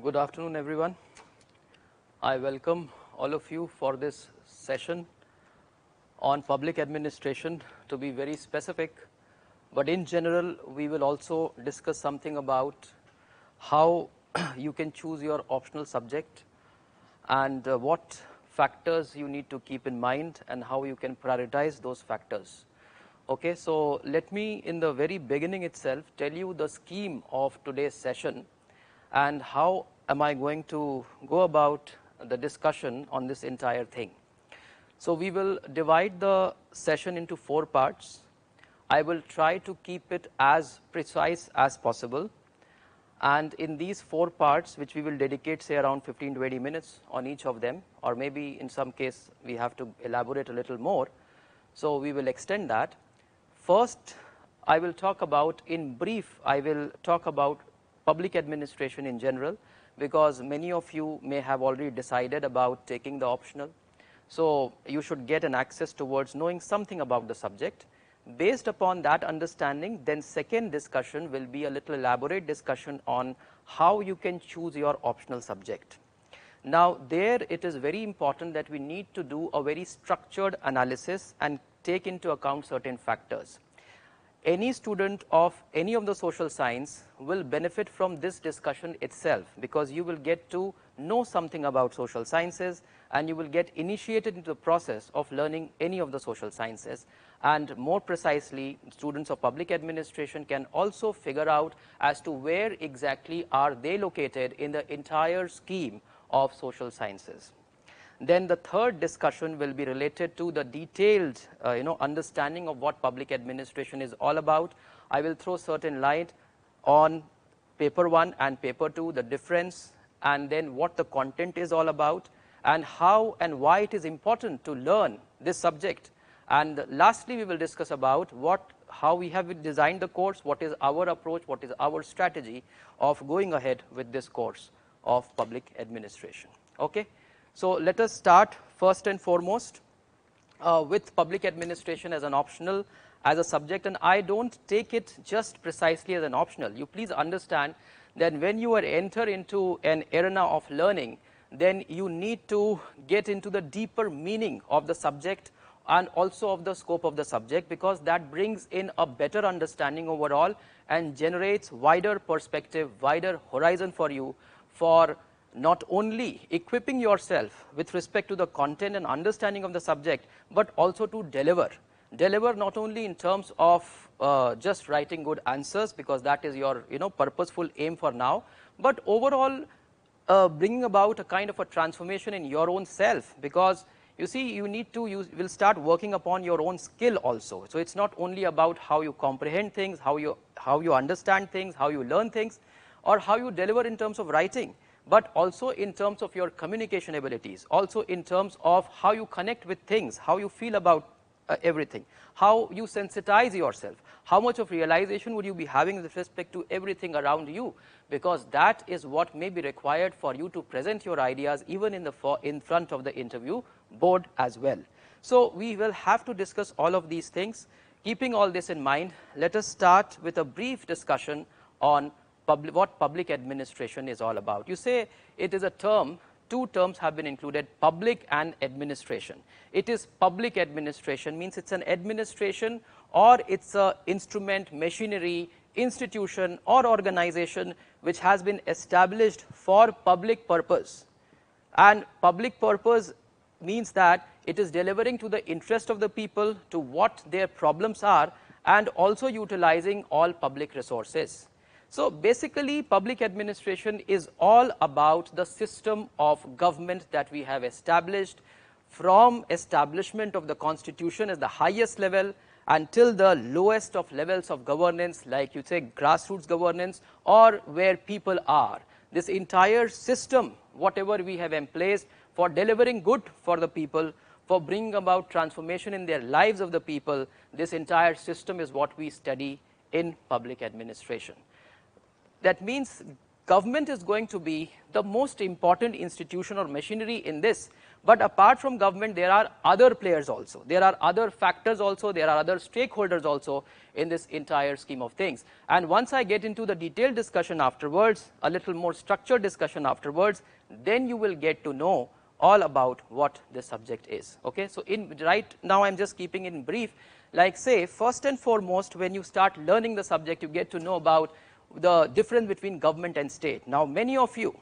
Good afternoon, everyone. I welcome all of you for this session on public administration. To be very specific, but in general, we will also discuss something about how you can choose your optional subject and what factors you need to keep in mind and how you can prioritize those factors. Okay, so let me in the very beginning itself tell you the scheme of today's session and how am I going to go about the discussion on this entire thing. So we will divide the session into 4 parts. I will try to keep it as precise as possible, and in these 4 parts, which we will dedicate say around 15-20 minutes on each of them, or maybe in some case we have to elaborate a little more, so we will extend that. First, I will talk about, in brief, I will talk about public administration in general, because many of you may have already decided about taking the optional. So you should get an access towards knowing something about the subject. Based upon that understanding, then second discussion will be a little elaborate discussion on how you can choose your optional subject. Now there it is very important that we need to do a very structured analysis and take into account certain factors. Any student of any of the social science will benefit from this discussion itself, because you will get to know something about social sciences and you will get initiated into the process of learning any of the social sciences. And more precisely, students of public administration can also figure out as to where exactly are they located in the entire scheme of social sciences. Then the third discussion will be related to the detailed understanding of what public administration is all about. I will throw certain light on paper 1 and paper 2, the difference, and then what the content is all about and how and why it is important to learn this subject. And lastly, we will discuss about how we have designed the course, what is our approach, what is our strategy of going ahead with this course of public administration. Okay. So let us start first and foremost with public administration as an optional, as a subject, and I don't take it just precisely as an optional. You please understand that when you enter into an arena of learning, then you need to get into the deeper meaning of the subject and also of the scope of the subject, because that brings in a better understanding overall and generates wider perspective, wider horizon for you, for not only equipping yourself with respect to the content and understanding of the subject, but also to deliver not only in terms of just writing good answers, because that is your purposeful aim for now, but overall bringing about a kind of a transformation in your own self, because you see you will start working upon your own skill also. So it's not only about how you comprehend things, how you understand things, how you learn things, or how you deliver in terms of writing, but also in terms of your communication abilities, also in terms of how you connect with things, how you feel about everything, how you sensitize yourself, how much of realization would you be having with respect to everything around you, because that is what may be required for you to present your ideas even in front of the interview board as well. So we will have to discuss all of these things. Keeping all this in mind, let us start with a brief discussion on what public administration is all about. You say it is a term, 2 terms have been included, public and administration. It is public administration, means it's an administration or it's a instrument, machinery, institution or organization which has been established for public purpose. And public purpose means that it is delivering to the interest of the people, to what their problems are, and also utilizing all public resources. So basically public administration is all about the system of government that we have established, from establishment of the constitution as the highest level until the lowest of levels of governance, like you say grassroots governance, or where people are. This entire system, whatever we have in place for delivering good for the people, for bringing about transformation in their lives of the people, this entire system is what we study in public administration. That means government is going to be the most important institution or machinery in this, But apart from government, there are other players also. There are other factors also. There are other stakeholders also in this entire scheme of things. And once I get into the detailed discussion afterwards, a little more structured discussion afterwards, then you will get to know all about what this subject is. Okay, so right now I'm just keeping it in brief. Like say, first and foremost, when you start learning the subject, you get to know about the difference between government and state. Now, many of you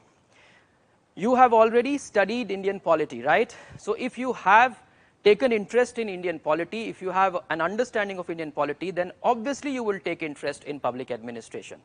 have already studied Indian polity, right? So if you have taken interest in Indian polity, if you have an understanding of Indian polity, then obviously you will take interest in public administration.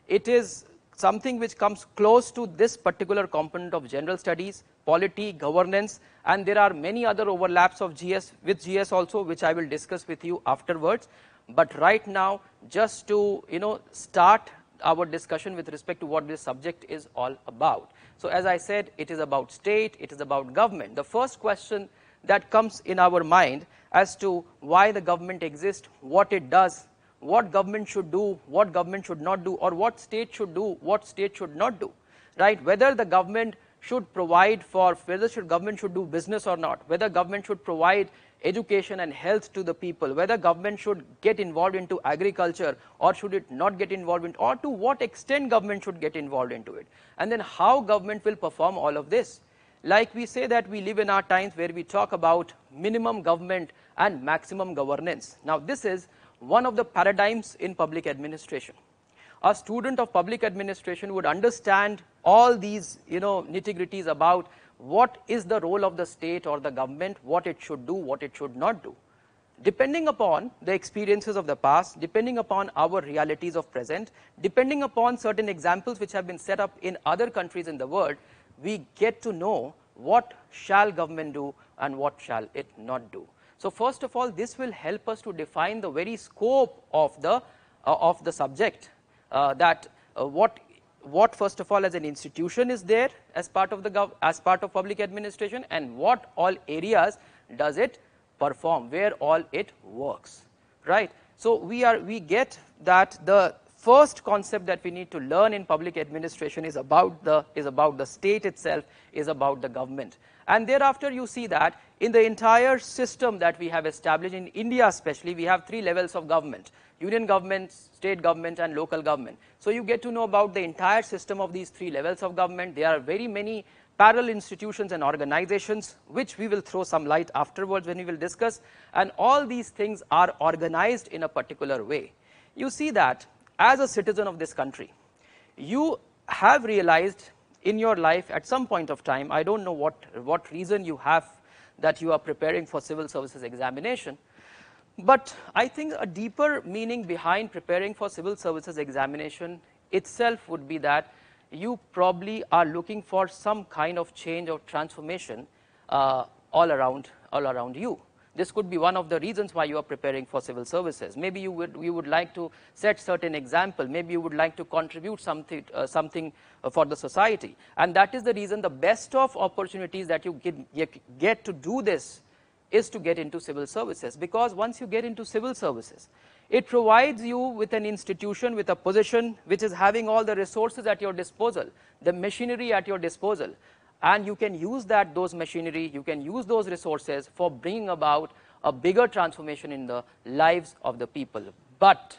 It is something which comes close to this particular component of general studies, polity, governance, and there are many other overlaps of GS with GS also, which I will discuss with you afterwards. But right now, just to start our discussion with respect to what this subject is all about. So as I said, it is about state, it is about government. The first question that comes in our mind as to why the government exists, what it does, what government should do, what government should not do, or what state should do, what state should not do, right? Whether the government should provide for, whether government should do business or not, whether government should provide education and health to the people, whether government should get involved into agriculture or should it not get involved in, or to what extent government should get involved into it, and then how government will perform all of this. Like we say that we live in our times where we talk about minimum government and maximum governance. Now this is one of the paradigms in public administration. A student of public administration would understand all these nitty-gritties about what is the role of the state or the government, what it should do, what it should not do. Depending upon the experiences of the past, depending upon our realities of present, depending upon certain examples which have been set up in other countries in the world, we get to know what shall government do and what shall it not do. So first of all, this will help us to define the very scope of the subject, what first of all as an institution is there as part of public administration, and what all areas does it perform, where all it works, right? So we get that the first concept that we need to learn in public administration is about the state itself, is about the government. And thereafter you see that in the entire system that we have established in India especially, we have 3 levels of government: union government, state government, and local government. So you get to know about the entire system of these 3 levels of government. There are very many parallel institutions and organizations which we will throw some light afterwards when we will discuss, and all these things are organized in a particular way. You see that as a citizen of this country, you have realized in your life at some point of time, I don't know what reason you have that you are preparing for civil services examination, but I think a deeper meaning behind preparing for civil services examination itself would be that you probably are looking for some kind of change or transformation all around you. This could be one of the reasons why you are preparing for civil services. Maybe you would like to set certain example. Maybe you would like to contribute something for the society. And that is the reason the best of opportunities that you get to do this is to get into civil services. Because once you get into civil services, it provides you with an institution, with a position which is having all the resources at your disposal, the machinery at your disposal. And you can use those machinery, you can use those resources for bringing about a bigger transformation in the lives of the people. But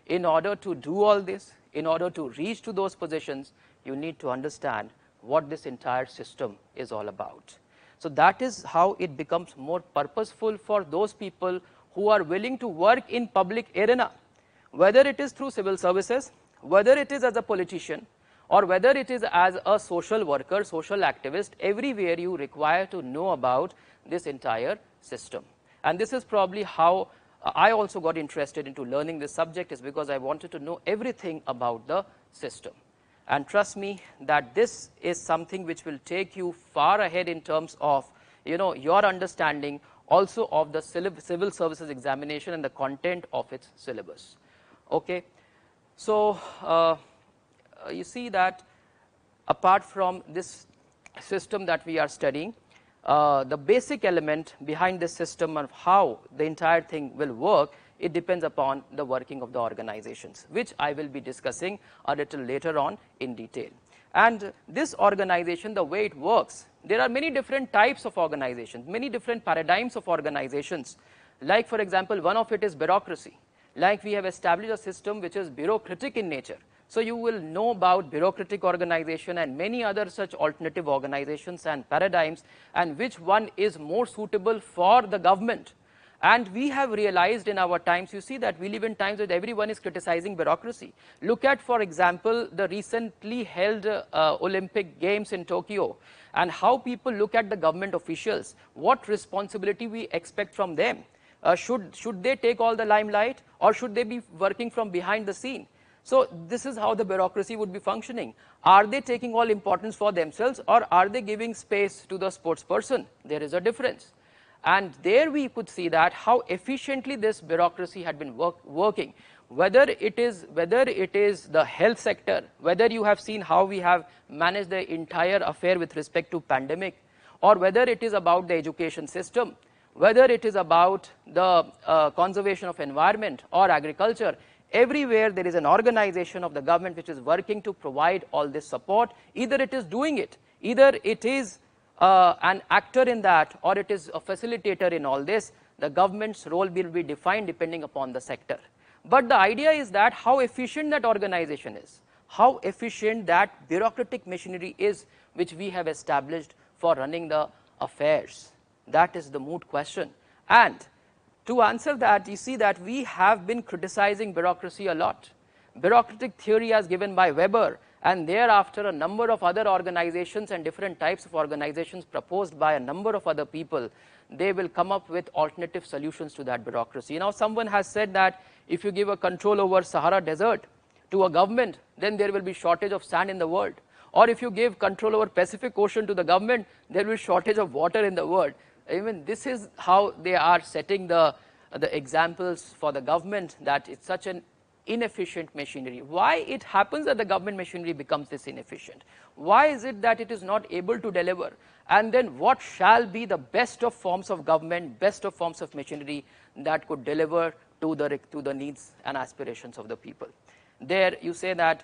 in order to do all this, in order to reach to those positions, you need to understand what this entire system is all about. So that is how it becomes more purposeful for those people who are willing to work in public arena, whether it is through civil services, whether it is as a politician, or whether it is as a social worker, social activist. Everywhere you require to know about this entire system. And this is probably how I also got interested into learning this subject, is because I wanted to know everything about the system. And trust me that this is something which will take you far ahead in terms of your understanding also of the civil services examination and the content of its syllabus. Okay, so you see that apart from this system that we are studying, the basic element behind this system of how the entire thing will work, it depends upon the working of the organizations, which I will be discussing a little later on in detail. And this organization, the way it works, There are many different types of organizations, many different paradigms of organizations. Like, for example, one of it is bureaucracy. Like, we have established a system which is bureaucratic in nature. So you will know about bureaucratic organization and many other such alternative organizations and paradigms, and which one is more suitable for the government. And we have realized in our times, you see that we live in times that everyone is criticizing bureaucracy. Look at, for example, the recently held Olympic Games in Tokyo, and how people look at the government officials, what responsibility we expect from them. Should they take all the limelight, or should they be working from behind the scene? So this is how the bureaucracy would be functioning. Are they taking all importance for themselves, or are they giving space to the sports person? There is a difference. And there we could see that how efficiently this bureaucracy had been working. Whether it is the health sector, whether you have seen how we have managed the entire affair with respect to pandemic, or whether it is about the education system, whether it is about the conservation of environment or agriculture, everywhere there is an organization of the government which is working to provide all this support. Either it is doing it, either it is an actor in that, or it is a facilitator in all this. The government's role will be defined depending upon the sector. But the idea is that how efficient that organization is, how efficient that bureaucratic machinery is which we have established for running the affairs. That is the moot question. And to answer that, you see that we have been criticizing bureaucracy a lot. Bureaucratic theory as given by Weber, and thereafter a number of other organizations and different types of organizations proposed by a number of other people, they will come up with alternative solutions to that bureaucracy. Now, someone has said that if you give a control over Sahara Desert to a government, then there will be shortage of sand in the world. Or if you give control over Pacific Ocean to the government, there will be shortage of water in the world. Even this is how they are setting the examples for the government, that it's such an inefficient machinery. Why it happens that the government machinery becomes this inefficient? Why is it that it is not able to deliver? And then what shall be the best of forms of government, best of forms of machinery that could deliver to the needs and aspirations of the people? There you say that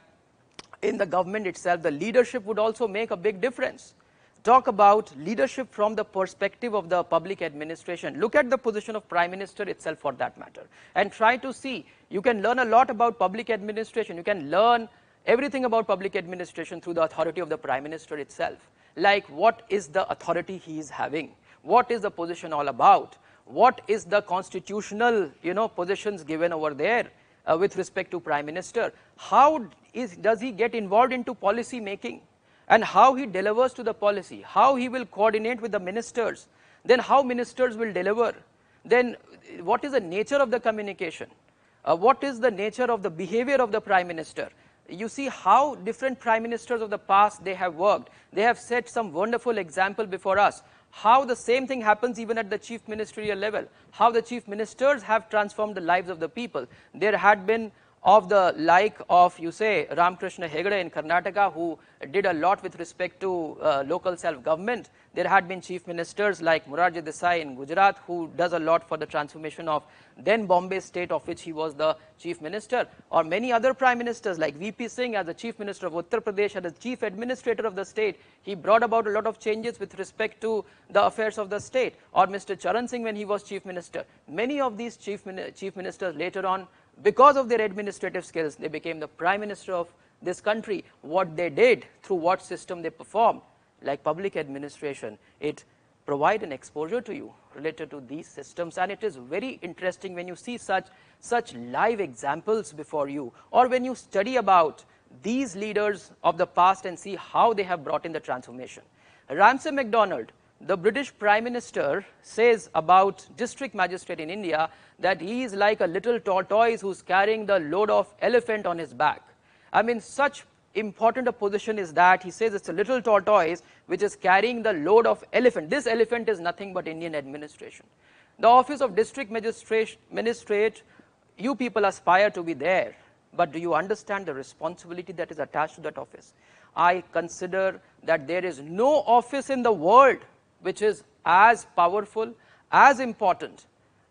in the government itself, the leadership would also make a big difference. Talk about leadership from the perspective of the public administration. Look at the position of Prime Minister itself for that matter, and try to see. You can learn a lot about public administration. You can learn everything about public administration through the authority of the Prime Minister itself. Like, what is the authority he is having? What is the position all about? What is the constitutional, positions given over there with respect to Prime Minister? How does he get involved into policy making? And how he delivers to the policy, how he will coordinate with the ministers, then how ministers will deliver, then what is the nature of the communication, what is the nature of the behavior of the Prime Minister. You see how different Prime Ministers of the past, they have worked. They have set some wonderful example before us, how the same thing happens even at the chief ministerial level, how the chief ministers have transformed the lives of the people. There had been of the like of, you say, Ramakrishna Hegde in Karnataka, who did a lot with respect to local self-government. There had been chief ministers like Morarji Desai in Gujarat, who does a lot for the transformation of then Bombay state, of which he was the chief minister, or many other prime ministers like VP Singh as the chief minister of Uttar Pradesh, as the chief administrator of the state. He brought about a lot of changes with respect to the affairs of the state, or Mr. Charan Singh when he was chief minister. Many of these chief ministers later on, because of their administrative skills, they became the prime minister of this country. What they did, through what system they performed, like public administration, it provides an exposure to you related to these systems. And it is very interesting when you see such live examples before you, or when you study about these leaders of the past and see how they have brought in the transformation. Ramsay MacDonald, the British Prime Minister, says about district magistrate in India that he is like a little tortoise who's carrying the load of elephant on his back. I mean, such important a position is that. He says it's a little tortoise which is carrying the load of elephant. This elephant is nothing but Indian administration. The office of district magistrate, you people aspire to be there, but do you understand the responsibility that is attached to that office? I consider that there is no office in the world which is as powerful, as important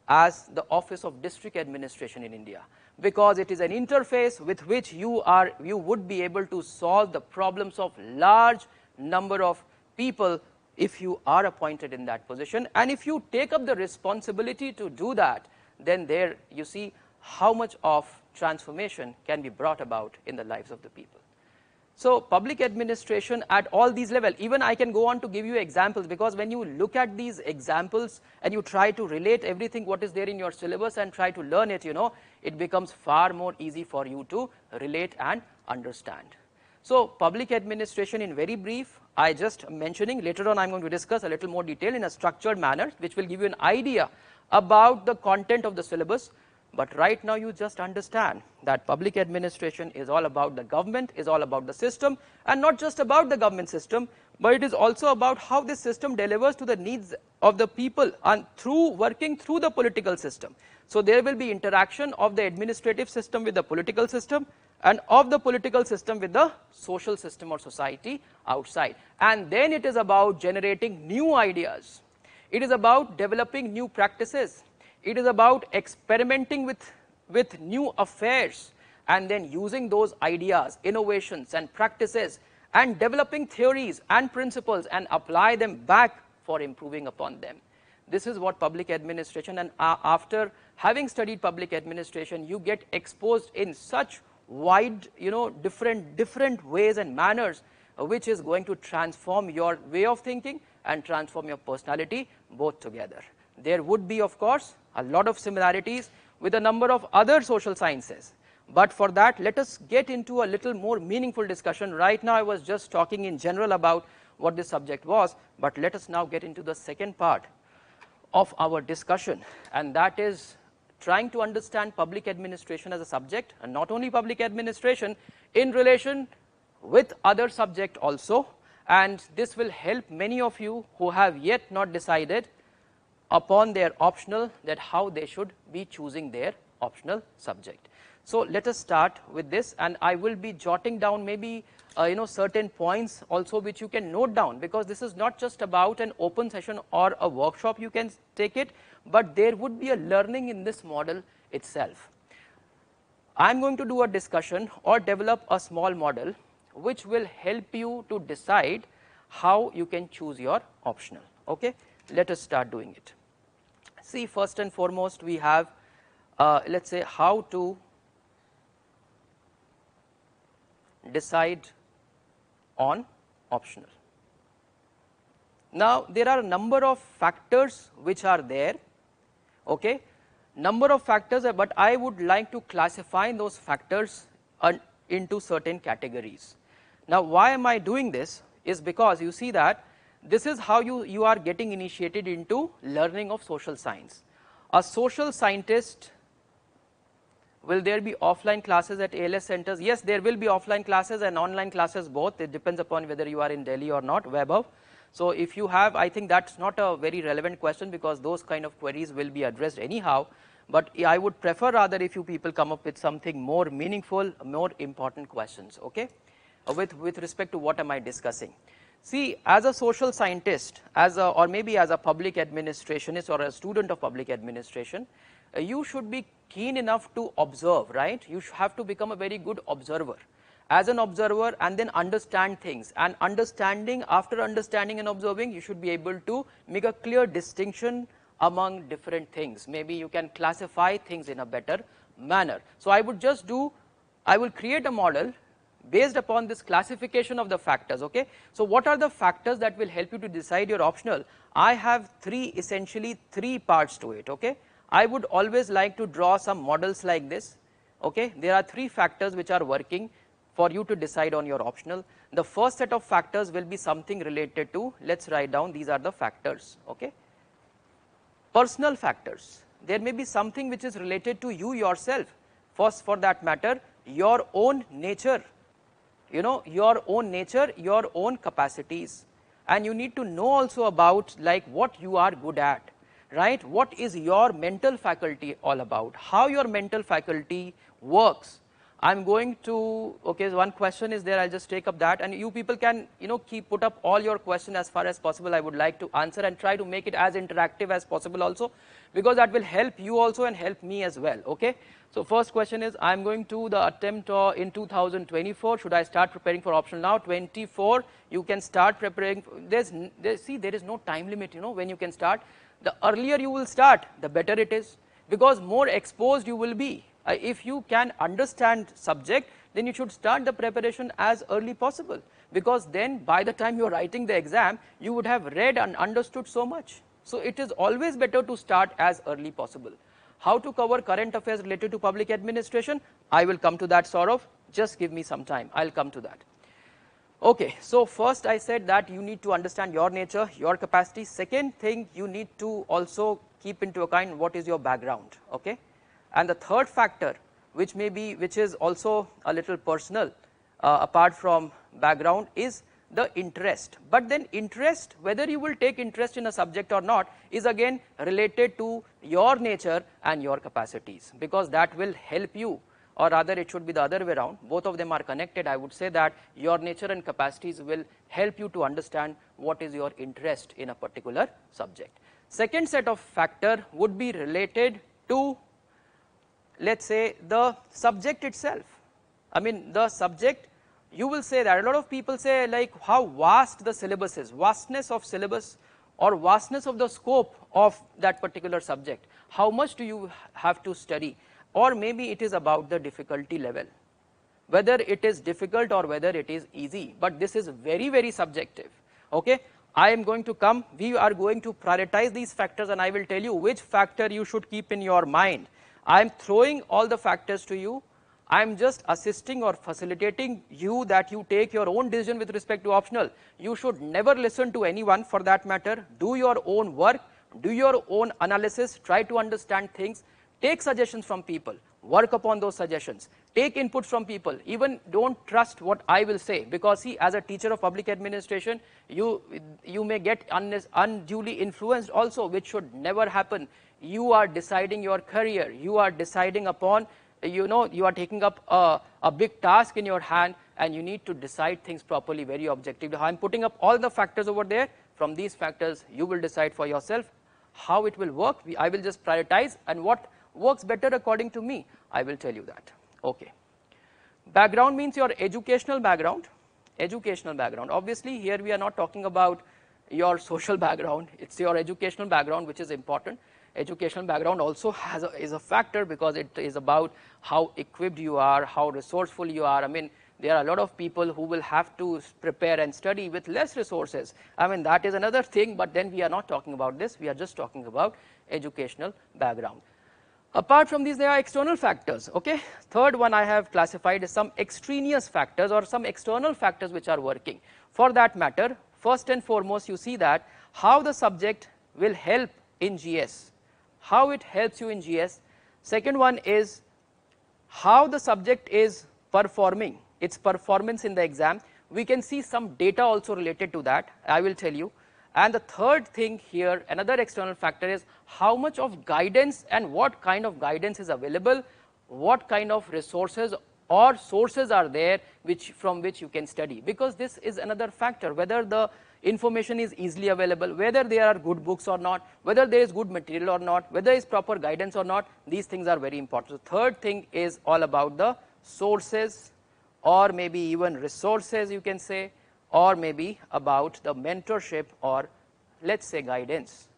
as the office of district administration in India, because it is an interface with which you would be able to solve the problems of large number of people if you are appointed in that position, and if you take up the responsibility to do that, then there you see how much of transformation can be brought about in the lives of the people. So public administration at all these levels, even I can go on to give you examples, because when you look at these examples and you try to relate everything what is there in your syllabus and try to learn it, it becomes far more easy for you to relate and understand. So public administration in very brief, I just mentioning, later on I'm going to discuss a little more detail in a structured manner, which will give you an idea about the content of the syllabus. But right now you just understand that public administration is all about the government, is all about the system, and not just about the government system, but it is also about how this system delivers to the needs of the people and through working through the political system. So there will be interaction of the administrative system with the political system, and of the political system with the social system or society outside. And then it is about generating new ideas. It is about developing new practices. It is about experimenting with new affairs and then using those ideas, innovations and practices and developing theories and principles and apply them back for improving upon them. This is what public administration, and after having studied public administration, you get exposed in such wide, different ways and manners, which is going to transform your way of thinking and transform your personality both together. There would be, of course, a lot of similarities with a number of other social sciences. But for that, let us get into a little more meaningful discussion. Right now, I was just talking in general about what this subject was, but let us now get into the second part of our discussion, and that is trying to understand public administration as a subject, and not only public administration, in relation with other subject also. And this will help many of you who have yet not decided upon their optional that how they should be choosing their optional subject. So let us start with this, and I will be jotting down maybe certain points also which you can note down, because this is not just about an open session or a workshop you can take it, but there would be a learning in this model itself. I'm going to do a discussion or develop a small model which will help you to decide how you can choose your optional. Okay, let us start doing it. See, first and foremost we have let's say how to decide on optional. Now there are a number of factors which are there, okay, number of factors, but I would like to classify those factors into certain categories. Now why am I doing this is because you see that this is how you are getting initiated into learning of social science. A social scientist, will there be offline classes at ALS centers? Yes, there will be offline classes and online classes both. It depends upon whether you are in Delhi or not, way above. So if you have, I think that's not a very relevant question, because those kind of queries will be addressed anyhow. But I would prefer rather if you people come up with something more meaningful, more important questions, okay, with respect to what am I discussing. See, as a social scientist, or maybe as a public administrationist or a student of public administration, you should be keen enough to observe, right? You have to become a very good observer. As an observer, and then understand things, and after understanding and observing, you should be able to make a clear distinction among different things. Maybe you can classify things in a better manner. So I will create a model based upon this classification of the factors, okay. So what are the factors that will help you to decide your optional? I have essentially three parts to it, okay. I would always like to draw some models like this, okay. There are three factors which are working for you to decide on your optional. The first set of factors will be something related to, let's write down, these are the factors, okay. Personal factors. There may be something which is related to you yourself. First, for that matter, your own nature, your own nature, your own capacities, and you need to know also about like what you are good at, right? What is your mental faculty all about, how your mental faculty works, I'm going to, okay, one question is there, I'll just take up that, and you people can, put up all your questions as far as possible. I would like to answer and try to make it as interactive as possible also, because that will help you also and help me as well, okay. So first question is, I'm going to the attempt in 2024, should I start preparing for optional now? 24, you can start preparing, see, there is no time limit, when you can start. The earlier you will start, the better it is, because more exposed you will be. If you can understand subject, then you should start the preparation as early possible, because then by the time you are writing the exam, you would have read and understood so much. So it is always better to start as early possible. How to cover current affairs related to public administration? I will come to that, Saurav. Just give me some time, I'll come to that. Okay, so first I said that you need to understand your nature, your capacity. Second thing, you need to also keep into account what is your background, okay. And the third factor, which is also a little personal, apart from background, is the interest. But then interest, whether you will take interest in a subject or not, is again related to your nature and your capacities, because that will help you, or rather it should be the other way around. Both of them are connected. I would say that your nature and capacities will help you to understand what is your interest in a particular subject. Second set of factor would be related to, let's say, the subject itself. I mean, the subject, you will say that a lot of people say like how vast the syllabus is, vastness of syllabus or vastness of the scope of that particular subject. How much do you have to study? Or maybe it is about the difficulty level, whether it is difficult or whether it is easy, but this is very, very subjective, okay. I am going to come, we are going to prioritize these factors, and I will tell you which factor you should keep in your mind. I am throwing all the factors to you. I am just assisting or facilitating you that you take your own decision with respect to optional. You should never listen to anyone for that matter. Do your own work, do your own analysis, try to understand things, take suggestions from people, work upon those suggestions, take inputs from people. Even don't trust what I will say, because see, as a teacher of public administration, you may get unduly influenced also, which should never happen. You are deciding your career, you are deciding upon, you are taking up a big task in your hand, and you need to decide things properly, very objectively. I am putting up all the factors over there. From these factors, you will decide for yourself how it will work. I will just prioritize, and what works better according to me, I will tell you that, okay. Background means your educational background. Educational background, obviously here we are not talking about your social background, it's your educational background which is important. Educational background also is a factor, because it is about how equipped you are, how resourceful you are. I mean, there are a lot of people who will have to prepare and study with less resources. I mean, that is another thing, but then we are not talking about this, we are just talking about educational background. Apart from these, there are external factors, okay. Third one I have classified as some extraneous factors, or some external factors which are working. For that matter, first and foremost, you see that how the subject will help in GS, how it helps you in GS. Second one is how the subject is performing, its performance in the exam. We can see some data also related to that, I will tell you. And the third thing here, another external factor, is how much of guidance and what kind of guidance is available, what kind of resources or sources are there from which you can study, because this is another factor, whether the information is easily available, whether there are good books or not, whether there is good material or not, whether there is proper guidance or not. These things are very important. So third thing is all about the sources, or maybe even resources you can say, or maybe about the mentorship, or let's say guidance,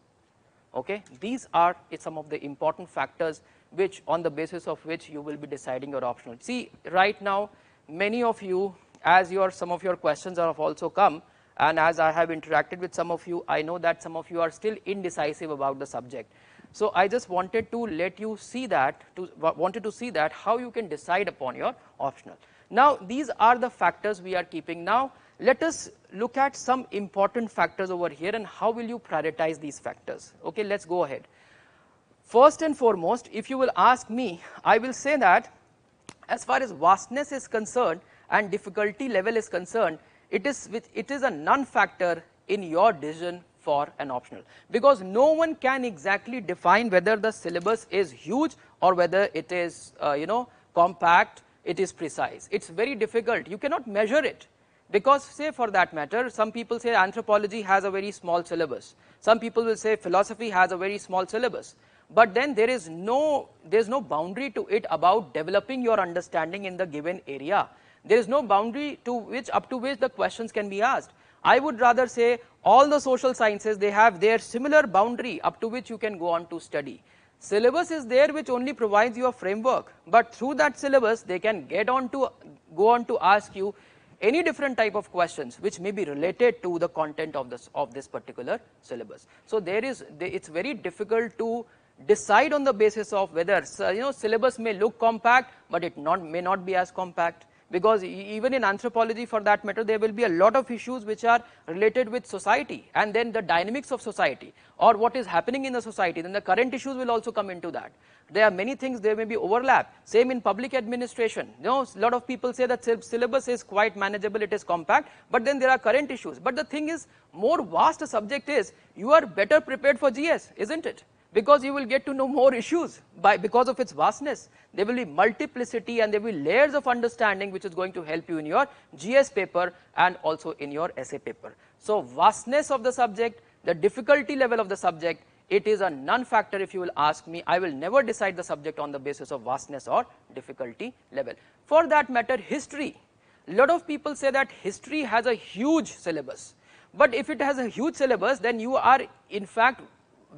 okay. These are some of the important factors which, on the basis of which you will be deciding your optional. See, right now many of you, as some of your questions have also come, and as I have interacted with some of you, I know that some of you are still indecisive about the subject. So I just wanted to let you see that, how you can decide upon your optional. Now these are the factors we are keeping. Now let us look at some important factors over here, and how will you prioritize these factors, okay. Let's go ahead. First and foremost, if you will ask me, I will say that as far as vastness is concerned and difficulty level is concerned, it is a non-factor in your decision for an optional, because no one can exactly define whether the syllabus is huge or whether it is compact, it is precise. It's very difficult. You cannot measure it. Because say for that matter, some people say anthropology has a very small syllabus. Some people will say philosophy has a very small syllabus. But then there's no boundary to it about developing your understanding in the given area. There is no boundary up to which the questions can be asked. I would rather say all the social sciences, they have their similar boundary up to which you can go on to study. Syllabus is there which only provides you a framework, but through that syllabus they can go on to ask you any different type of questions which may be related to the content of this particular syllabus. So it's very difficult to decide on the basis of whether syllabus may look compact, but it may not be as compact, because even in anthropology for that matter there will be a lot of issues which are related with society and then the dynamics of society or what is happening in the society. Then the current issues will also come into that. There are many things, there may be overlap. Same in public administration. A lot of people say that syllabus is quite manageable, it is compact, but then there are current issues. But the thing is, more vast a subject is, you are better prepared for GS, isn't it? Because you will get to know more issues because of its vastness. There will be multiplicity and there will be layers of understanding which is going to help you in your GS paper and also in your essay paper. So vastness of the subject, the difficulty level of the subject, it is a non-factor if you will ask me. I will never decide the subject on the basis of vastness or difficulty level. For that matter, history. A lot of people say that history has a huge syllabus. But if it has a huge syllabus, then you are in fact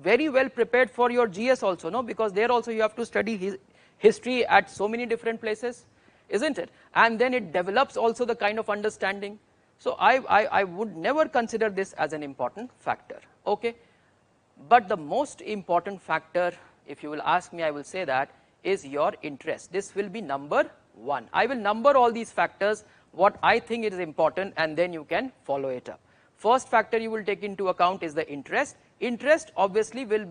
very well prepared for your GS also, no? Because there also you have to study history at so many different places, isn't it? And then it develops also the kind of understanding. So I would never consider this as an important factor, okay? But the most important factor, if you will ask me, I will say that is your interest. This will be number one. I will number all these factors, what I think is important, and then you can follow it up. First factor you will take into account is the interest. Interest obviously will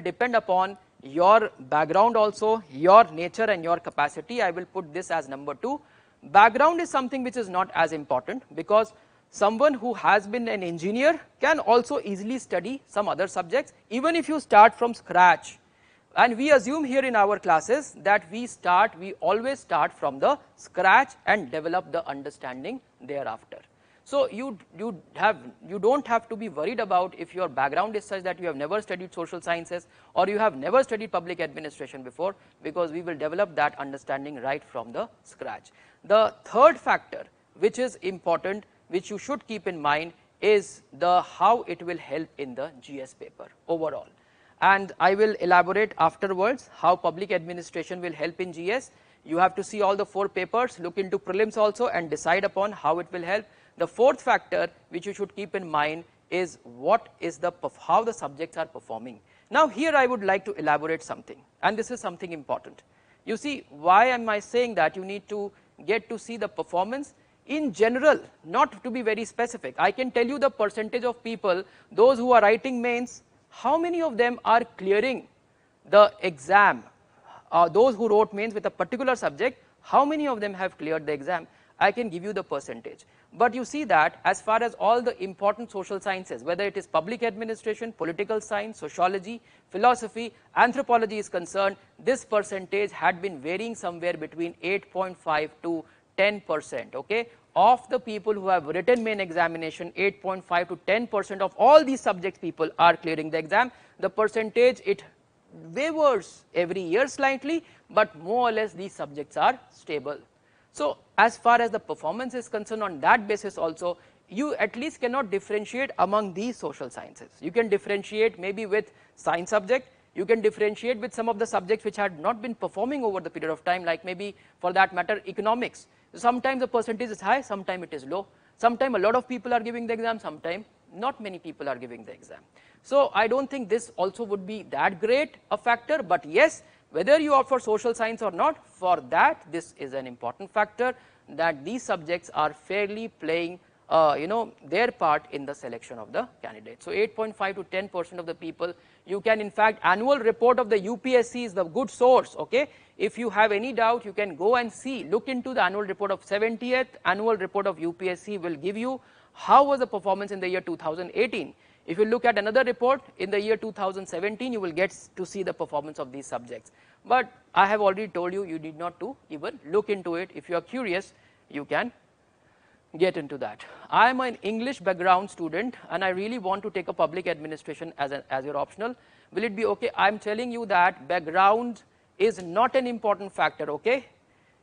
depend upon your background also, your nature and your capacity. I will put this as number two. Background is something which is not as important, because someone who has been an engineer can also easily study some other subjects, even if you start from scratch. And we assume here in our classes that we always start from the scratch and develop the understanding thereafter. So you don't have to be worried about if your background is such that you have never studied social sciences or you have never studied public administration before, because we will develop that understanding right from the scratch. The third factor which is important, which you should keep in mind, is how it will help in the GS paper overall. And I will elaborate afterwards how public administration will help in GS. You have to see all the 4 papers, look into prelims also, and decide upon how it will help. The fourth factor which you should keep in mind is how the subjects are performing. Now here I would like to elaborate something, and this is something important. You see, why am I saying that you need to get to see the performance? In general, not to be very specific, I can tell you the percentage of people, those who are writing mains, how many of them are clearing the exam? Those who wrote mains with a particular subject, how many of them have cleared the exam? I can give you the percentage. But you see that as far as all the important social sciences, whether it is public administration, political science, sociology, philosophy, anthropology is concerned, this percentage had been varying somewhere between 8.5 to 10%, okay? Of the people who have written main examination, 8.5 to 10% of all these subjects people are clearing the exam. The percentage, it wavers every year slightly, but more or less these subjects are stable. So as far as the performance is concerned, on that basis also, you at least cannot differentiate among these social sciences. You can differentiate maybe with science subject, you can differentiate with some of the subjects which had not been performing over the period of time, like maybe for that matter economics. Sometimes the percentage is high, sometimes it is low. Sometimes a lot of people are giving the exam, sometimes not many people are giving the exam. So I don't think this also would be that great a factor, but yes, whether you opt for social science or not, for that this is an important factor, that these subjects are fairly playing their part in the selection of the candidate. So 8.5 to 10% of the people, you can in fact, annual report of the UPSC is the good source, okay? If you have any doubt, you can go and see, look into the annual report of 70th annual report of UPSC will give you how was the performance in the year 2018. If you look at another report in the year 2017, you will get to see the performance of these subjects. But I have already told you, you need not to even look into it. If you are curious, you can get into that. I am an English background student and I really want to take a public administration as your optional. Will it be okay? I am telling you that background is not an important factor, okay?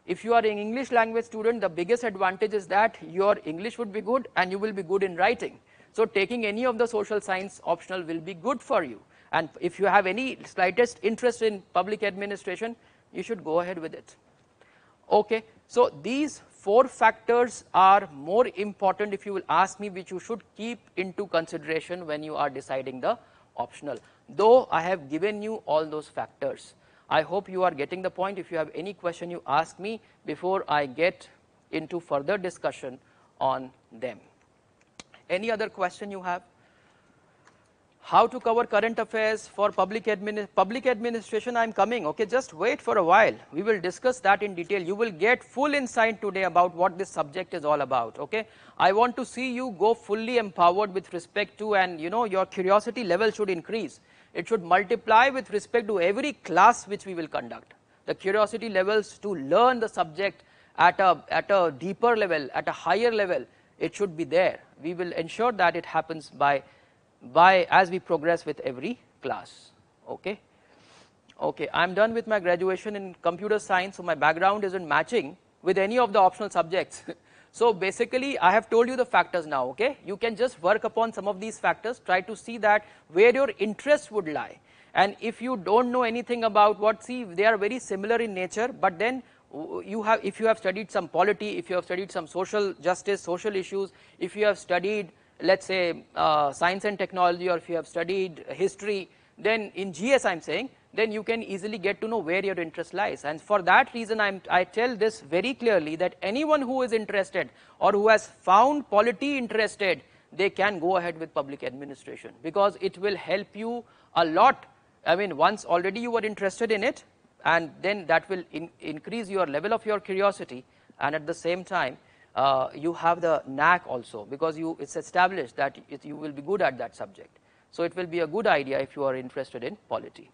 If you are an English language student, the biggest advantage is that your English would be good and you will be good in writing. So taking any of the social science optional will be good for you. And if you have any slightest interest in public administration, you should go ahead with it. Okay, so these 4 factors are more important, if you will ask me, which you should keep into consideration when you are deciding the optional. Though I have given you all those factors. I hope you are getting the point. If you have any question, you ask me before I get into further discussion on them. Any other question you have? How to cover current affairs for public administration? I am coming, okay, just wait for a while. We will discuss that in detail. You will get full insight today about what this subject is all about, okay. I want to see you go fully empowered with respect to, and you know, your curiosity level should increase. It should multiply with respect to every class which we will conduct. The curiosity levels to learn the subject at a deeper level, at a higher level, it should be there. We will ensure that it happens by as we progress with every class, okay. Okay, I am done with my graduation in computer science, so my background isn't matching with any of the optional subjects. So basically I have told you the factors now, okay. You can just work upon some of these factors, try to see that where your interest would lie. And if you don't know anything about what, see, they are very similar in nature, but then you have, if you have studied some polity, if you have studied some social justice, social issues, if you have studied, let's say, science and technology, or if you have studied history, then in GS I am saying, then you can easily get to know where your interest lies. And for that reason I tell this very clearly, that anyone who is interested or who has found polity interested, they can go ahead with public administration, because it will help you a lot. I mean, once already you were interested in it, and then that will increase your level of your curiosity, and at the same time you have the knack also, because it's established that you will be good at that subject. So it will be a good idea if you are interested in polity.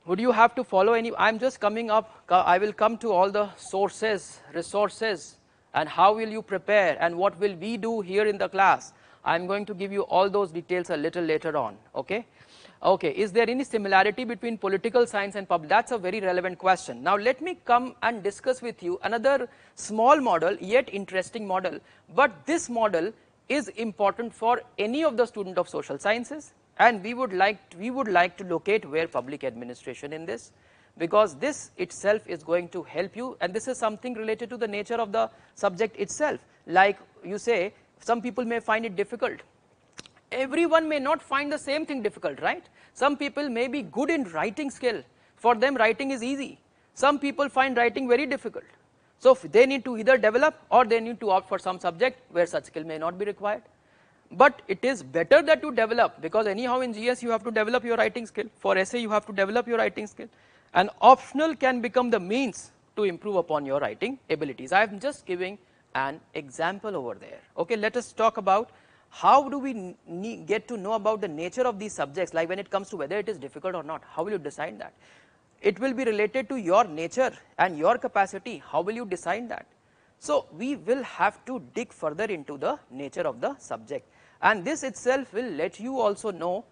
Would you have to follow any? I am just coming up, I will come to all the sources, resources, and how will you prepare, and what will we do here in the class. I am going to give you all those details a little later on, okay. Okay, is there any similarity between political science and public? That's a very relevant question. Now let me come and discuss with you another small model, yet interesting model, but this model is important for any of the student of social sciences, and we would like to locate where public administration in this, because this itself is going to help you, and this is something related to the nature of the subject itself. Like you say, some people may find it difficult. Everyone may not find the same thing difficult, right? Some people may be good in writing skill. For them writing is easy. Some people find writing very difficult. So they need to either develop, or they need to opt for some subject where such skill may not be required. But it is better that you develop, because anyhow in GS you have to develop your writing skill. For essay you have to develop your writing skill. And optional can become the means to improve upon your writing abilities. I am just giving an example over there. Okay, let us talk about how do we get to know about the nature of these subjects, like when it comes to whether it is difficult or not. How will you decide that? It will be related to your nature and your capacity. How will you decide that? So we will have to dig further into the nature of the subject, and this itself will let you also know,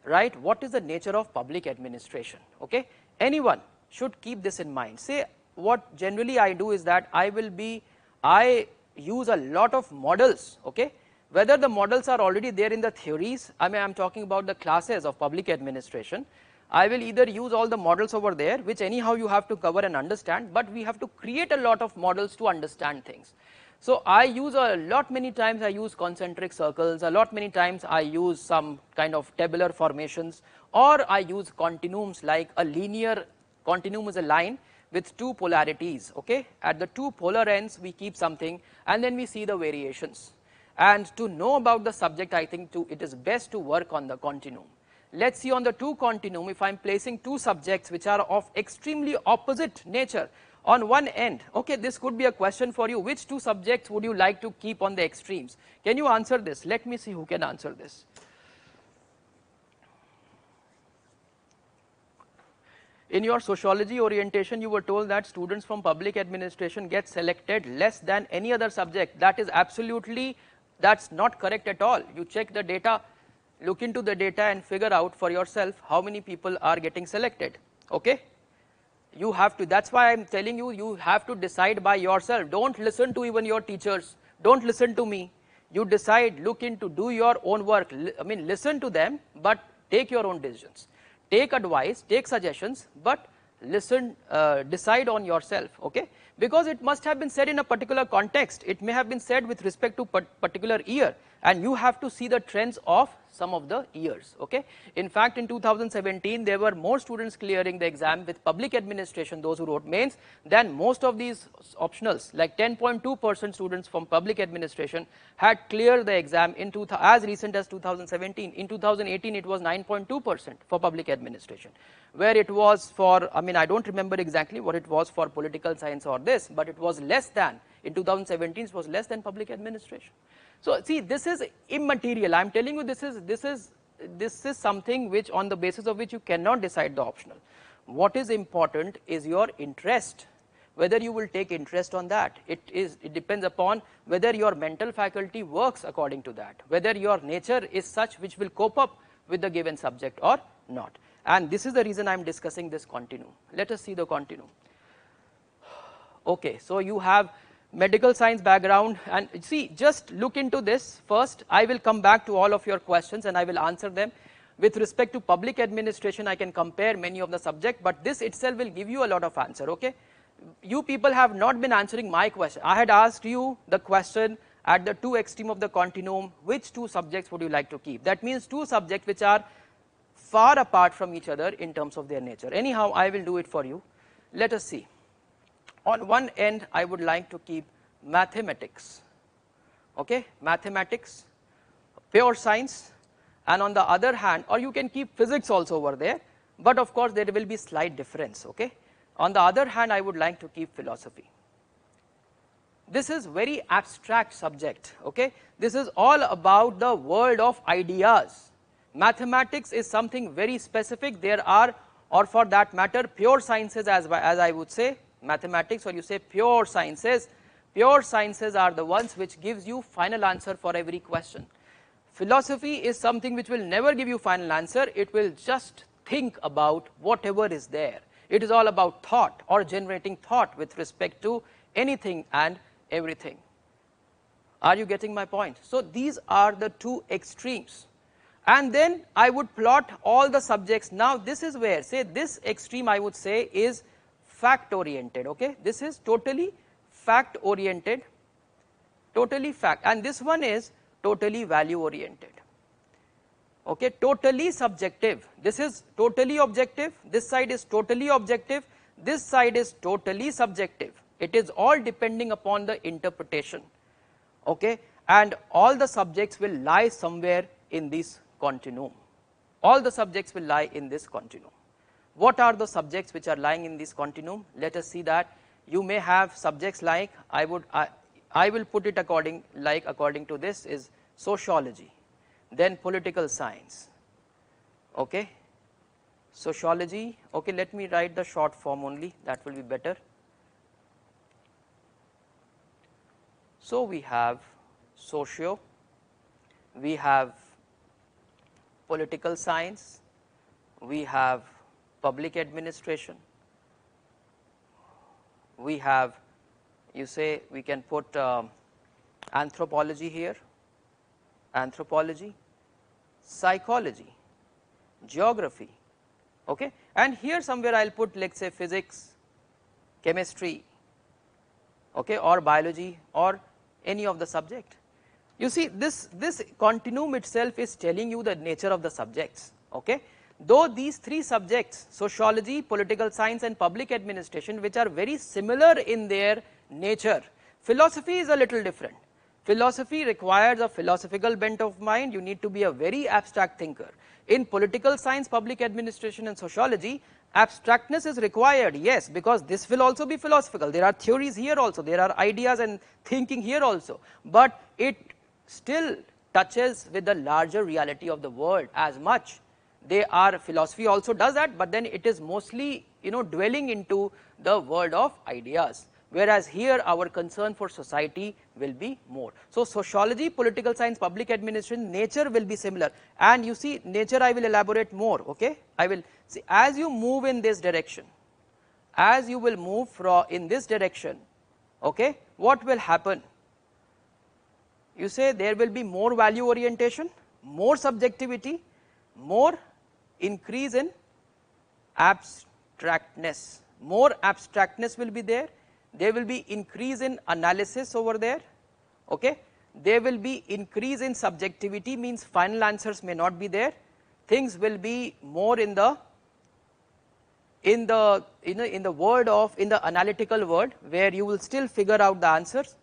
right, what is the nature of public administration. Okay, anyone should keep this in mind. Say, what generally I do is that I use a lot of models, okay. Whether the models are already there in the theories, I mean I am talking about the classes of public administration, I will either use all the models over there, which anyhow you have to cover and understand, but we have to create a lot of models to understand things. So I use many times I use concentric circles, many times I use some kind of tabular formations, or I use continuums, like a linear continuum is a line with two polarities, okay. At the two polar ends we keep something, and then we see the variations. And to know about the subject, I think it is best to work on the continuum. Let's see on the two continuum, if I am placing two subjects which are of extremely opposite nature on one end, okay, this could be a question for you. Which two subjects would you like to keep on the extremes? Can you answer this? Let me see who can answer this. In your sociology orientation, you were told that students from public administration get selected less than any other subject. That is absolutely, that's not correct at all. You check the data, look into the data and figure out for yourself how many people are getting selected, okay? You have to, that's why I am telling you, you have to decide by yourself. Don't listen to even your teachers, don't listen to me. You decide, look into, do your own work, I mean listen to them, but take your own decisions. Take advice, take suggestions, but listen, decide on yourself, okay? Because it must have been said in a particular context, it may have been said with respect to particular year, and you have to see the trends of some of the years, okay? In fact, in 2017, there were more students clearing the exam with public administration, those who wrote mains, than most of these optionals, like 10.2% students from public administration had cleared the exam in as recent as 2017. In 2018, it was 9.2% for public administration, where it was for, I mean, I don't remember exactly what it was for political science or this, but it was less than, in 2017, it was less than public administration. So see, this is immaterial. I am telling you, this is something which, on the basis of which you cannot decide the optional. What is important is your interest, whether you will take interest on that. It depends upon whether your mental faculty works according to that, whether your nature is such which will cope up with the given subject or not. And this is the reason I am discussing this continuum. Let us see the continuum. Okay, so you have medical science background, and see, just look into this first. I will come back to all of your questions and I will answer them. With respect to public administration, I can compare many of the subject, but this itself will give you a lot of answer, okay? You people have not been answering my question. I had asked you the question at the two extreme of the continuum, which two subjects would you like to keep? That means two subjects which are far apart from each other in terms of their nature. Anyhow, I will do it for you. Let us see. On one end, I would like to keep mathematics, okay, mathematics, pure science, and on the other hand, or you can keep physics also over there, but of course there will be slight difference, okay. On the other hand, I would like to keep philosophy. This is very abstract subject, okay. This is all about the world of ideas. Mathematics is something very specific. There are, or for that matter, pure sciences, as I would say, mathematics, or you say pure sciences are the ones which gives you final answer for every question. Philosophy is something which will never give you final answer. It will just think about whatever is there. It is all about thought or generating thought with respect to anything and everything. Are you getting my point? So these are the two extremes, and then I would plot all the subjects. Now this is where, say, this extreme I would say is fact oriented, okay. This is totally fact oriented, totally fact, and this one is totally value oriented, okay, totally subjective. This is totally objective, this side is totally objective, this side is totally subjective. It is all depending upon the interpretation, okay, and all the subjects will lie somewhere in this continuum. All the subjects will lie in this continuum. What are the subjects which are lying in this continuum? Let us see that. You may have subjects like, I will put it according to this is sociology, then political science, okay, sociology, okay, let me write the short form only, that will be better. So we have socio, we have political science, we have public administration, we have, you say, we can put anthropology here, anthropology, psychology, geography, okay, and here somewhere I will put, let's say, physics, chemistry, okay, or biology, or any of the subject. You see, this continuum itself is telling you the nature of the subjects, okay. Though these three subjects, sociology, political science and public administration, which are very similar in their nature, philosophy is a little different. Philosophy requires a philosophical bent of mind. You need to be a very abstract thinker. In political science, public administration and sociology, abstractness is required, yes, because this will also be philosophical. There are theories here also, there are ideas and thinking here also, but it still touches with the larger reality of the world as much. They are, philosophy also does that, but then it is mostly dwelling into the world of ideas, whereas here our concern for society will be more. So sociology, political science, public administration, nature will be similar, and you see nature I will elaborate more. Okay, I will see as you move in this direction, as you will move in this direction, okay, what will happen? You say there will be more value orientation, more subjectivity, more increase in abstractness, more abstractness will be there will be increase in analysis over there, okay, there will be increase in subjectivity, means final answers may not be there, things will be more in the word of, in the analytical word, where you will still figure out the answers,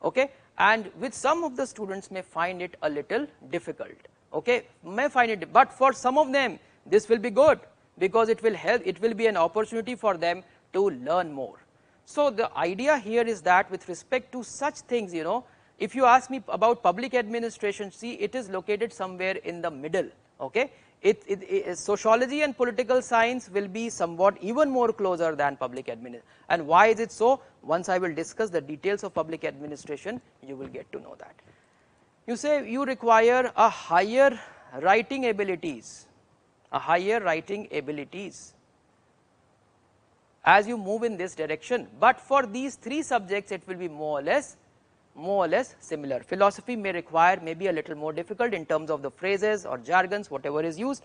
okay, and which some of the students may find it a little difficult, okay, may find it, but for some of them this will be good, because it will help, it will be an opportunity for them to learn more. So the idea here is that with respect to such things, if you ask me about public administration, see, it is located somewhere in the middle, okay. Sociology and political science will be somewhat even more closer than public administration. And why is it so? Once I will discuss the details of public administration, you will get to know that. You say you require a higher writing abilities, as you move in this direction, but for these three subjects it will be more or less similar. Philosophy may require maybe a little more difficult in terms of the phrases or jargons, whatever is used,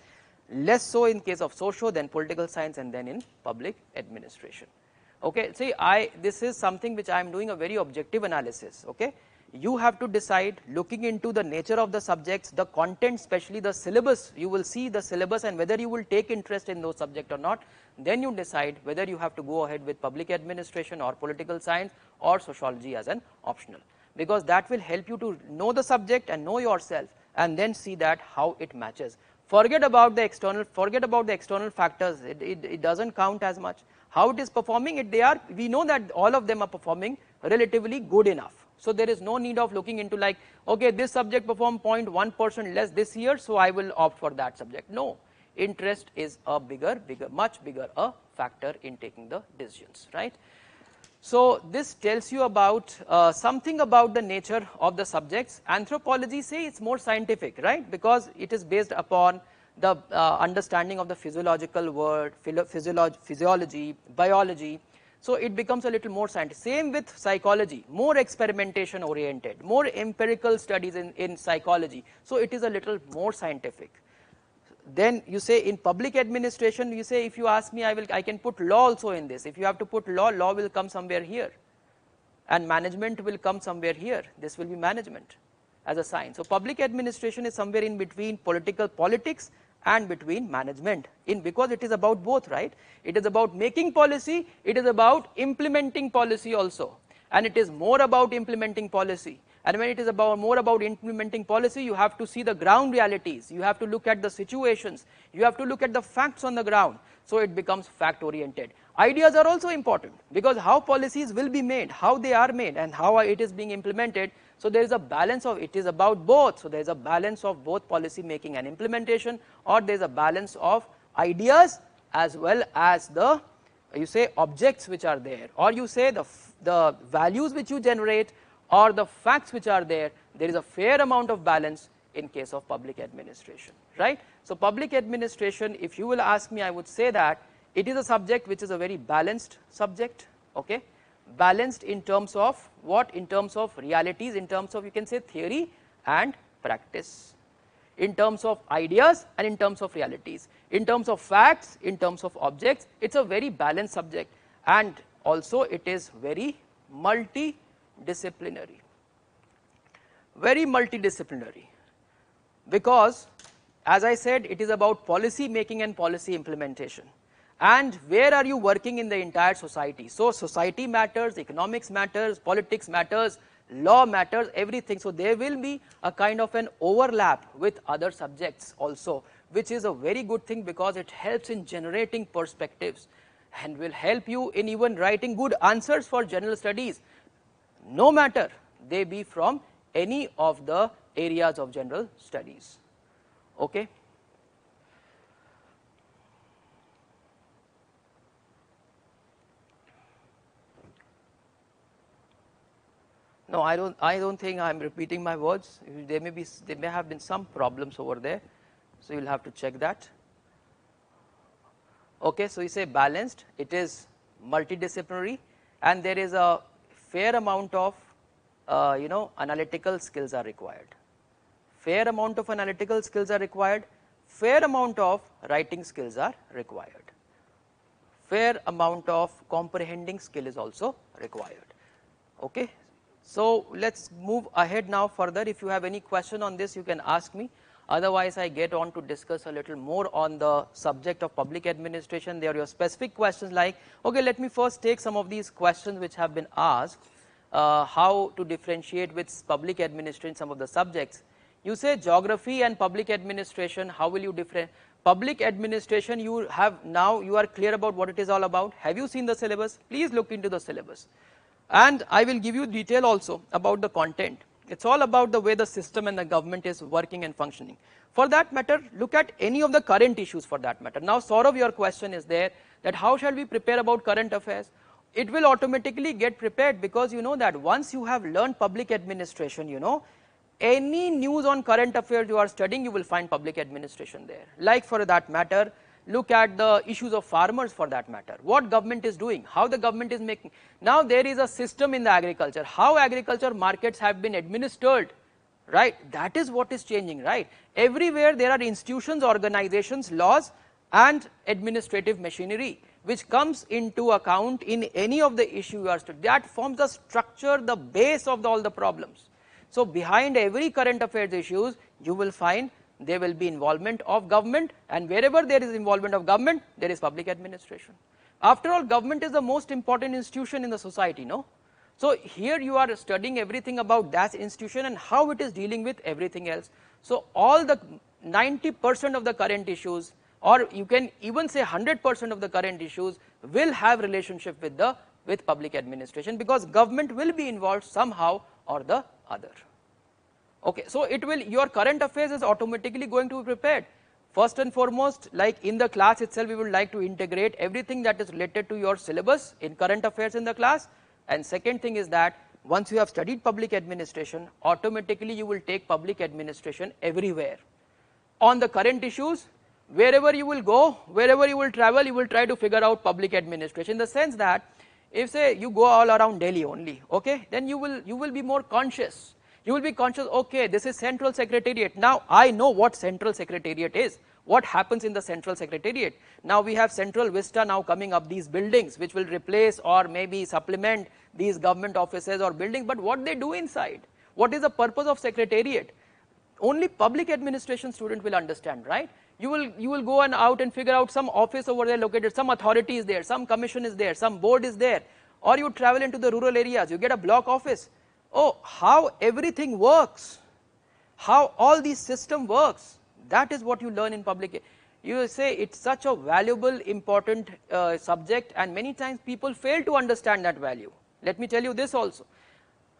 less so in case of socio, then political science, and then in public administration. Okay, see, this is something which I am doing a very objective analysis. Okay, you have to decide, looking into the nature of the subjects, the content, especially the syllabus, you will see the syllabus and whether you will take interest in those subjects or not, then you decide whether you have to go ahead with public administration or political science or sociology as an optional, because that will help you to know the subject and know yourself, and then see that how it matches. Forget about the external factors, it doesn't count as much. How it is performing, we know that all of them are performing relatively good enough. So there is no need of looking into like, okay, this subject performed 0.1% less this year, so I will opt for that subject. No, interest is a much bigger a factor in taking the decisions, right? So this tells you about something about the nature of the subjects. Anthropology, say, it's more scientific, right? Because it is based upon the understanding of the physiological world, physiology, biology. So it becomes a little more scientific. Same with psychology, more experimentation oriented, more empirical studies in psychology. So it is a little more scientific. Then you say in public administration, you say, if you ask me, I can put law also in this. If you have to put law will come somewhere here, and management will come somewhere here. This will be management as a science. So public administration is somewhere in between politics and between management, because it is about both, right? It is about making policy, it is about implementing policy also, and it is more about implementing policy. And when it is more about implementing policy, you have to see the ground realities, you have to look at the situations, you have to look at the facts on the ground. So it becomes fact oriented. Ideas are also important, because how policies will be made, how they are made, and how it is being implemented. So there is a balance of, it is about both. So there is a balance of both policy making and implementation, or there is a balance of ideas as well as the, you say, objects which are there, or you say the values which you generate, or the facts which are there. There is a fair amount of balance in case of public administration, right? So public administration, if you will ask me, I would say that it is a subject which is a very balanced subject, okay? Balanced in terms of what? In terms of realities, in terms of, you can say, theory and practice, in terms of ideas and in terms of realities, in terms of facts, in terms of objects. It's a very balanced subject, and also it is very multidisciplinary, because as I said, it is about policy making and policy implementation. And where are you working in the entire society? So society matters, economics matters, politics matters, law matters, everything. So there will be a kind of an overlap with other subjects also, which is a very good thing, because it helps in generating perspectives and will help you in even writing good answers for general studies, no matter they be from any of the areas of general studies. Okay. No, I don't think I'm repeating my words. There may have been some problems over there, so you'll have to check that. Okay, so you say balanced, it is multidisciplinary, and there is a fair amount of analytical skills are required. Fair amount of analytical skills are required, fair amount of writing skills are required, fair amount of comprehending skill is also required. Okay, so let's move ahead now further. If you have any question on this, you can ask me. Otherwise, I get on to discuss a little more on the subject of public administration. There are your specific questions like, okay, let me first take some of these questions which have been asked, how to differentiate with public administration some of the subjects. You say geography and public administration, how will you differentiate? Public administration, you are clear about what it is all about. Have you seen the syllabus? Please look into the syllabus. And I will give you detail also about the content. It's all about the way the system and the government is working and functioning. For that matter, look at any of the current issues for that matter. Now, Saurav, your question is there that how shall we prepare about current affairs? It will automatically get prepared, because you know that once you have learned public administration, you know, any news on current affairs you are studying, you will find public administration there. Like for that matter, look at the issues of farmers for that matter, what government is doing, how the government is making. Now there is a system in the agriculture, how agriculture markets have been administered, right? That is what is changing, right? Everywhere there are institutions, organizations, laws and administrative machinery which comes into account in any of the issue you are studying. That forms the structure, the base of all the problems. So behind every current affairs issues, you will find there will be involvement of government, and wherever there is involvement of government, there is public administration. After all, government is the most important institution in the society, no? So here you are studying everything about that institution and how it is dealing with everything else. So all the 90% of the current issues, or you can even say 100% of the current issues, will have relationship with public administration, because government will be involved somehow or the other. Okay, so it will, your current affairs is automatically going to be prepared. First and foremost, like in the class itself, we would like to integrate everything that is related to your syllabus in current affairs in the class. And second thing is that once you have studied public administration, automatically you will take public administration everywhere. On the current issues, wherever you will go, wherever you will travel, you will try to figure out public administration, in the sense that if say you go all around Delhi only, okay, then you will be more conscious. You will be conscious, okay, this is central secretariat. Now I know what central secretariat is, what happens in the central secretariat. Now we have Central Vista now coming up, these buildings which will replace or maybe supplement these government offices or buildings, but what they do inside, what is the purpose of secretariat? Only public administration student will understand, right? You will go and out and figure out some office over there located, some authority is there, some commission is there, some board is there, or you travel into the rural areas, you get a block office. Oh, how everything works, how all these system works, that is what you learn in public. You say it's such a valuable, important subject, and many times people fail to understand that value. Let me tell you this also,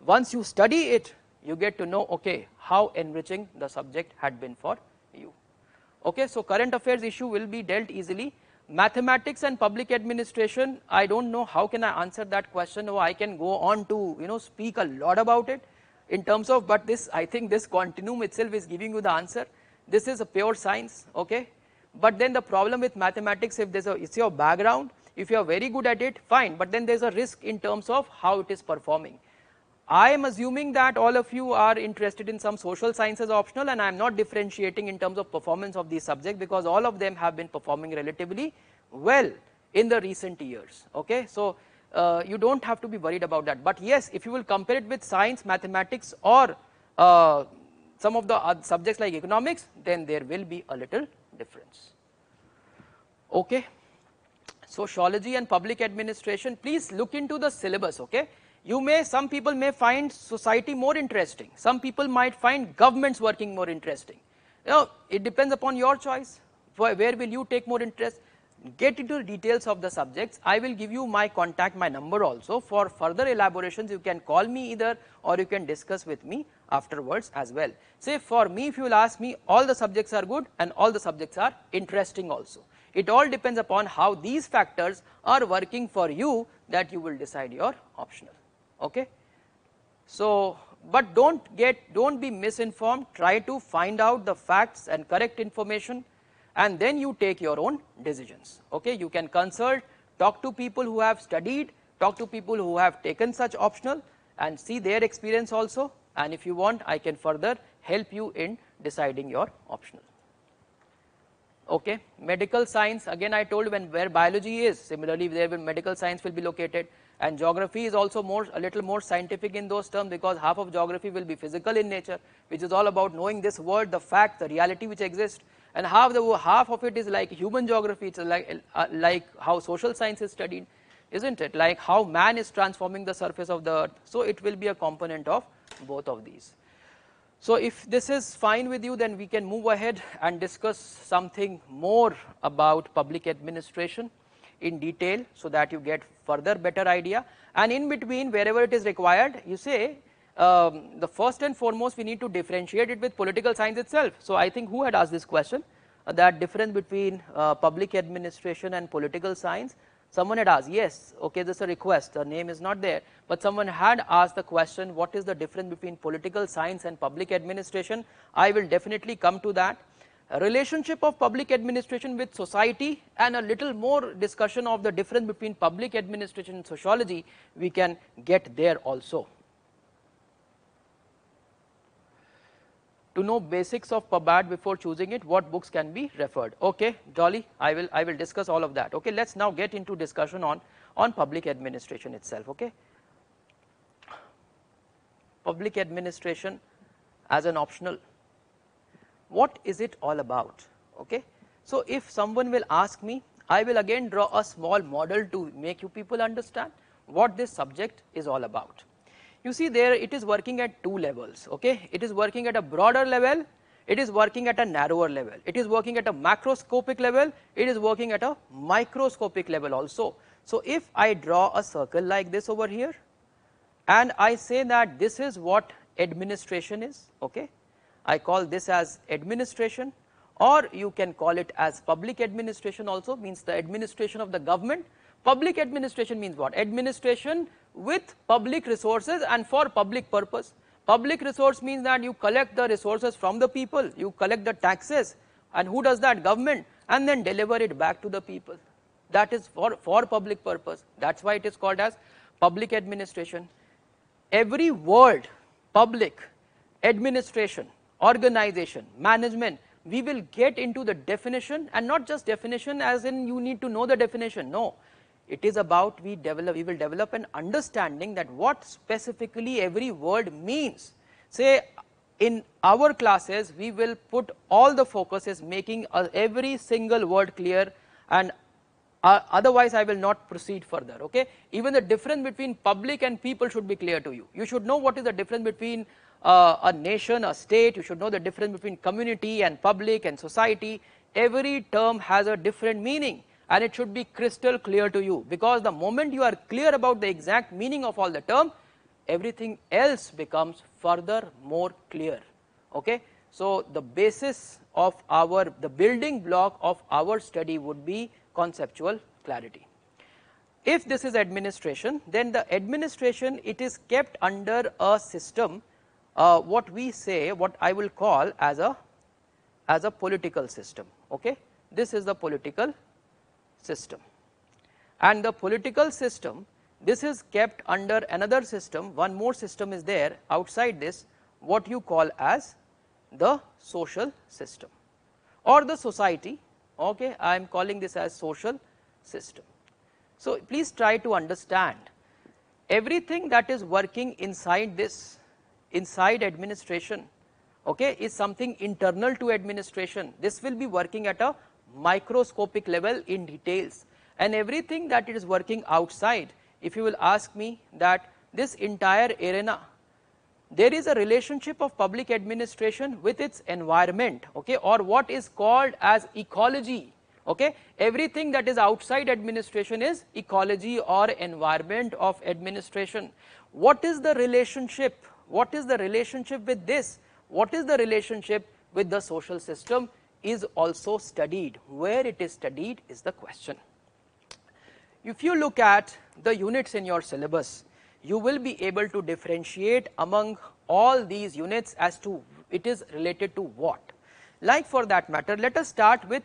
once you study it, you get to know, okay, how enriching the subject had been for you. Okay, so current affairs issue will be dealt easily. Mathematics and public administration, I don't know how can I answer that question, or I can go on to speak a lot about it in terms of, but this, I think this continuum itself is giving you the answer. This is a pure science, okay, but then the problem with mathematics, if there's it's your background, if you are very good at it, fine, but then there's a risk in terms of how it is performing. I am assuming that all of you are interested in some social sciences optional, and I am not differentiating in terms of performance of these subjects, because all of them have been performing relatively well in the recent years, okay. So you don't have to be worried about that, but yes, if you will compare it with science, mathematics, or some of the other subjects like economics, then there will be a little difference, okay. Sociology and public administration, please look into the syllabus, okay. Some people may find society more interesting, some people might find governments working more interesting. It depends upon your choice, where will you take more interest. Get into the details of the subjects. I will give you my contact, my number also. For further elaborations, you can call me either, or you can discuss with me afterwards as well. Say for me, if you will ask me, all the subjects are good and all the subjects are interesting also. It all depends upon how these factors are working for you, that you will decide your optional, okay. So, but don't be misinformed, try to find out the facts and correct information, and then you take your own decisions. Okay, you can consult, talk to people who have studied, talk to people who have taken such optional and see their experience also, and if you want I can further help you in deciding your optional. Okay, medical science, again I told when where biology is, similarly there will medical science will be located, and geography is also a little more scientific in those terms, because half of geography will be physical in nature, which is all about knowing this world, the fact, the reality which exists, and half of it is like human geography, it's like how social science is studied, isn't it, like how man is transforming the surface of the earth. So it will be a component of both of these. So if this is fine with you, then we can move ahead and discuss something more about public administration in detail, so that you get further better idea, and in between wherever it is required, you say the first and foremost we need to differentiate it with political science itself. So I think who had asked this question, that difference between public administration and political science? Someone had asked, yes, okay, this is a request, the name is not there, but someone had asked the question, what is the difference between political science and public administration? I will definitely come to that. A relationship of public administration with society, and a little more discussion of the difference between public administration and sociology, we can get there also. To know basics of PubAd before choosing it, what books can be referred? Okay, jolly, I will discuss all of that. Okay, let's now get into discussion on public administration itself. Okay, public administration as an optional, what is it all about? Okay, so if someone will ask me, I will again draw a small model to make you people understand what this subject is all about. You see there it is working at two levels. Okay, it is working at a broader level, it is working at a narrower level, it is working at a macroscopic level, it is working at a microscopic level also. So if I draw a circle like this over here, and I say that this is what administration is, okay, I call this as administration, or you can call it as public administration also, means the administration of the government. Public administration means what? Administration with public resources and for public purpose. Public resource means that you collect the resources from the people, you collect the taxes, and who does that? Government, and then deliver it back to the people. That is for public purpose. That's why it is called as public administration. Every word, public, administration, organization, management, we will get into the definition, and not just definition as in you need to know the definition, no. It is about we will develop an understanding that what specifically every word means. Say in our classes we will put all the focus is making every single word clear, and otherwise I will not proceed further. Okay, even the difference between public and people should be clear to you. You should know what is the difference between a nation, a state. You should know the difference between community and public and society. Every term has a different meaning, and it should be crystal clear to you, because the moment you are clear about the exact meaning of all the term, everything else becomes further more clear. Okay, so the basis of the building block of our study would be conceptual clarity. If this is administration, then the administration, it is kept under a system, what I will call as a political system. Okay, this is the political system, and the political system, this is kept under another system. One more system is there outside this, what you call as the social system or the society. Okay, I am calling this as social system. So please try to understand, everything that is working inside this, inside administration, okay, is something internal to administration. This will be working at a microscopic level in details, and everything that is working outside, if you will ask me that this entire arena, there is a relationship of public administration with its environment, okay, or what is called as ecology. Okay, everything that is outside administration is ecology or environment of administration. What is the relationship? What is the relationship with this? What is the relationship with the social system is also studied. Where it is studied is the question. If you look at the units in your syllabus, you will be able to differentiate among all these units as to it is related to what. Like for that matter, let us start with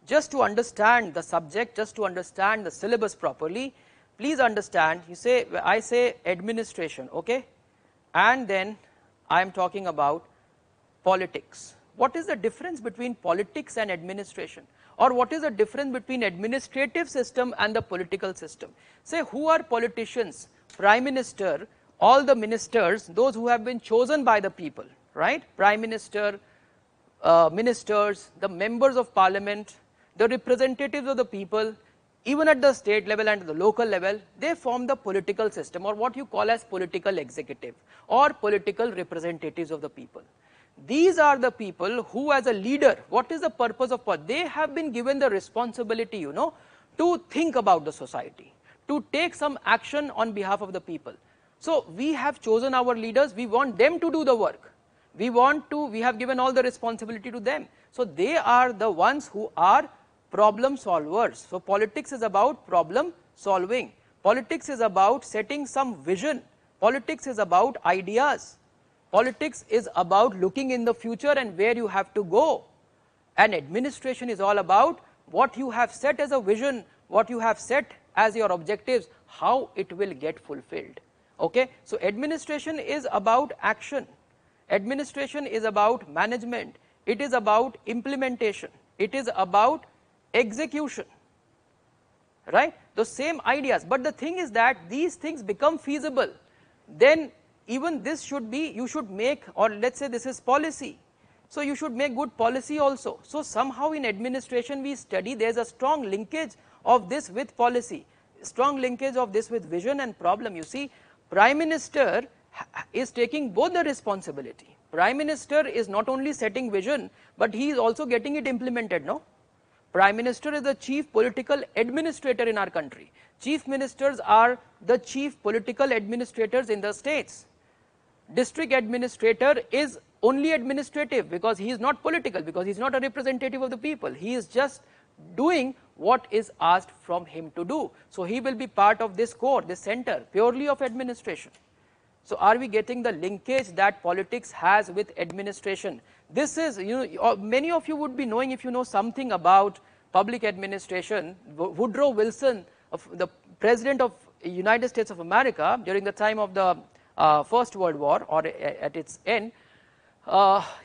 just to understand the subject, just to understand the syllabus properly. Please understand, you say, I say administration, okay, and then I am talking about politics. What is the difference between politics and administration, or what is the difference between administrative system and the political system? Say, who are politicians? Prime Minister, all the ministers, those who have been chosen by the people, right? Prime Minister, ministers, the members of parliament, the representatives of the people, even at the state level and the local level, they form the political system, or what you call as political executive or political representatives of the people. These are the people who, as a leader, what is the purpose of politics? They have been given the responsibility, you know, to think about the society, to take some action on behalf of the people. So we have chosen our leaders, we want them to do the work. We have given all the responsibility to them. So they are the ones who are problem solvers. So politics is about problem solving. Politics is about setting some vision. Politics is about ideas. Politics is about looking in the future and where you have to go. And administration is all about what you have set as a vision, what you have set as your objectives, how it will get fulfilled. Okay? So administration is about action. Administration is about management. It is about implementation. It is about execution. Right? The same ideas. But the thing is that these things become feasible. Then even this should be, you should make, or let's say this is policy. So you should make good policy also. So somehow in administration we study there is a strong linkage of this with policy, strong linkage of this with vision and problem. You see, Prime Minister is taking both the responsibility. Prime Minister is not only setting vision, but he is also getting it implemented, no? Prime Minister is the chief political administrator in our country. Chief Ministers are the chief political administrators in the states. District administrator is only administrative because he is not political, because he is not a representative of the people. He is just doing what is asked from him to do. So he will be part of this core, this center, purely of administration. So are we getting the linkage that politics has with administration? This is, you know, many of you would be knowing, if you know something about public administration. Woodrow Wilson, the President of United States of America, during the time of the First World War, or at its end,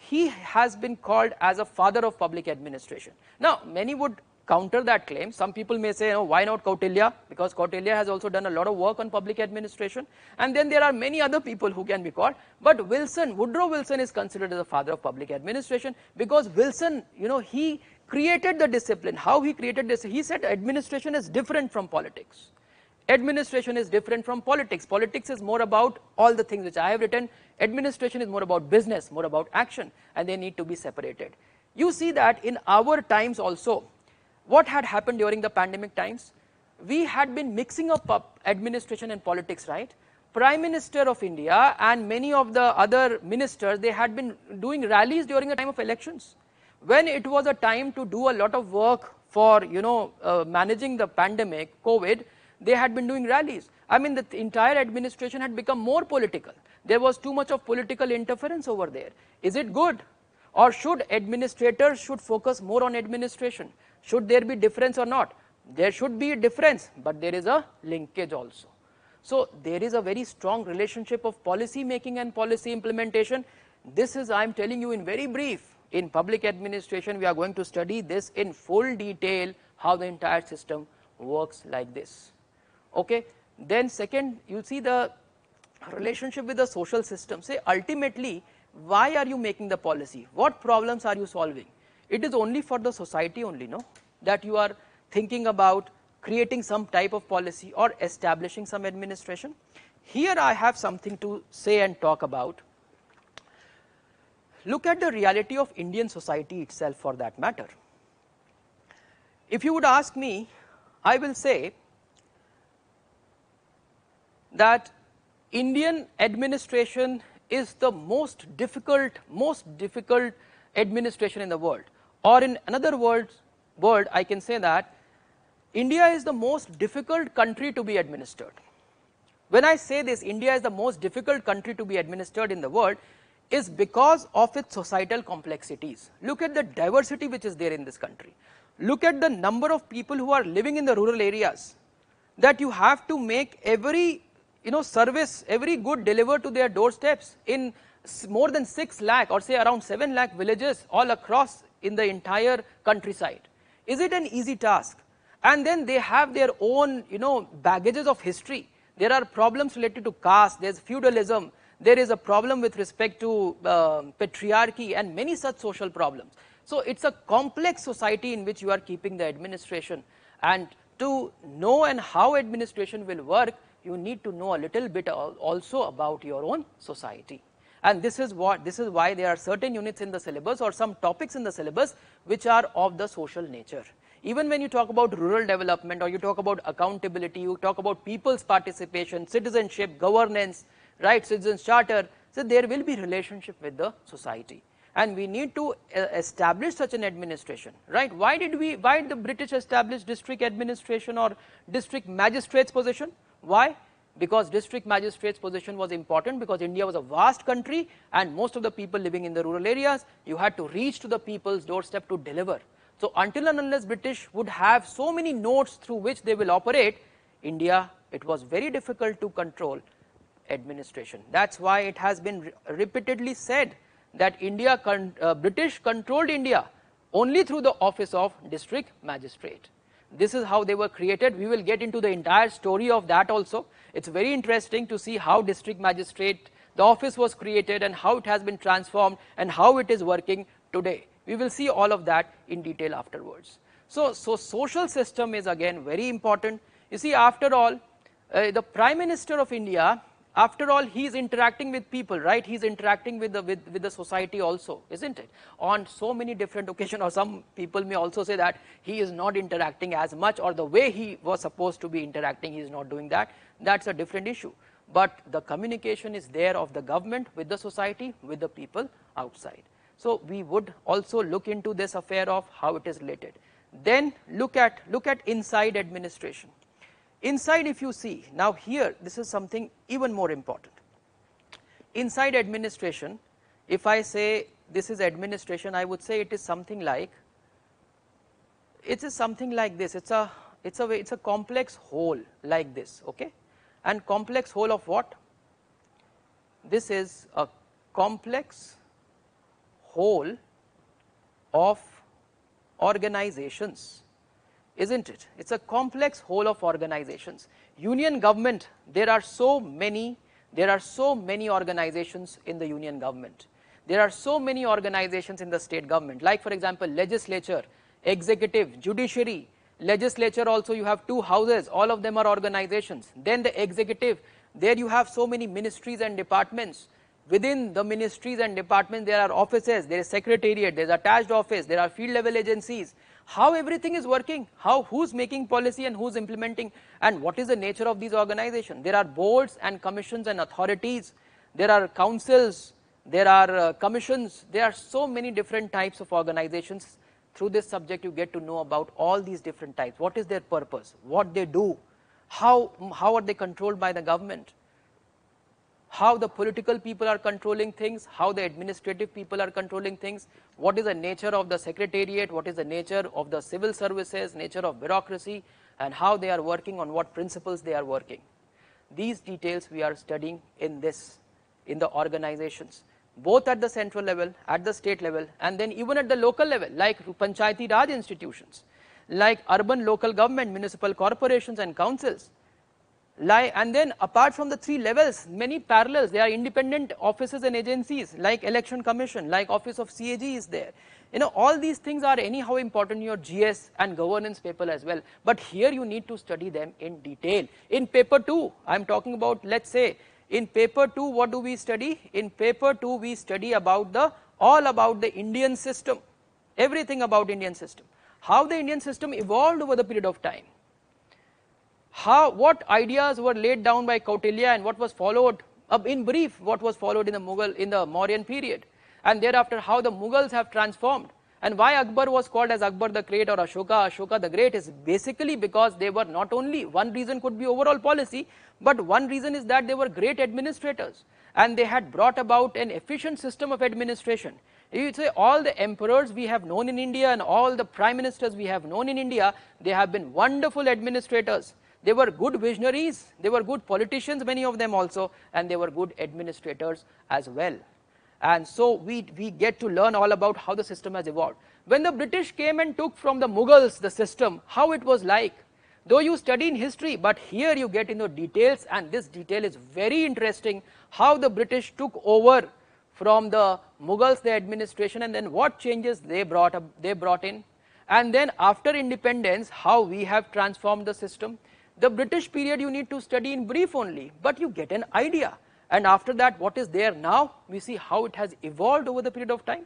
he has been called as a father of public administration. Now, many would counter that claim. Some people may say, oh, why not Kautilya? Because Kautilya has also done a lot of work on public administration. And then there are many other people who can be called. But Woodrow Wilson is considered as the father of public administration because Wilson, you know, he created the discipline. How he created this? He said administration is different from politics. Administration is different from politics. Politics is more about all the things which I have written. Administration is more about business, more about action, and they need to be separated. You see that in our times also, what had happened during the pandemic times? We had been mixing up administration and politics, right? Prime Minister of India and many of the other ministers, they had been doing rallies during the time of elections. When it was a time to do a lot of work for, you know, managing the pandemic, COVID, they had been doing rallies. I mean, the entire administration had become more political. There was too much of political interference over there. Is it good? Or should administrators focus more on administration? Should there be difference or not? There should be a difference, but there is a linkage also. So there is a very strong relationship of policy making and policy implementation. This is, I am telling you in very brief, in public administration we are going to study this in full detail, how the entire system works like this. Okay. Then second, you see the relationship with the social system. Say ultimately, why are you making the policy? What problems are you solving? It is only for the society only, no? That you are thinking about creating some type of policy or establishing some administration. Here I have something to say and talk about. Look at the reality of Indian society itself for that matter. If you would ask me, I will say that Indian administration is the most difficult administration in the world. Or in another word, I can say that India is the most difficult country to be administered. When I say this, India is the most difficult country to be administered in the world, is because of its societal complexities. Look at the diversity which is there in this country. Look at the number of people who are living in the rural areas, that you have to make every service, every good delivered to their doorsteps in more than 6 lakh or say around 7 lakh villages all across in the entire countryside. Is it an easy task? And then they have their own baggages of history. There are problems related to caste, there is feudalism, there is a problem with respect to patriarchy and many such social problems. So it is a complex society in which you are keeping the administration, and to know and how administration will work, you need to know a little bit also about your own society. And this is why there are certain units in the syllabus or some topics in the syllabus which are of the social nature. Even when you talk about rural development, or you talk about accountability, you talk about people's participation, citizenship, governance, right, citizens charter, so there will be relationship with the society, and we need to establish such an administration, right. Why did the British establish district administration or district magistrates position? Why? Because district magistrates position was important, because India was a vast country and most of the people living in the rural areas, you had to reach to the people's doorstep to deliver. So until and unless British would have so many nodes through which they will operate, India, it was very difficult to control administration. That is why it has been repeatedly said that British controlled India only through the office of district magistrate. This is how they were created. We will get into the entire story of that also. It is very interesting to see how district magistrate, the office was created and how it has been transformed and how it is working today. We will see all of that in detail afterwards. So social system is again very important. You see, after all, the Prime Minister of India, after all, he is interacting with people, right? He is interacting with the society also, isn't it? On so many different occasions, or some people may also say that he is not interacting as much, or the way he was supposed to be interacting, he is not doing that. That is a different issue. But the communication is there of the government with the society, with the people outside. So we would also look into this affair of how it is related. Then look at inside administration. Inside, if you see, now here this is something even more important. Inside administration, if I say this is administration, I would say it is something like this. It's a complex whole like this, okay? And complex whole of what? This is a complex whole of organizations, isn't it? It's a complex whole of organizations. Union government, there are so many organizations in the union government. There are so many organizations in the state government, like for example legislature, executive, judiciary. Legislature also you have 2 houses, all of them are organizations. Then the executive, there you have so many ministries and departments. Within the ministries and departments there are offices, there is secretariat, there is attached office, there are field level agencies. How everything is working, who's making policy and who's implementing, and what is the nature of these organizations. There are boards and commissions and authorities, there are councils, there are commissions, there are so many different types of organizations. Through this subject you get to know about all these different types, what is their purpose, what they do, how are they controlled by the government, how the political people are controlling things, how the administrative people are controlling things, what is the nature of the secretariat, what is the nature of the civil services, nature of bureaucracy, and how they are working, on what principles they are working. These details we are studying in the organizations, both at the central level, at the state level, and then even at the local level, like Panchayati Raj institutions, like urban local government, municipal corporations and councils. And then apart from the 3 levels, many parallels, there are independent offices and agencies like election commission, like office of CAG is there. All these things are anyhow important in your GS and governance paper as well, but here you need to study them in detail. In paper 2, I am talking about, let's say, in paper 2, what do we study? In paper 2, we study all about the Indian system, everything about Indian system, how the Indian system evolved over the period of time. What ideas were laid down by Kautilya and what was followed, in brief, what was followed in the Mauryan period, and thereafter how the Mughals have transformed. And why Akbar was called as Akbar the Great or Ashoka the Great is basically because they were not only, one reason could be overall policy, but one reason is that they were great administrators and they had brought about an efficient system of administration. You say all the emperors we have known in India and all the prime ministers we have known in India, they have been wonderful administrators. They were good visionaries, they were good politicians, many of them also, and they were good administrators as well. And so we get to learn all about how the system has evolved. When the British came and took from the Mughals the system, how it was like, though you study in history, but here you get into details, and this detail is very interesting, how the British took over from the Mughals the administration, and then what changes they brought in, and then after independence how we have transformed the system. The British period you need to study in brief only, but you get an idea. And after that, what is there now? We see how it has evolved over the period of time,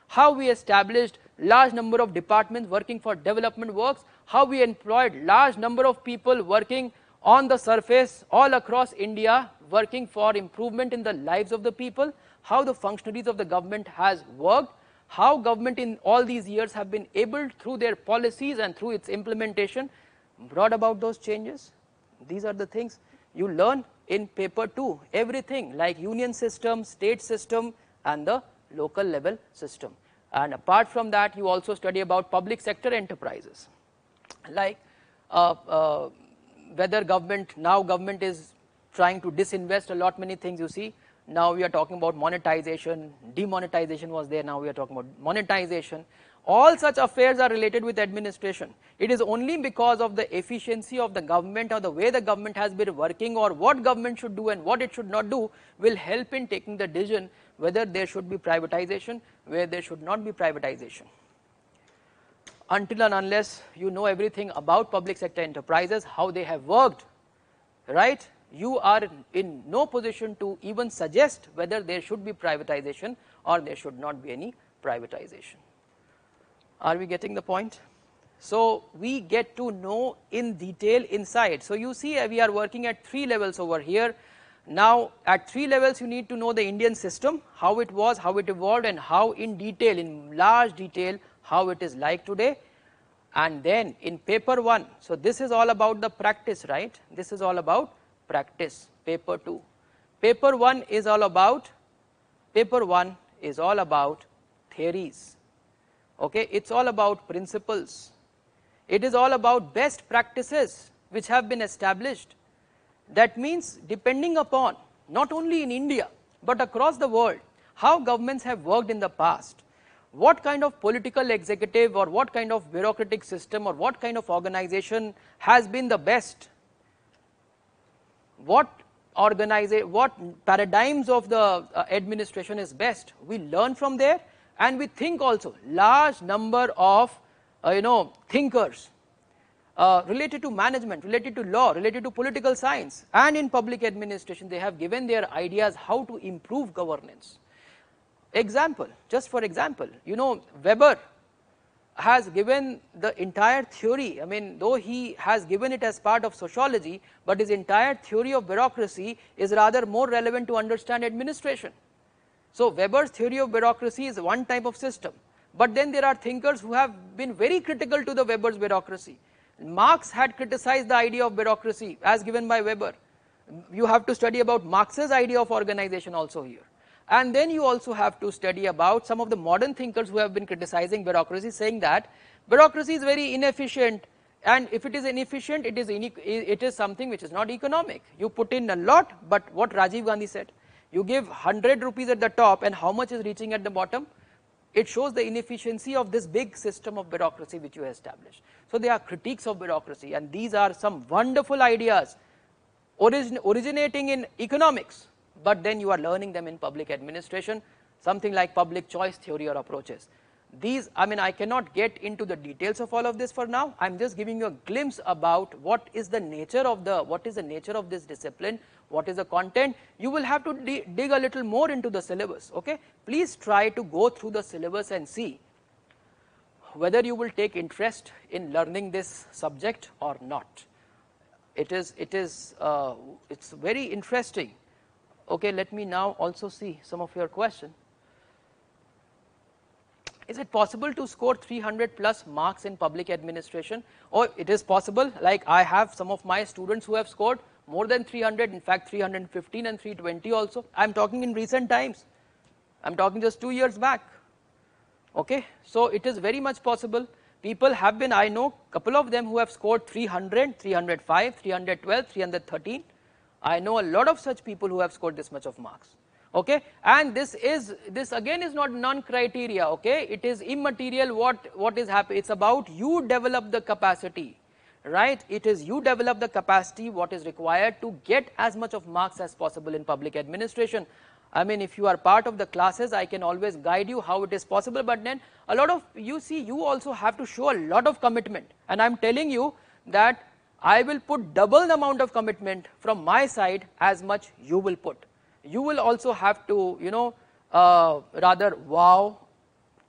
how we established large number of departments working for development works, how we employed large number of people working on the surface all across India, working for improvement in the lives of the people, how the functionaries of the government has worked, how government in all these years have been able through their policies and through its implementation brought about those changes. These are the things you learn in paper 2, everything like union system, state system and the local level system. And apart from that, you also study about public sector enterprises, like whether government is trying to disinvest a lot many things. You see, now we are talking about monetization, demonetization was there, now we are talking about monetization. All such affairs are related with administration. It is only because of the efficiency of the government or the way the government has been working or what government should do and what it should not do will help in taking the decision whether there should be privatization, where there should not be privatization. Until and unless you know everything about public sector enterprises, how they have worked, right, you are in no position to even suggest whether there should be privatization or there should not be any privatization. Are we getting the point? So we get to know in detail inside. So you see, we are working at 3 levels over here. Now at 3 levels you need to know the Indian system, how it was, how it evolved, and how in detail, in large detail, how it is like today. And then in paper 1, so this is all about the practice, right? This is all about practice, paper 2. Paper 1 is all about theories. Okay, it's all about principles. It is all about best practices which have been established. That means depending upon not only in India but across the world how governments have worked in the past, what kind of political executive or what kind of bureaucratic system or what kind of organization has been the best, what paradigms of the administration is best, we learn from there. And we think also large number of thinkers related to management, related to law, related to political science and in public administration, they have given their ideas how to improve governance. Example, just for example, Weber has given the entire theory, I mean though he has given it as part of sociology, but his entire theory of bureaucracy is rather more relevant to understand administration. So Weber's theory of bureaucracy is one type of system, but then there are thinkers who have been very critical to the Weber's bureaucracy. Marx had criticized the idea of bureaucracy as given by Weber. You have to study about Marx's idea of organization also here. And then you also have to study about some of the modern thinkers who have been criticizing bureaucracy, saying that bureaucracy is very inefficient, and if it is inefficient, it is something which is not economic. You put in a lot, but what Rajiv Gandhi said, you give 100 rupees at the top and how much is reaching at the bottom? It shows the inefficiency of this big system of bureaucracy which you established. So they are critiques of bureaucracy, and these are some wonderful ideas originating in economics, but then you are learning them in public administration, something like public choice theory or approaches. These, I mean, I cannot get into the details of all of this for now. I'm just giving you a glimpse about what is the nature of this discipline, what is the content. You will have to dig a little more into the syllabus. Okay, please try to go through the syllabus and see whether you will take interest in learning this subject or not. It's very interesting. Okay, let me now also see some of your questions. Is it possible to score 300 plus marks in public administration? Or it is possible, like I have some of my students who have scored more than 300, in fact 315 and 320 also. I am talking in recent times, I am talking just 2 years back. Okay, so it is very much possible. People have been, I know couple of them who have scored 300, 305, 312, 313. I know a lot of such people who have scored this much of marks. Okay, and this again is not non-criteria. Okay, it is immaterial what is happening. It's about you develop the capacity, right? It is you develop the capacity what is required to get as much of marks as possible in public administration. I mean, if you are part of the classes, I can always guide you how it is possible, but then a lot of, you see, you also have to show a lot of commitment, and I am telling you that I will put double the amount of commitment from my side as much you will put. You will also have to, you know, rather wow,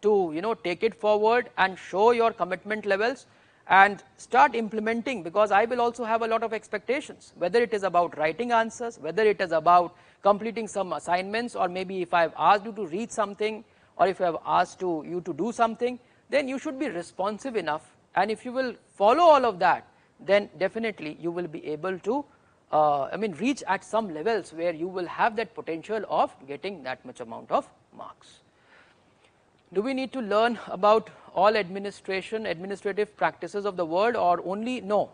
to, you know, take it forward and show your commitment levels and start implementing, because I will also have a lot of expectations, whether it is about writing answers, whether it is about completing some assignments, or maybe if I have asked you to read something, or if I have asked you to do something, then you should be responsive enough, and if you will follow all of that, then definitely you will be able to I mean reach at some levels where you will have that potential of getting that much amount of marks. Do we need to learn about all administrative practices of the world, or only? No,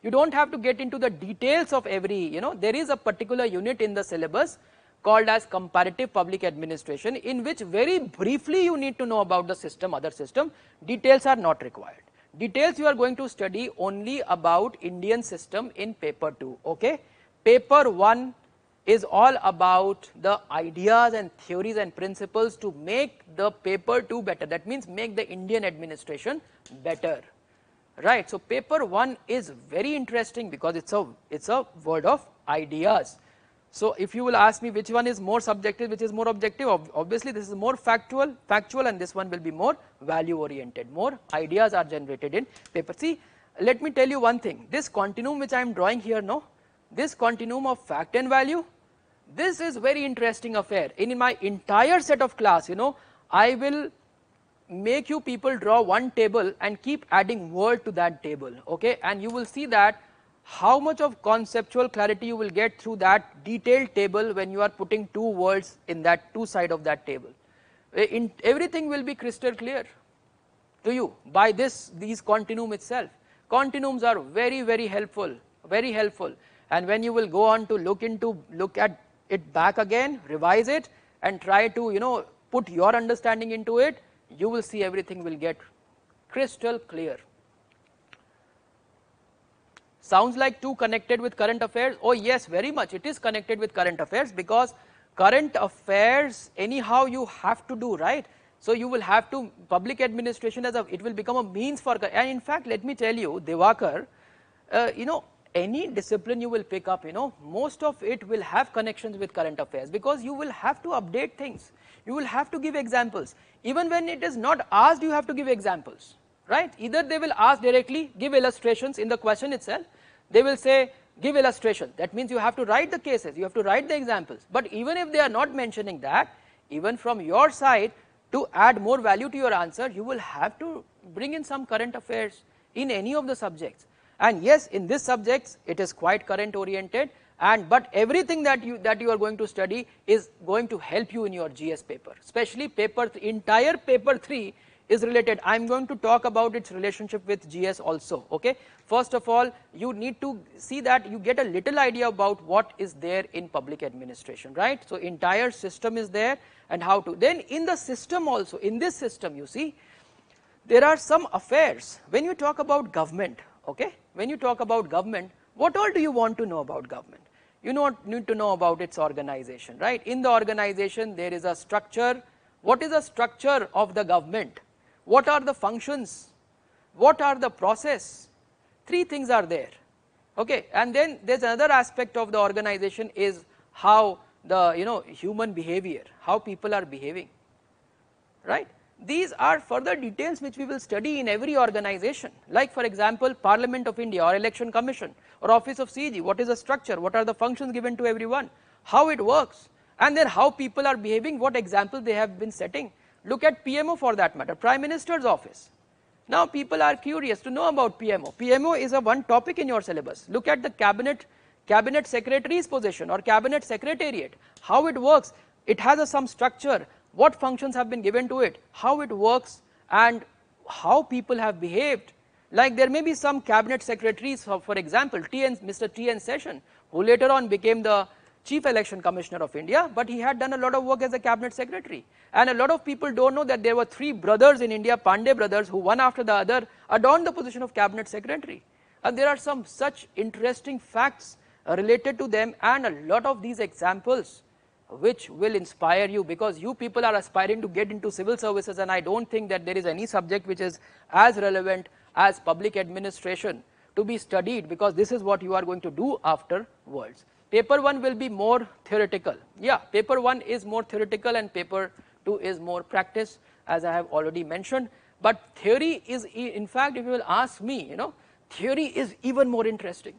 you don't have to get into the details of every, you know, there is a particular unit in the syllabus called as comparative public administration, in which very briefly you need to know about the system, other system. Details are not required. Details you are going to study only about Indian system in paper 2. Okay, paper 1 is all about the ideas and theories and principles to make the paper 2 better, that means make the Indian administration better, right? So paper 1 is very interesting because it's a word of ideas. So if you will ask me which one is more subjective, which is more objective, obviously this is more factual, and this one will be more value oriented, more ideas are generated in paper. See, let me tell you one thing, this continuum which I am drawing here, no, this continuum of fact and value, this is very interesting affair. In my entire set of class, you know, I will make you people draw one table and keep adding word to that table, okay, and you will see that how much of conceptual clarity you will get through that detailed table when you are putting two words in that two side of that table. Everything will be crystal clear to you by these continuum itself. Continuums are very helpful, and when you will go on to look at it back again, revise it and try to, you know, put your understanding into it, you will see everything will get crystal clear. Sounds like too connected with current affairs? Oh yes, very much it is connected with current affairs, because current affairs anyhow you have to do, right? So you will have to, public administration it will become a means for, and in fact let me tell you, Devakar, you know, any discipline you will pick up, you know, most of it will have connections with current affairs, because you will have to update things, you will have to give examples, even when it is not asked you have to give examples, right? Either they will ask directly, give illustrations in the question itself, they will say give illustration, that means you have to write the cases, you have to write the examples, but even if they are not mentioning that, even from your side to add more value to your answer, you will have to bring in some current affairs in any of the subjects. And yes, in this subjects it is quite current oriented, and but everything that you are going to study is going to help you in your GS paper, especially entire paper 3 is related. I am going to talk about its relationship with GS also. Okay, first of all you need to see that you get a little idea about what is there in public administration, right? So entire system is there, and how to, then in the system also, in this system you see there are some affairs. When you talk about government, okay, when you talk about government, what all do you want to know about government? You need to know about its organization, right? In the organization there is a structure. What is the structure of the government? What are the functions? What are the process? 3 things are there, okay, and then there is another aspect of the organization is how the, you know, human behavior, how people are behaving, right? These are further details which we will study in every organization, like for example Parliament of India or Election Commission or Office of CG, what is the structure, what are the functions given to everyone, how it works, and then how people are behaving, what examples they have been setting. Look at PMO for that matter, Prime Minister's Office. Now people are curious to know about PMO. PMO is a one topic in your syllabus. Look at the cabinet secretary's position or cabinet secretariat, how it works. It has some structure, what functions have been given to it, how it works, and how people have behaved. Like there may be some cabinet secretaries, for example, Mr. T.N. Session, who later on became the Chief Election Commissioner of India, but he had done a lot of work as a cabinet secretary. And a lot of people don't know that there were 3 brothers in India, Pandey brothers, who one after the other adorned the position of cabinet secretary. And there are some such interesting facts related to them, and a lot of these examples which will inspire you, because you people are aspiring to get into civil services, and I don't think that there is any subject which is as relevant as public administration to be studied, because this is what you are going to do afterwards. Paper 1 will be more theoretical. Yeah, paper 1 is more theoretical and paper 2 is more practice, as I have already mentioned. But theory is, in fact, if you will ask me, theory is even more interesting,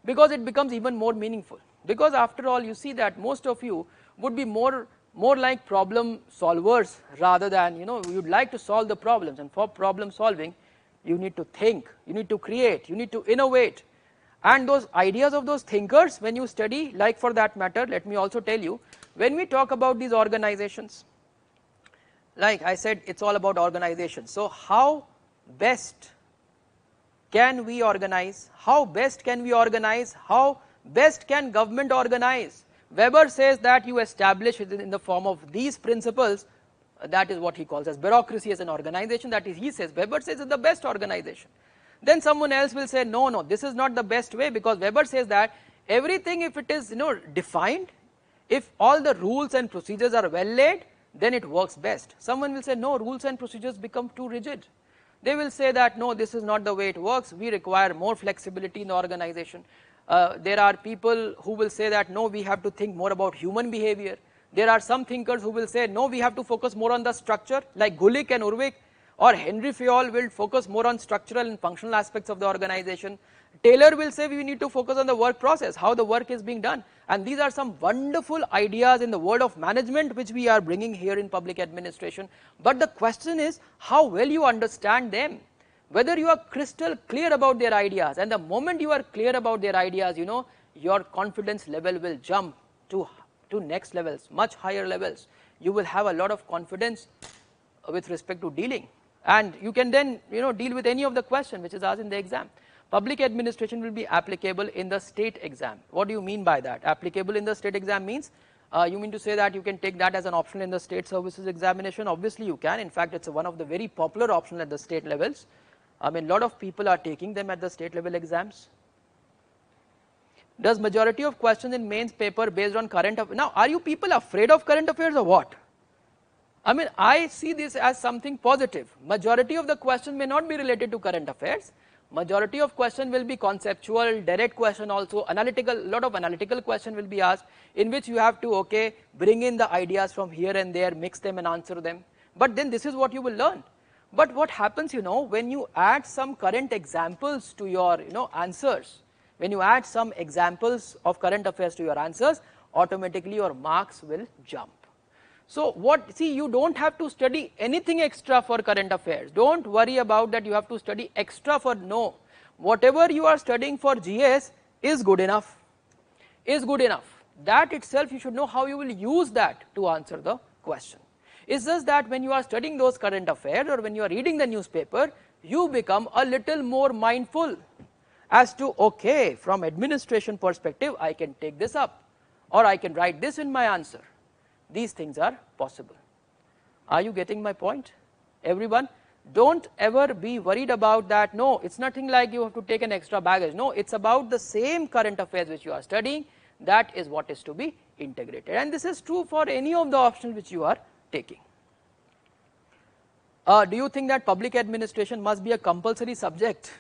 because it becomes even more meaningful. Because after all, you see that most of you would be more like problem solvers rather than, you'd like to solve the problems, and for problem solving you need to think, you need to create, you need to innovate. And those ideas of those thinkers, when you study, like for that matter, let me also tell you, when we talk about these organizations, like I said, it's all about organization. So how best can we organize? How best can we organize? How best can government organize? Weber says that you establish it in the form of these principles. That is what he calls as bureaucracy as an organization. That is, he says, Weber says, is the best organization. Then someone else will say, no, this is not the best way, because Weber says that everything, if it is defined, if all the rules and procedures are well laid, then it works best. Someone will say, no, rules and procedures become too rigid. They will say that, no, this is not the way it works, we require more flexibility in the organization. There are people who will say that, no, we have to think more about human behavior. There are some thinkers who will say, no, we have to focus more on the structure, like Gulick and Urwik, or Henry Fayol will focus more on structural and functional aspects of the organization. Taylor will say we need to focus on the work process, how the work is being done. And these are some wonderful ideas in the world of management which we are bringing here in public administration. But the question is how well you understand them, whether you are crystal clear about their ideas. And the moment you are clear about their ideas, your confidence level will jump to next levels, much higher levels. You will have a lot of confidence with respect to dealing, and you can then deal with any of the question which is asked in the exam. Public administration will be applicable in the state exam. What do you mean by that? Applicable in the state exam means you mean to say that you can take that as an optional in the state services examination? Obviously you can. In fact, it's one of the very popular optional at the state levels. I mean, a lot of people are taking them at the state level exams. Does majority of questions in mains paper based on current affairs? Now, are you people afraid of current affairs or what? I mean, I see this as something positive. Majority of the questions may not be related to current affairs. Majority of question will be conceptual, direct question also, analytical, lot of analytical question will be asked, in which you have to, bring in the ideas from here and there, mix them and answer them. But then this is what you will learn. But what happens, when you add some current examples to your, answers, when you add some examples of current affairs to your answers, automatically your marks will jump. So you don't have to study anything extra for current affairs. Don't worry about that you have to study extra for no. Whatever you are studying for GS is good enough, That itself you should know how you will use that to answer the question. It's just that when you are studying those current affairs or when you are reading the newspaper, you become a little more mindful as to, from administration perspective, I can take this up or I can write this in my answer. These things are possible. Are you getting my point? Everyone, don't ever be worried about that. No, it's nothing like you have to take an extra baggage. No, it's about the same current affairs which you are studying. That is what is to be integrated. And this is true for any of the options which you are taking. Do you think that public administration must be a compulsory subject?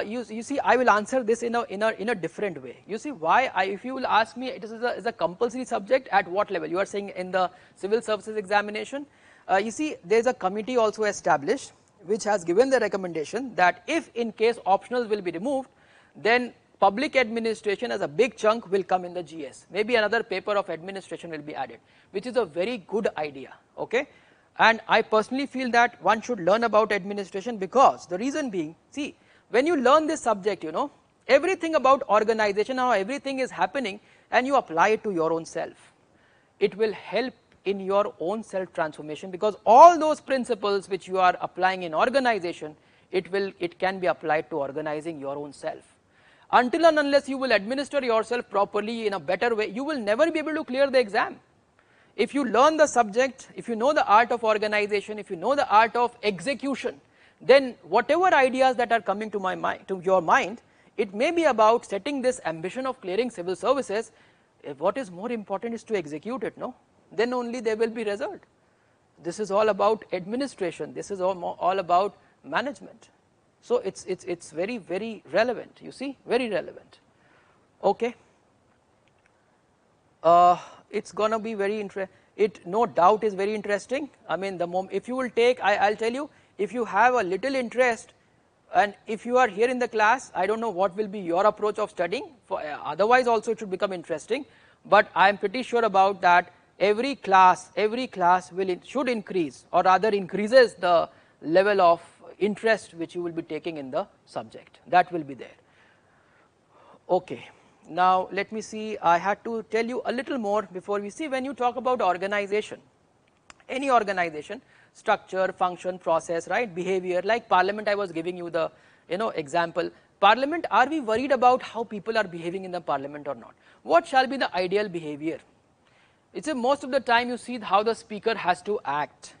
You see, I will answer this in a different way. You see, if you will ask me, it is a compulsory subject at what level? You are saying in the civil services examination. You see, there is a committee also established which has given the recommendation that if in case optionals will be removed, then public administration as a big chunk will come in the GS. Maybe another paper of administration will be added, which is a very good idea. and I personally feel that one should learn about administration, because the reason being, see, when you learn this subject, you know, everything about organization, how everything is happening, and you apply it to your own self, it will help in your own self transformation, because all those principles which you are applying in organization, it can be applied to organizing your own self. Until and unless you will administer yourself properly in a better way, you will never be able to clear the exam. If you learn the subject, if you know the art of organization, if you know the art of execution, then whatever ideas that are coming to your mind, it may be about setting this ambition of clearing civil services. What is more important is to execute it, no? Then only there will be result. This is all about administration, this is all about management. So it's very, very relevant, you see, very relevant. Okay. It's gonna be very interesting. It no doubt is very interesting. I mean, if you will take, I'll tell you, if you have a little interest, and if you are here in the class, I don't know what will be your approach of studying, otherwise also it should become interesting, but I am pretty sure about that every class should increase, or rather increases the level of interest which you will be taking in the subject, that will be there. Okay. Now let me see, I had to tell you a little more before we see. When you talk about organization, any organization, structure, function, process, right, behavior, like parliament, I was giving you the example. Parliament, are we worried about how people are behaving in the parliament or not? What shall be the ideal behavior? It's most of the time you see how the speaker has to act,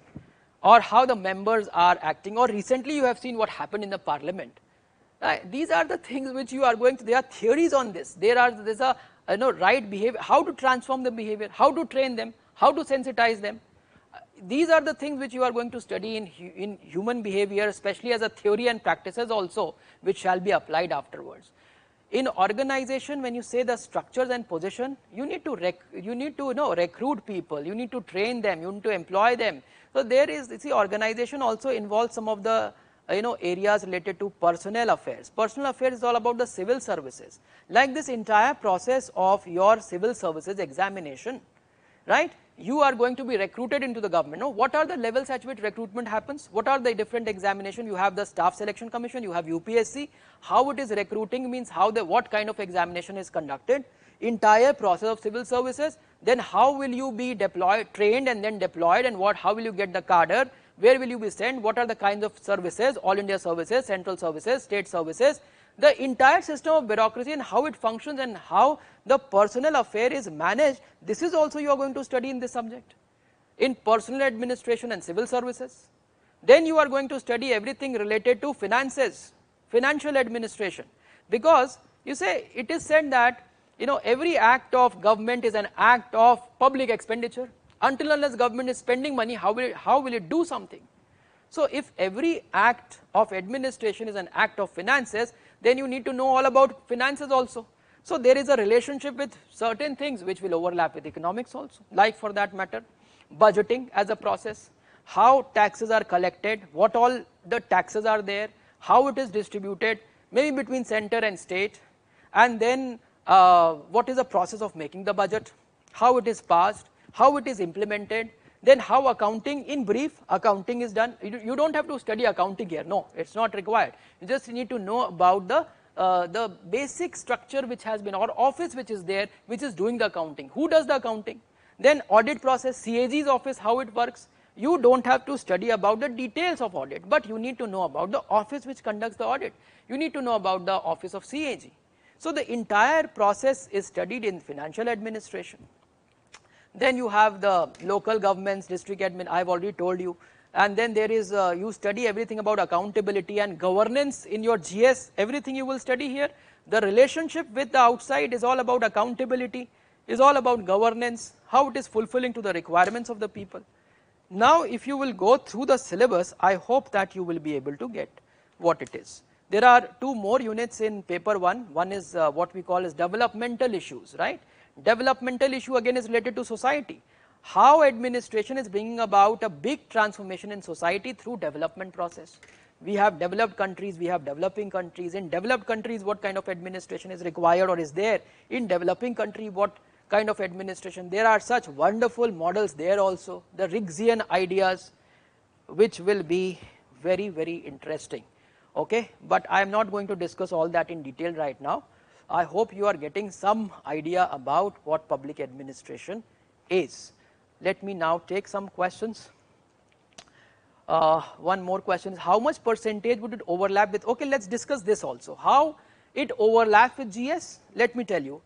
or how the members are acting, or recently you have seen what happened in the parliament. These are the things which you are going to, there are theories on this, there's a right behavior, how to transform the behavior, how to train them, how to sensitize them. These are the things which you are going to study in human behavior, especially as a theory and practices also, which shall be applied afterwards. In organization, when you say the structures and position, you need to recruit people, you need to train them, you need to employ them. So there is, you see, organization also involves some of the areas related to personnel affairs. Personnel affairs is all about the civil services, like this entire process of your civil services examination, right? You are going to be recruited into the government. No? What are the levels at which recruitment happens? What are the different examination? You have the staff selection commission, you have UPSC. How it is recruiting means what kind of examination is conducted, entire process of civil services. Then how will you be deployed, trained and then deployed, and how will you get the cadre? Where will you be sent? What are the kinds of services? All India services, central services, state services, the entire system of bureaucracy and how it functions and how the personnel affair is managed. This is also you are going to study in this subject, in personnel administration and civil services. Then you are going to study everything related to finances, financial administration, because you say it is said that every act of government is an act of public expenditure. Until unless government is spending money, how will it do something? So if every act of administration is an act of finances, then you need to know all about finances also. So there is a relationship with certain things which will overlap with economics also, like for that matter, budgeting as a process, how taxes are collected, what all the taxes are there, how it is distributed, maybe between center and state, and then what is the process of making the budget, how it is passed, how it is implemented, then how accounting, in brief, accounting is done. You don't have to study accounting here, no, it's not required. You just need to know about the basic structure which has been, or office which is there, which is doing the accounting, who does the accounting. Then audit process, CAG's office, how it works. You don't have to study about the details of audit, but you need to know about the office which conducts the audit. You need to know about the office of CAG. So the entire process is studied in financial administration. Then you have the local governments, district admin, I have already told you, and then there is, you study everything about accountability and governance in your GS, everything you will study here. The relationship with the outside is all about accountability, is all about governance, how it is fulfilling to the requirements of the people. Now if you will go through the syllabus, I hope that you will be able to get what it is. There are two more units in paper 1, one is what we call as developmental issues, right? Developmental issue again is related to society. How administration is bringing about a big transformation in society through development process. We have developed countries, we have developing countries. In developed countries, what kind of administration is required or is there? In developing country, what kind of administration? There are such wonderful models there also, the Rigsian ideas, which will be very, very interesting. Okay, but I am not going to discuss all that in detail right now. I hope you are getting some idea about what public administration is. Let me now take some questions. One more question is, how much percentage would it overlap with? Okay, let's discuss this also. How it overlaps with GS? Let me tell you.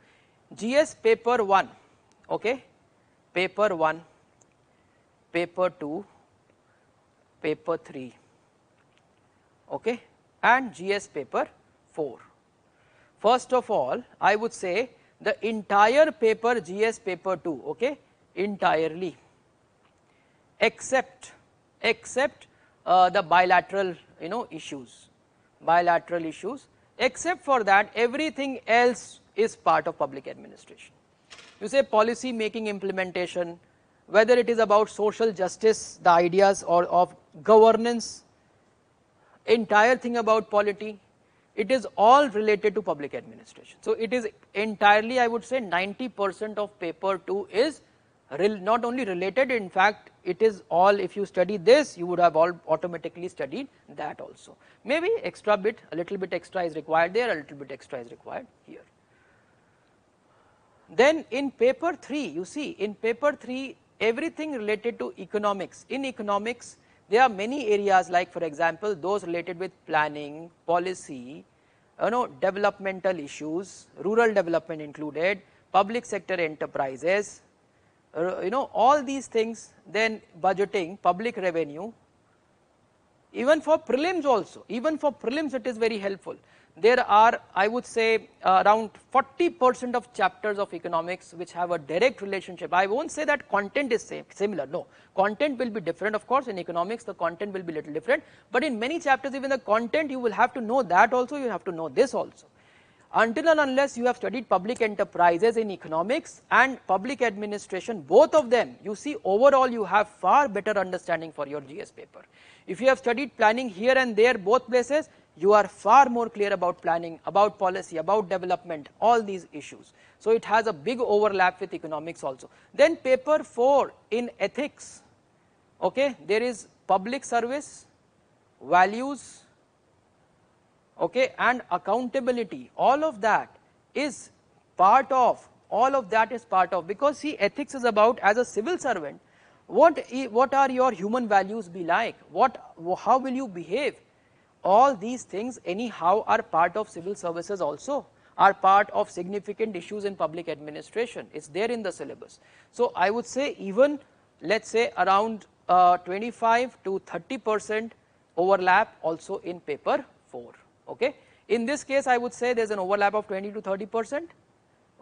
GS paper 1, okay, paper 1, paper 2, paper 3, okay, and GS paper 4. First of all, I would say the entire paper GS paper 2, okay, entirely, except the bilateral, issues, except for that everything else is part of public administration. You say policy making, implementation, whether it is about social justice, the ideas or of governance, entire thing about polity, it is all related to public administration. So it is entirely, I would say 90% of paper 2 is not only related, in fact it is all, if you study this you would have all automatically studied that also. Maybe extra bit, a little bit extra is required there, a little bit extra is required here. Then in paper 3, you see in paper 3 everything related to economics. In economics there are many areas, like for example those related with planning, policy, developmental issues, rural development included, public sector enterprises, all these things, then budgeting, public revenue, even for prelims also, even for prelims it is very helpful. There are, I would say, around 40% of chapters of economics which have a direct relationship. I won't say that content is similar, no, content will be different, of course in economics the content will be little different, but in many chapters even the content you will have to know that also, you have to know this also. Until and unless you have studied public enterprises in economics and public administration, both of them, you see overall you have far better understanding for your GS paper. If you have studied planning here and there, both places, you are far more clear about planning, about policy, about development, all these issues. So it has a big overlap with economics also. Then paper 4 in ethics, okay, there is public service, values, okay, and accountability, all of that is part of, because see ethics is about, as a civil servant, what are your human values be like, how will you behave, all these things anyhow are part of civil services also, are part of significant issues in public administration, it's there in the syllabus. So I would say even let's say around 25 to 30% overlap also in paper 4. Okay. In this case I would say there is an overlap of 20 to 30%,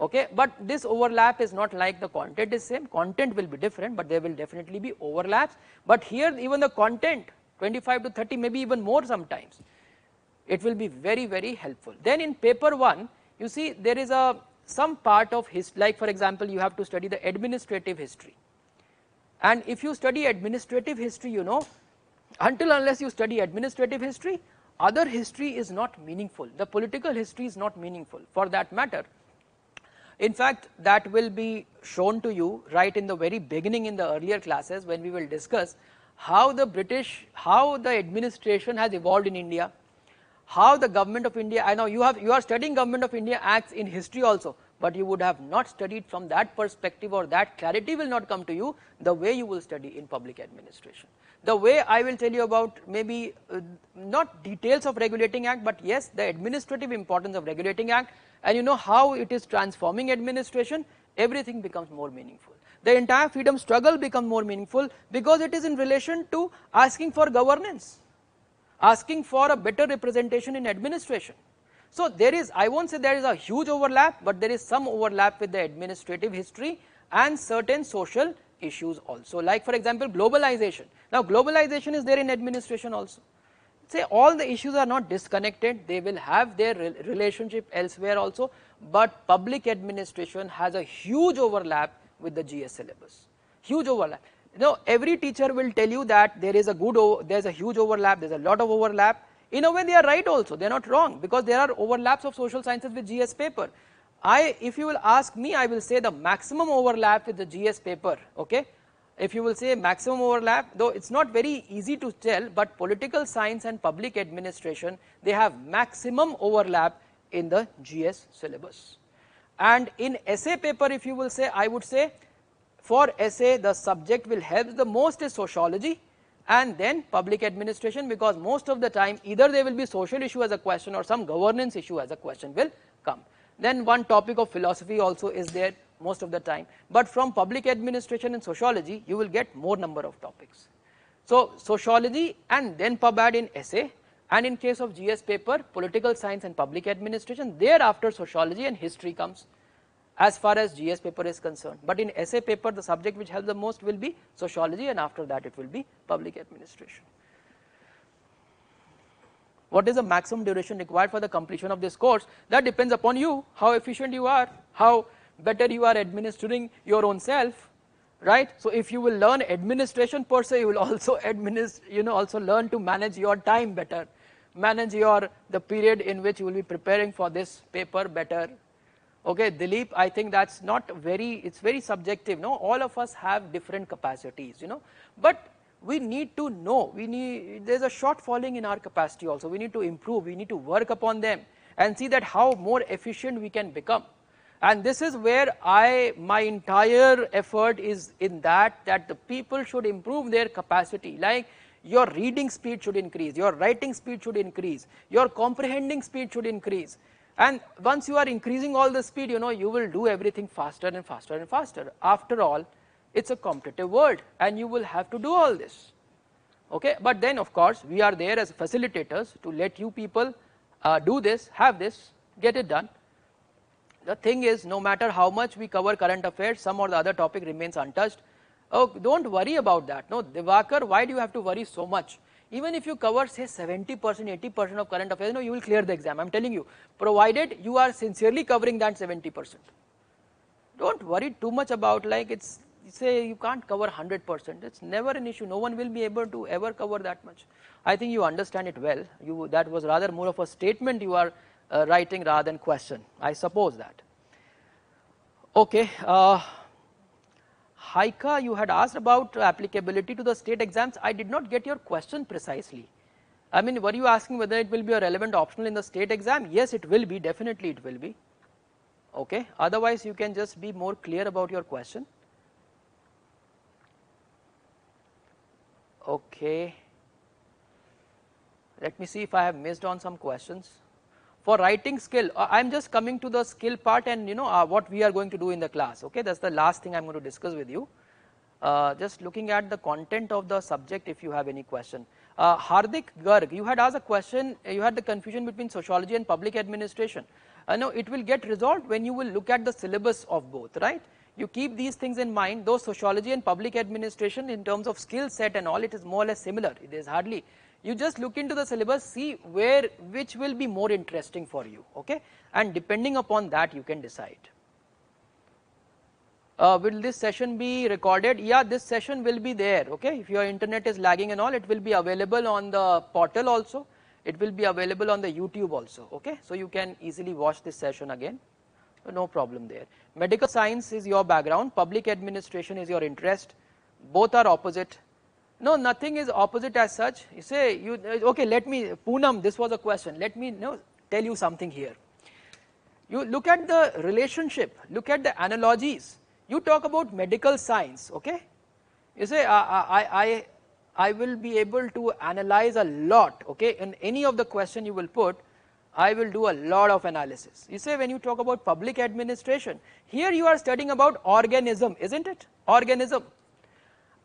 okay, but this overlap is not like the content is same, content will be different, but there will definitely be overlaps, but here even the content 25 to 30, maybe even more sometimes, it will be very, very helpful. Then in paper 1 you see there is some part of history, like for example you have to study the administrative history, and if you study administrative history, until unless you study administrative history, other history is not meaningful, the political history is not meaningful for that matter. In fact that will be shown to you right in the very beginning in the earlier classes when we will discuss how the administration has evolved in India, how the government of India, I know you are studying government of India acts in history also, but you would have not studied from that perspective, or that clarity will not come to you the way you will study in public administration. The way I will tell you about maybe not details of regulating act, but yes the administrative importance of regulating act, and how it is transforming administration, everything becomes more meaningful. The entire freedom struggle becomes more meaningful because it is in relation to asking for governance, asking for a better representation in administration. So there is, I won't say there is a huge overlap, but there is some overlap with the administrative history and certain social issues also, like for example globalization. Now globalization is there in administration also. Say all the issues are not disconnected, they will have their relationship elsewhere also, but public administration has a huge overlap with the GS syllabus, huge overlap. Every teacher will tell you that there is a huge overlap, there is a lot of overlap. In a way they are right also, they are not wrong, because there are overlaps of social sciences with GS paper. If you will ask me, I will say the maximum overlap with the GS paper, okay, if you will say maximum overlap, though it's not very easy to tell, but political science and public administration, they have maximum overlap in the GS syllabus. And in essay paper, if you will say, I would say for essay the subject will help the most is sociology and then public administration, because most of the time either there will be social issue as a question or some governance issue as a question will come. Then one topic of philosophy also is there most of the time, but from public administration and sociology you will get more number of topics. So sociology and then pub add in essay, and in case of GS paper political science and public administration, thereafter sociology and history comes as far as GS paper is concerned. But in essay paper the subject which helps the most will be sociology, and after that it will be public administration. What is the maximum duration required for the completion of this course? That depends upon you, how efficient you are, how better you are administering your own self, right? So if you will learn administration per se, you will also also learn to manage your time better, manage the period in which you will be preparing for this paper better. Okay, Dilip, I think that's not very, it's very subjective, no? All of us have different capacities, but we need to know, there's a shortfalling in our capacity also, we need to improve, we need to work upon them and see that how more efficient we can become. And this is where my entire effort is in that the people should improve their capacity, like your reading speed should increase, your writing speed should increase, your comprehending speed should increase. And once you are increasing all the speed, you will do everything faster and faster and faster. After all, it's a competitive world and you will have to do all this. Okay, but then of course we are there as facilitators to let you people do this, have this, get it done. The thing is, no matter how much we cover current affairs, some or the other topic remains untouched. Oh, don't worry about that. No, Divakar, why do you have to worry so much? Even if you cover say 70%, 80% of current affairs, you will clear the exam, I am telling you, provided you are sincerely covering that 70%. Don't worry too much about, like, it's, say you can't cover 100%, it's never an issue, no one will be able to ever cover that much. I think you understand it well, that was rather more of a statement you are writing rather than question, I suppose that. Okay, Haika, you had asked about applicability to the state exams. I did not get your question precisely. I mean, were you asking whether it will be a relevant optional in the state exam? Yes, it will be, definitely it will be. Okay, otherwise you can just be more clear about your question. Okay, let me see if I have missed on some questions. For writing skill, I am just coming to the skill part and what we are going to do in the class. Okay, that's the last thing I am going to discuss with you. Just looking at the content of the subject, if you have any question. Hardik Garg, you had asked a question, you had the confusion between sociology and public administration. No, it will get resolved when you will look at the syllabus of both, right? You keep these things in mind, though sociology and public administration in terms of skill set and all, it is more or less similar, it is hardly. You just look into the syllabus, see which will be more interesting for you, okay, and depending upon that you can decide. Will this session be recorded? Yeah, this session will be there, okay, if your internet is lagging and all, it will be available on the portal also, it will be available on the YouTube also, okay, so you can easily watch this session again, no problem there. Medical science is your background, public administration is your interest, both are opposite. No, nothing is opposite as such. You say, okay, let me, Poonam, this was a question, let me tell you something here. You look at the relationship, look at the analogies. You talk about medical science, okay? You say, I will be able to analyze a lot, okay? In any of the question you will put, I will do a lot of analysis. You say when you talk about public administration, here you are studying about organism, isn't it? Organism.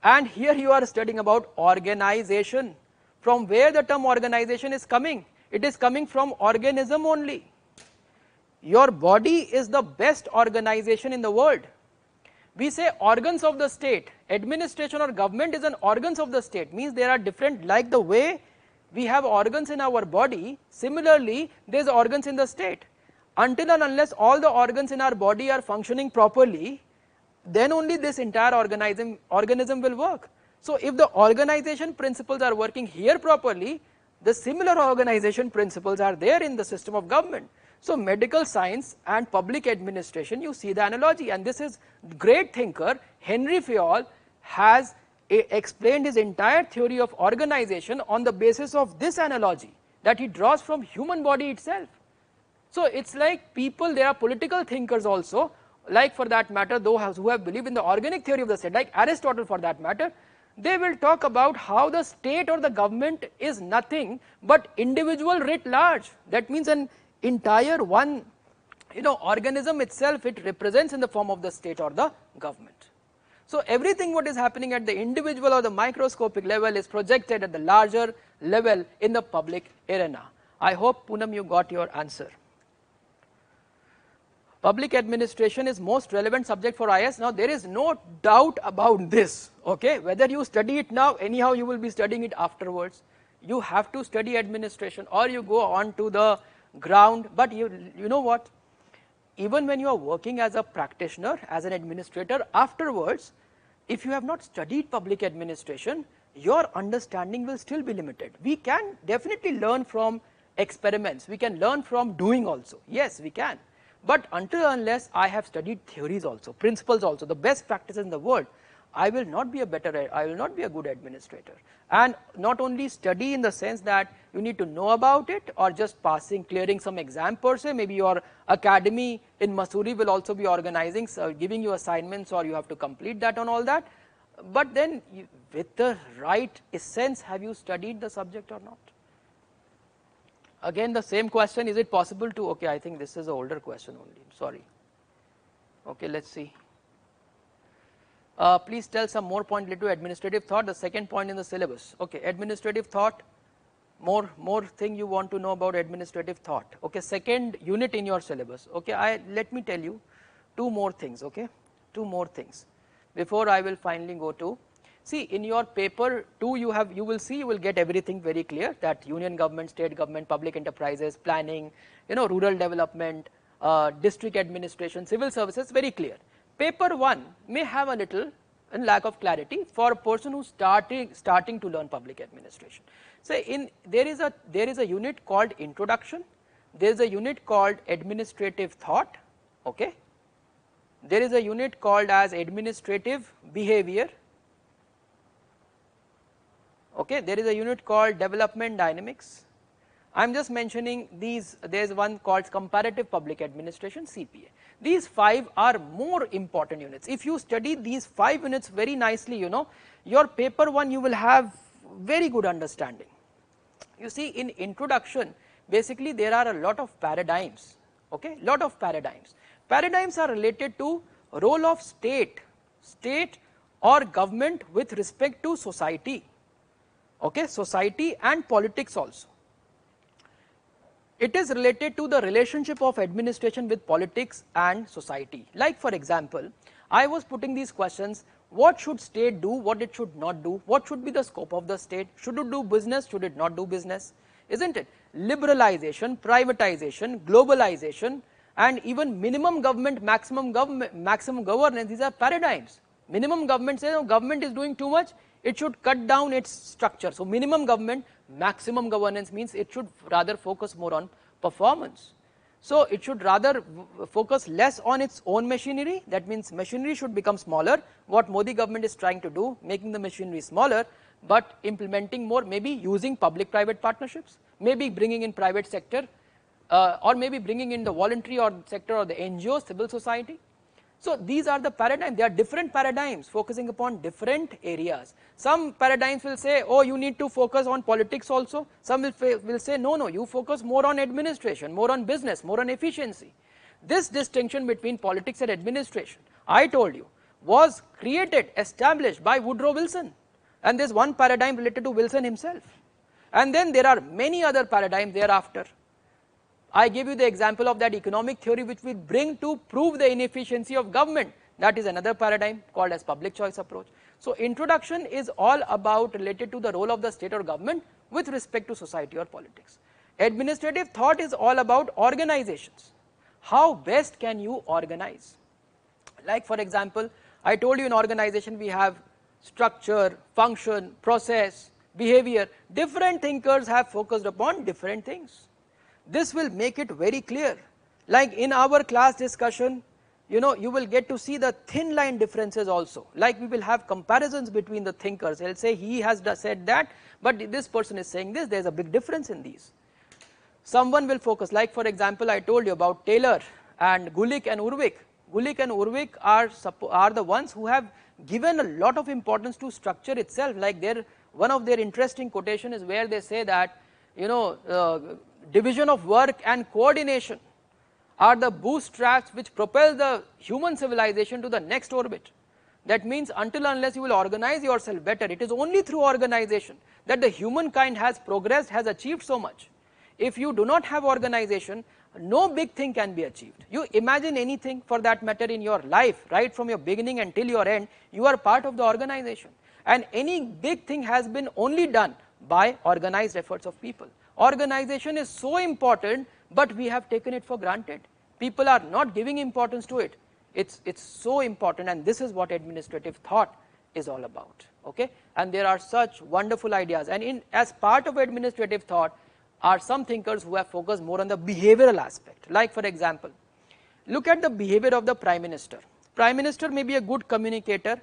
And here you are studying about organization. From where the term organization is coming? It is coming from organism only. Your body is the best organization in the world. We say organs of the state, administration or government is an organs of the state, means there are different, like the way we have organs in our body, similarly there is organs in the state. Until and unless all the organs in our body are functioning properly, then only this entire organism will work. So if the organization principles are working here properly, the similar organization principles are there in the system of government. So medical science and public administration, you see the analogy, and this is great thinker Henry Fayol has explained his entire theory of organization on the basis of this analogy that he draws from human body itself. So it's like people, there are political thinkers also, like for that matter those who have believed in the organic theory of the state, like Aristotle for that matter, they will talk about how the state or the government is nothing but individual writ large. That means an entire one, organism itself, it represents in the form of the state or the government. So everything what is happening at the individual or the microscopic level is projected at the larger level in the public arena. I hope, Poonam, you got your answer. Public administration is most relevant subject for IAS. Now there is no doubt about this, okay, whether you study it now, anyhow you will be studying it afterwards. You have to study administration or you go on to the ground, but you know what, even when you are working as a practitioner, as an administrator, afterwards, if you have not studied public administration, your understanding will still be limited. We can definitely learn from experiments, we can learn from doing also, yes we can, but until unless I have studied theories also, principles also, the best practices in the world, I will not be a good administrator. And not only study in the sense that you need to know about it or just passing, clearing some exam per se, maybe your academy in Missouri will also be organizing, so giving you assignments or you have to complete that and all that, but then with the right essence, have you studied the subject or not? Again the same question, is it possible to, okay, I think this is an older question only, sorry. Okay, let's see. Please tell some more point related to administrative thought, the second point in the syllabus. Okay, administrative thought, more thing you want to know about administrative thought. Okay, second unit in your syllabus. Okay, let me tell you two more things, okay, two more things before I will finally go to, see in your paper 2 you will get everything very clear, that union government, state government, public enterprises, planning, rural development, district administration, civil services, very clear. Paper 1 may have a little lack of clarity for a person who's starting to learn public administration. So there is a unit called introduction, there is a unit called administrative thought, okay, there is a unit called as administrative behavior, okay, there is a unit called development dynamics. I am just mentioning these, there is one called comparative public administration, CPA. These 5 are more important units. If you study these 5 units very nicely, your paper 1 you will have very good understanding. You see in introduction, basically there are a lot of paradigms, okay, lot of paradigms. Paradigms are related to role of state or government with respect to society, okay, society and politics also. It is related to the relationship of administration with politics and society. Like for example, I was putting these questions, what should state do, what it should not do, what should be the scope of the state, should it do business, should it not do business, isn't it? Liberalization, privatization, globalization, and even minimum government, maximum governance, these are paradigms. Minimum government says, no, government is doing too much, it should cut down its structure. So minimum government, maximum governance means it should rather focus more on performance. So it should rather focus less on its own machinery, that means machinery should become smaller, what Modi government is trying to do, making the machinery smaller, but implementing more, maybe using public private partnerships, maybe bringing in private sector, or maybe bringing in the voluntary or sector or the NGO, civil society. So these are the paradigms, they are different paradigms focusing upon different areas. Some paradigms will say, oh, you need to focus on politics also, some will say, no, you focus more on administration, more on business, more on efficiency. This distinction between politics and administration, I told you, was created, established by Woodrow Wilson, and there is one paradigm related to Wilson himself, and then there are many other paradigms thereafter. I gave you the example of that economic theory which will bring to prove the inefficiency of government, that is another paradigm called as public choice approach. So introduction is all about related to the role of the state or government with respect to society or politics. Administrative thought is all about organizations, how best can you organize. Like for example, I told you in organization we have structure, function, process, behavior, different thinkers have focused upon different things. This will make it very clear. Like in our class discussion, you know, you will get to see the thin line differences also, like we will have comparisons between the thinkers. They will say he has said that, but this person is saying this, there is a big difference in these. Someone will focus, like for example I told you about Taylor and Gulick and Urwik. Gulick and Urwik are the ones who have given a lot of importance to structure itself, like one of their interesting quotation is where they say that, you know, division of work and coordination are the bootstraps which propel the human civilization to the next orbit. That means until unless you will organize yourself better, it is only through organization that the humankind has progressed, has achieved so much. If you do not have organization, no big thing can be achieved. You imagine anything for that matter in your life, right from your beginning until your end, you are part of the organization, and any big thing has been only done by organized efforts of people. Organization is so important, but we have taken it for granted. People are not giving importance to it. It's so important, and this is what administrative thought is all about, okay? And there are such wonderful ideas, and as part of administrative thought are some thinkers who have focused more on the behavioral aspect. Like for example, look at the behavior of the Prime Minister. Prime Minister may be a good communicator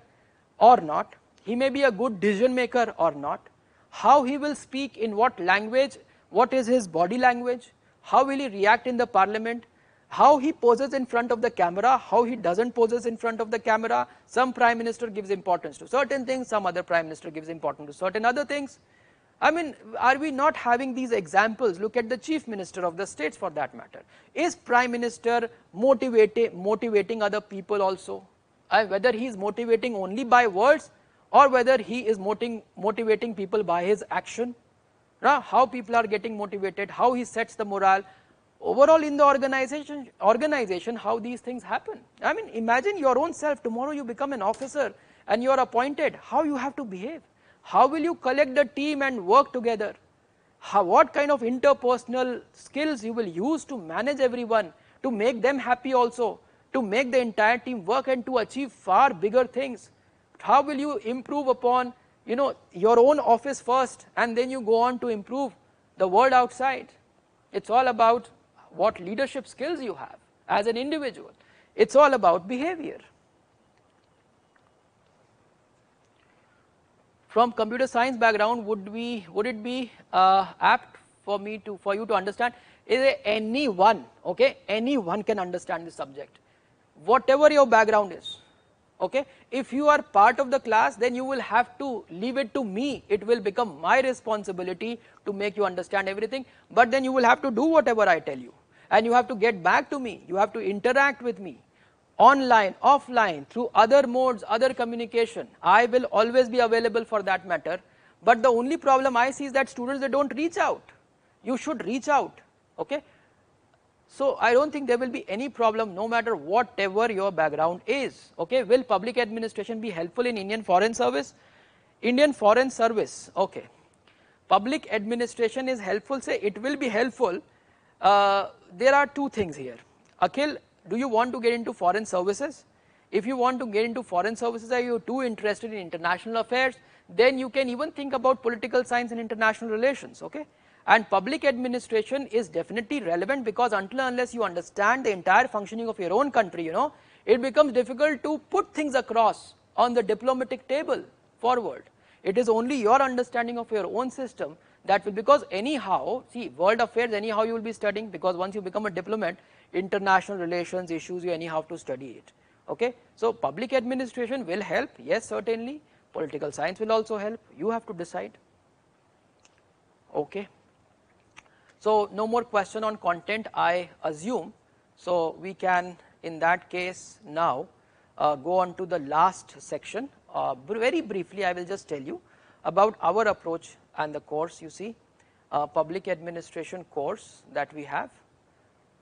or not, he may be a good decision maker or not, how he will speak, in what language, what is his body language, how will he react in the parliament, how he poses in front of the camera, how he doesn't poses in front of the camera. Some Prime Minister gives importance to certain things, some other Prime Minister gives importance to certain other things. I mean, are we not having these examples? Look at the Chief Minister of the states for that matter. Is Prime Minister motivating other people also? Whether he is motivating only by words or whether he is motivating people by his action. How people are getting motivated, how he sets the morale. Overall in the organization, how these things happen. I mean, imagine your own self, tomorrow you become an officer and you are appointed, how you have to behave. How will you collect the team and work together? What kind of interpersonal skills you will use to manage everyone, to make them happy also, to make the entire team work and to achieve far bigger things. How will you improve upon, you know, your own office first and then you go on to improve the world outside. It's all about what leadership skills you have as an individual. It's all about behavior. From computer science background, would it be apt for you to understand? Is there anyone, okay, anyone can understand the subject, whatever your background is, okay? If you are part of the class, then you will have to leave it to me. It will become my responsibility to make you understand everything, but then you will have to do whatever I tell you, and you have to get back to me, you have to interact with me. Online, offline, through other modes, other communication. I will always be available for that matter, but the only problem I see is that students, they don't reach out. You should reach out, okay? So I don't think there will be any problem no matter whatever your background is, okay? Will public administration be helpful in Indian Foreign Service? Indian Foreign Service, okay. Public administration is helpful, say it will be helpful. There are two things here. Akhil, do you want to get into foreign services? If you want to get into foreign services, are you too interested in international affairs? Then you can even think about political science and international relations, okay? And public administration is definitely relevant, because until and unless you understand the entire functioning of your own country, you know, it becomes difficult to put things across on the diplomatic table forward. It is only your understanding of your own system that will, because anyhow, see, world affairs anyhow you will be studying, because once you become a diplomat, international relations issues you anyhow have to study it, okay? So public administration will help, yes, certainly. Political science will also help, you have to decide, okay? So no more question on content, I assume. So we can, in that case, now go on to the last section. Very briefly I will just tell you about our approach and the course. You see, public administration course that we have.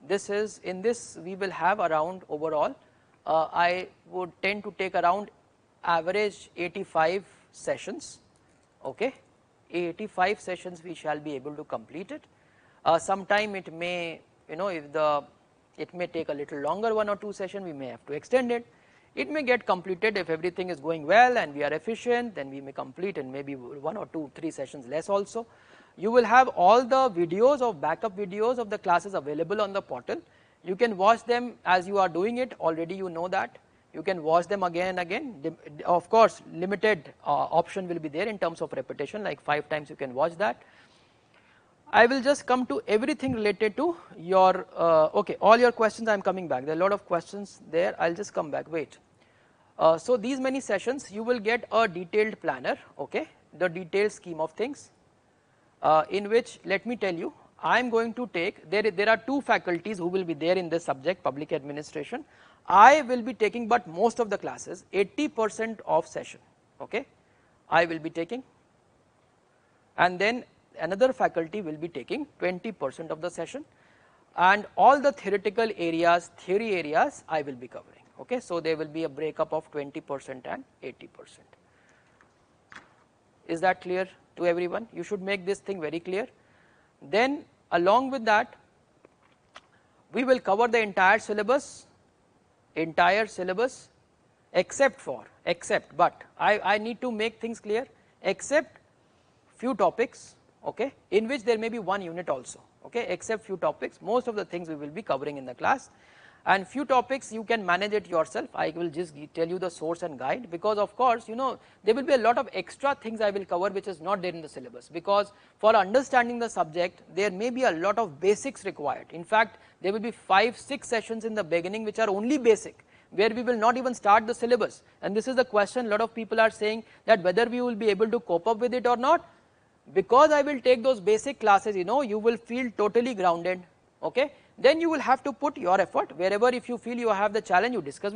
This is, in this we will have around overall, I would tend to take around average 85 sessions, okay? 85 sessions we shall be able to complete it. Sometime it may, you know, it may take a little longer, 1 or 2 sessions, we may have to extend it. It may get completed if everything is going well and we are efficient, then we may complete in maybe 1 or 2, 3 sessions less also. You will have all the videos of backup videos of the classes available on the portal. You can watch them as you are doing it, already you know that. You can watch them again and again. Of course, limited option will be there in terms of repetition, like 5 times you can watch that. I will just come to everything related to your, okay, all your questions I am coming back. There are a lot of questions there, I will just come back, wait. So these many sessions you will get a detailed planner, okay, the detailed scheme of things, in which, let me tell you, I am going to take, there are 2 faculties who will be there in this subject, public administration. I will be taking but most of the classes, 80% of session, okay, I will be taking, and then another faculty will be taking 20% of the session, and all the theoretical areas, theory areas I will be covering, okay. So there will be a breakup of 20% and 80%. Is that clear to everyone? You should make this thing very clear. Then along with that, we will cover the entire syllabus, except but I need to make things clear, except few topics, okay, in which there may be 1 unit also, okay, except few topics. Most of the things we will be covering in the class, and few topics you can manage it yourself. I will just tell you the source and guide, because of course, you know, there will be a lot of extra things I will cover which is not there in the syllabus, because for understanding the subject there may be a lot of basics required. In fact, there will be 5-6 sessions in the beginning which are only basic, where we will not even start the syllabus, and this is the question a lot of people are saying, that whether we will be able to cope up with it or not. Because I will take those basic classes, you know, you will feel totally grounded, okay. Then you will have to put your effort wherever, if you feel you have the challenge, you discuss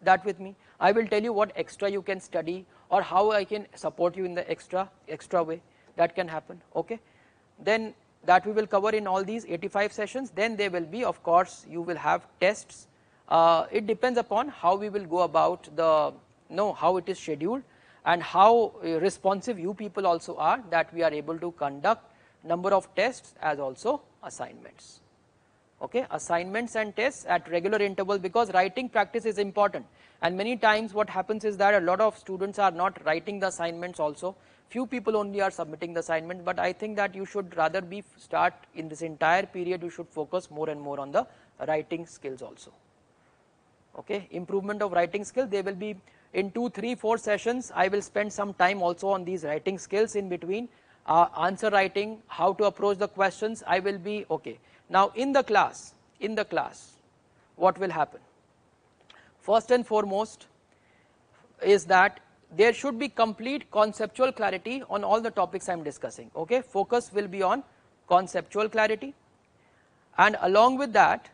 that with me. I will tell you what extra you can study, or how I can support you in the extra way, that can happen, okay. Then that we will cover in all these 85 sessions. Then there will be, of course, you will have tests. It depends upon how we will go about the, how it is scheduled, and how responsive you people also are, that we are able to conduct number of tests as also assignments, okay, assignments and tests at regular intervals, because writing practice is important, and many times what happens is that a lot of students are not writing the assignments also, few people only are submitting the assignment. But I think that you should rather start in this entire period, you should focus more and more on the writing skills also, okay, improvement of writing skill. They will be in 2, 3, 4 sessions. I will spend some time also on these writing skills in between, answer writing, how to approach the questions. I will be, okay. Now in the class, what will happen? First and foremost is that there should be complete conceptual clarity on all the topics I am discussing, okay. Focus will be on conceptual clarity, and along with that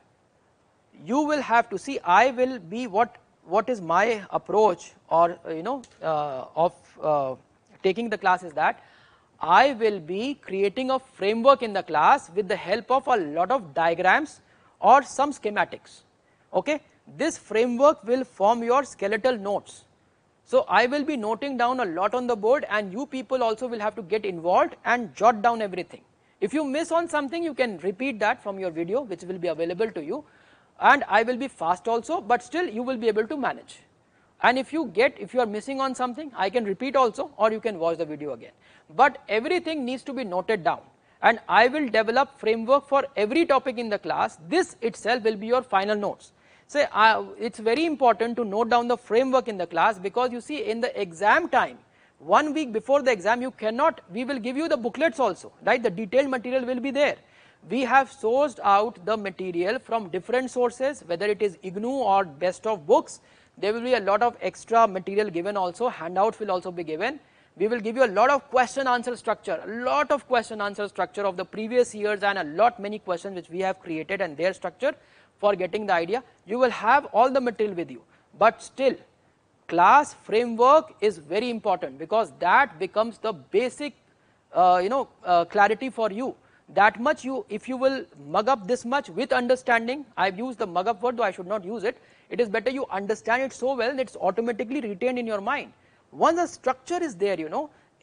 you will have to see, I will be, what is my approach, or of taking the class, is that I will be creating a framework in the class with the help of a lot of diagrams or some schematics, okay. This framework will form your skeletal notes. So I will be noting down a lot on the board, and you people also will have to get involved and jot down everything. If you miss on something, you can repeat that from your video, which will be available to you, and I will be fast also, but still you will be able to manage. And if you are missing on something, I can repeat also, or you can watch the video again, but everything needs to be noted down, and I will develop framework for every topic in the class. This itself will be your final notes. So it's very important to note down the framework in the class, because you see, in the exam time, 1 week before the exam, you cannot, we will give you the booklets also, right, the detailed material will be there. We have sourced out the material from different sources, whether it is IGNOU or best of books. There will be a lot of extra material given also, handouts will also be given. We will give you a lot of question answer structure, of the previous years, and many questions which we have created and their structure for getting the idea. You will have all the material with you, but still class framework is very important, because that becomes the basic clarity for you. That much if you will mug up this much with understanding, I have used the mug up word, though I should not use it. It is better you understand it so well that it's automatically retained in your mind. Once the structure is there,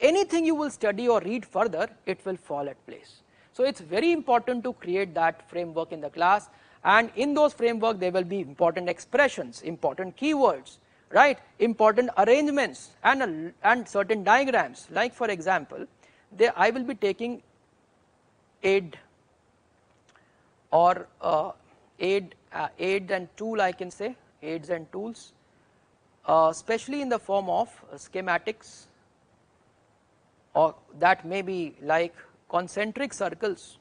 anything you will study or read further, it will fall at place. So it's very important to create that framework in the class, and in those framework there will be important expressions, important keywords, right, important arrangements, and certain diagrams. Like for example, I will be taking aid or aid and tool, I can say, aids and tools, especially in the form of schematics, or that may be like concentric circles.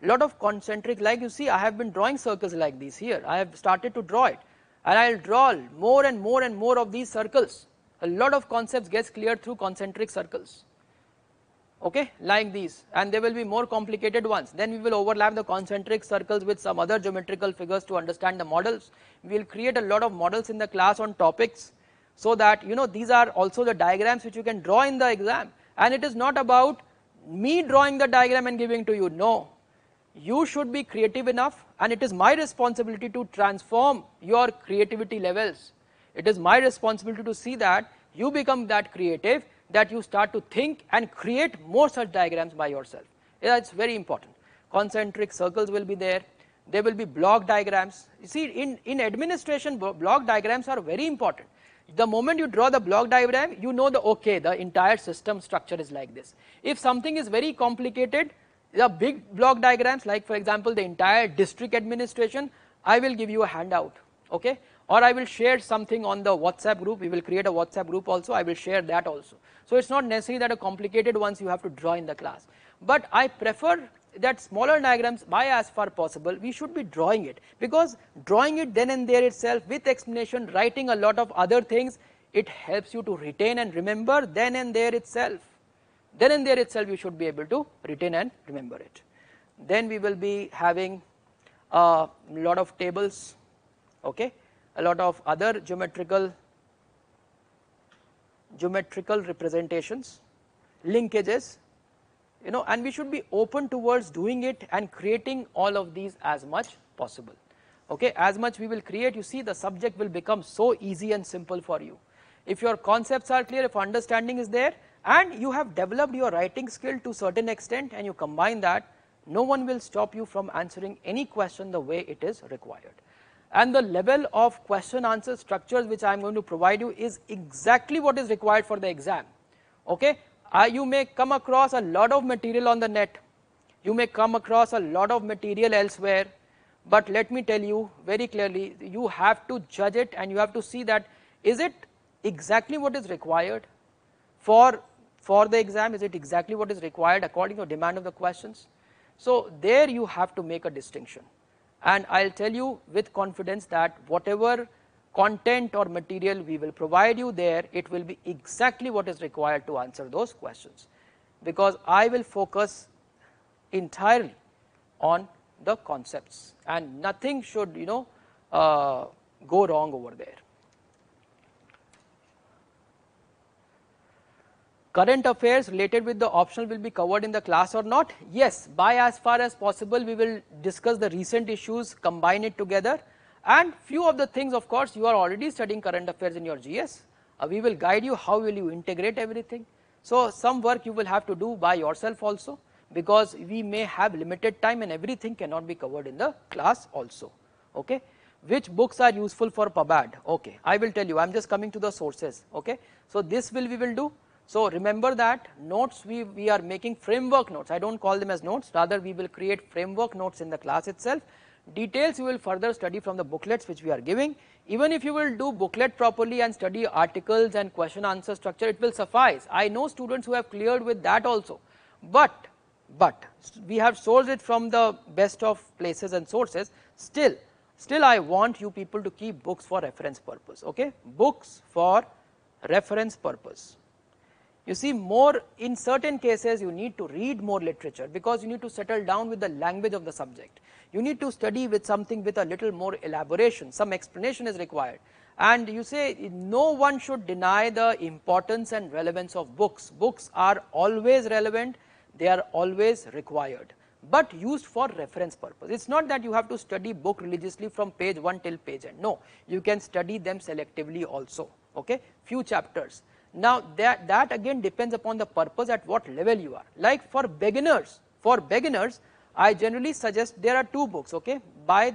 Lot of concentric, like you see, I have been drawing circles like these here. I have started to draw it, and I will draw more and more and more of these circles. A lot of concepts gets cleared through concentric circles, okay, like these, and there will be more complicated ones. Then we will overlap the concentric circles with some other geometrical figures to understand the models. We will create a lot of models in the class on topics, so that these are also the diagrams which you can draw in the exam. And it is not about me drawing the diagram and giving to you, no. You should be creative enough, and it is my responsibility to transform your creativity levels. It is my responsibility to see that you become that creative, that you start to think and create more such diagrams by yourself. It's very important. Concentric circles will be there. There will be block diagrams. You see, in administration, block diagrams are very important. The moment you draw the block diagram, you know okay, the entire system structure is like this. If something is very complicated, the big block diagrams, like for example the entire district administration, I will give you a handout, okay, or I will share something on the WhatsApp group. We will create a WhatsApp group also, I will share that also. So it's not necessary that a complicated ones you have to draw in the class, but I prefer that smaller diagrams, by as far possible we should be drawing it, because drawing it then and there itself with explanation, writing a lot of other things, it helps you to retain and remember then and there itself. Then and there itself you should be able to retain and remember it. Then we will be having a lot of tables, okay, a lot of other geometrical representations, linkages, and we should be open towards doing it and creating all of these as much possible, okay. As much we will create, you see, the subject will become so easy and simple for you. If your concepts are clear, if understanding is there, and you have developed your writing skill to certain extent, and you combine that, no one will stop you from answering any question the way it is required. And the level of question answer structures which I am going to provide you is exactly what is required for the exam, okay. You may come across a lot of material on the net, you may come across a lot of material elsewhere, but let me tell you very clearly, you have to judge it and you have to see that is it exactly what is required for the exam, is it exactly what is required according to the demand of the questions. So there you have to make a distinction, and I will tell you with confidence that whatever content or material we will provide you there, it will be exactly what is required to answer those questions, because I will focus entirely on the concepts and nothing should go wrong over there. Current affairs related with the optional will be covered in the class or not? Yes, by as far as possible we will discuss the recent issues, combine it together, and few of the things, of course, you are already studying current affairs in your GS. We will guide you how will you integrate everything. So some work you will have to do by yourself also, because we may have limited time and everything cannot be covered in the class also, okay. Which books are useful for PubAd? Okay, I will tell you, I am just coming to the sources, okay. So this we will do. So remember that notes, we are making framework notes, I do not call them as notes, rather we will create framework notes in the class itself. Details you will further study from the booklets which we are giving. Even if you will do booklet properly and study articles and question answer structure, it will suffice. I know students who have cleared with that also, but we have sourced it from the best of places and sources. Still I want you people to keep books for reference purpose, okay, books for reference purpose. You see, more in certain cases you need to read more literature, because you need to settle down with the language of the subject. You need to study with something with a little more elaboration, some explanation is required. And you say no one should deny the importance and relevance of books. Books are always relevant, they are always required, but used for reference purpose. It is not that you have to study book religiously from page 1 till page end, no, you can study them selectively also, okay, few chapters. Now that again depends upon the purpose, at what level you are. Like for beginners, I generally suggest there are two books, okay, by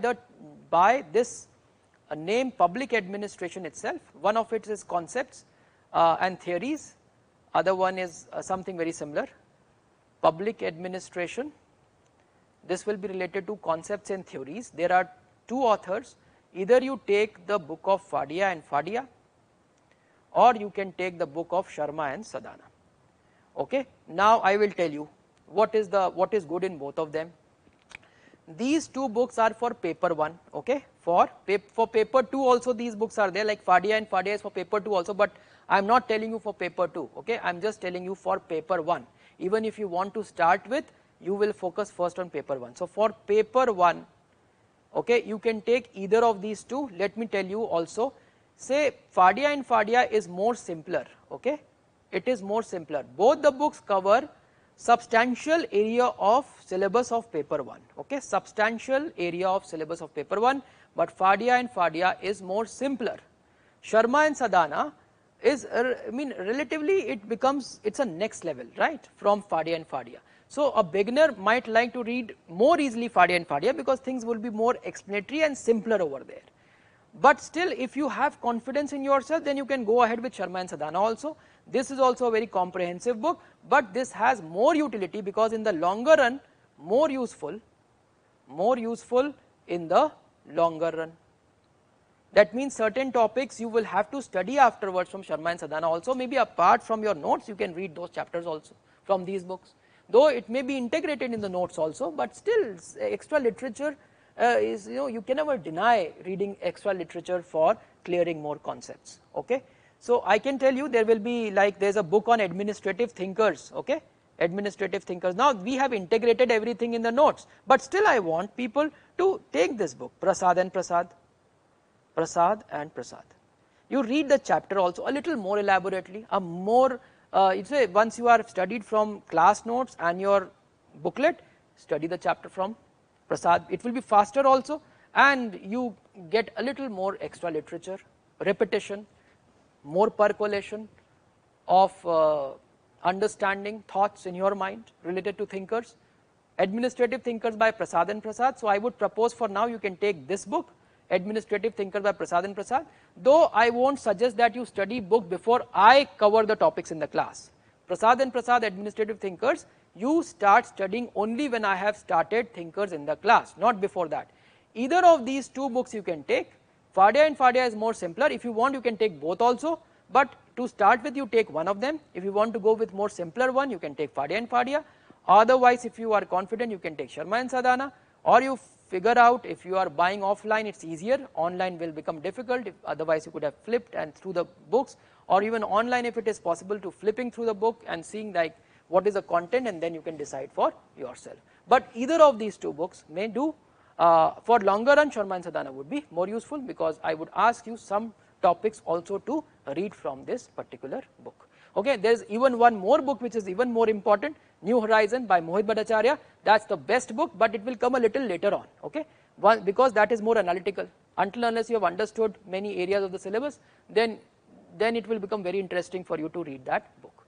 this name Public Administration itself. One of it is Concepts and Theories, other one is something very similar, Public Administration. this will be related to concepts and theories. There are two authors, either you take the book of Fadia and Fadia, or you can take the book of Sharma and Sadana. Okay. Now I will tell you what is good in both of them. These two books are for paper 1, okay. For paper 2 also these books are there, like Fadia and Fadia is for paper 2 also, but I am not telling you for paper 2, okay. I am just telling you for paper 1. Even if you want to start with, you will focus first on paper 1. So for paper 1, okay, you can take either of these two. Let me tell you also, say Fadia and Fadia is more simpler, okay. It is more simpler. Both the books cover substantial area of syllabus of paper 1, okay, substantial area of syllabus of paper 1, but Fadia and Fadia is more simpler. Sharma and Sadana is, I mean, relatively it's a next level, right, from Fadia and Fadia. So a beginner might like to read more easily Fadia and Fadia because things will be more explanatory and simpler over there. But still, if you have confidence in yourself, then you can go ahead with Sharma and Sadana also. This is also a very comprehensive book, but this has more utility because in the longer run, more useful in the longer run. That means certain topics you will have to study afterwards from Sharma and Sadana also. Maybe apart from your notes, you can read those chapters also from these books. Though it may be integrated in the notes also, but still extra literature is, you can never deny reading extra literature for clearing more concepts, okay. So I can tell you there will be, like, there is a book on administrative thinkers, okay, administrative thinkers. Now we have integrated everything in the notes, but still I want people to take this book, Prasad and Prasad. You read the chapter also a little more elaborately, a more, once you are studied from class notes and your booklet, study the chapter from Prasad. It will be faster also, and you get a little more extra literature, repetition, more percolation of understanding thoughts in your mind related to thinkers. Administrative Thinkers by Prasad and Prasad. So I would propose for now you can take this book, Administrative Thinkers by Prasad and Prasad, though I won't suggest that you study book before I cover the topics in the class. Prasad and Prasad Administrative Thinkers, you start studying only when I have started thinkers in the class, not before that. Either of these two books you can take. Fadia and Fadia is more simpler. If you want, you can take both also, but to start with, you take one of them. If you want to go with more simpler one, you can take Fadia and Fadia. Otherwise, if you are confident, you can take Sharma and Sadana, or you figure out if you are buying offline, it's easier. Online will become difficult. Otherwise, you could have flipped and through the books, or even online if it is possible to flipping through the book and seeing like what is the content, and then you can decide for yourself. But either of these two books may do. For longer run, Sharma and Sadana would be more useful because I would ask you some topics also to read from this particular book. Okay, there is even one more book which is even more important, New Horizon by Mohit Bhattacharya. That's the best book, but it will come a little later on, okay, because that is more analytical. Until unless you have understood many areas of the syllabus, then it will become very interesting for you to read that book.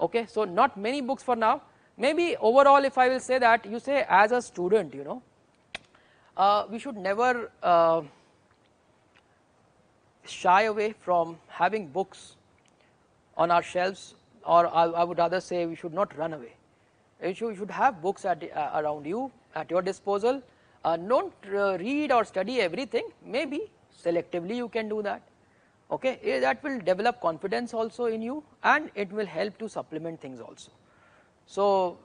Okay, so not many books for now. Maybe overall, if I will say that, you say as a student, we should never shy away from having books on our shelves, or I would rather say we should not run away. You should have books around you, at your disposal. Don't read or study everything, maybe selectively you can do that. Okay, that will develop confidence also in you, and it will help to supplement things also. So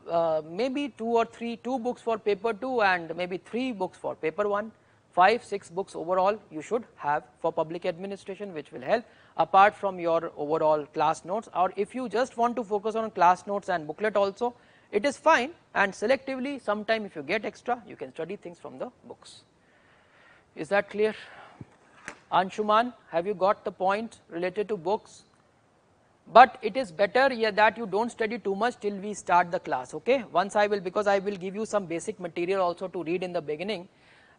maybe two books for paper 2 and maybe 3 books for paper 1, 5, 6 books overall you should have for public administration, which will help apart from your overall class notes. Or if you just want to focus on class notes and booklet also, it is fine, and selectively sometime if you get extra, you can study things from the books. Is that clear? Anshuman, have you got the point related to books? But it is better that you don't study too much till we start the class, okay. Once because I will give you some basic material also to read in the beginning,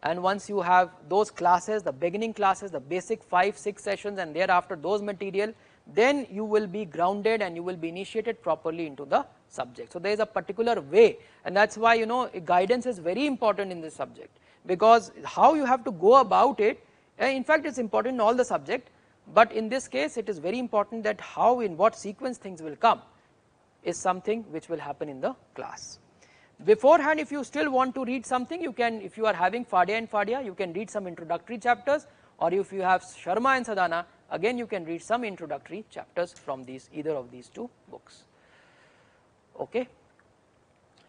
and once you have those classes, the beginning classes, the basic 5, 6 sessions, and thereafter those material, then you will be grounded and you will be initiated properly into the subject. So there is a particular way, and that's why guidance is very important in this subject, because how you have to go about it, in fact it's important in all the subject, but in this case it is very important that how, in what sequence things will come is something which will happen in the class. Beforehand, if you still want to read something, you can, if you are having Fadia and Fadia, you can read some introductory chapters, or if you have Sharma and Sadhana, again you can read some introductory chapters from these, either of these two books. Okay.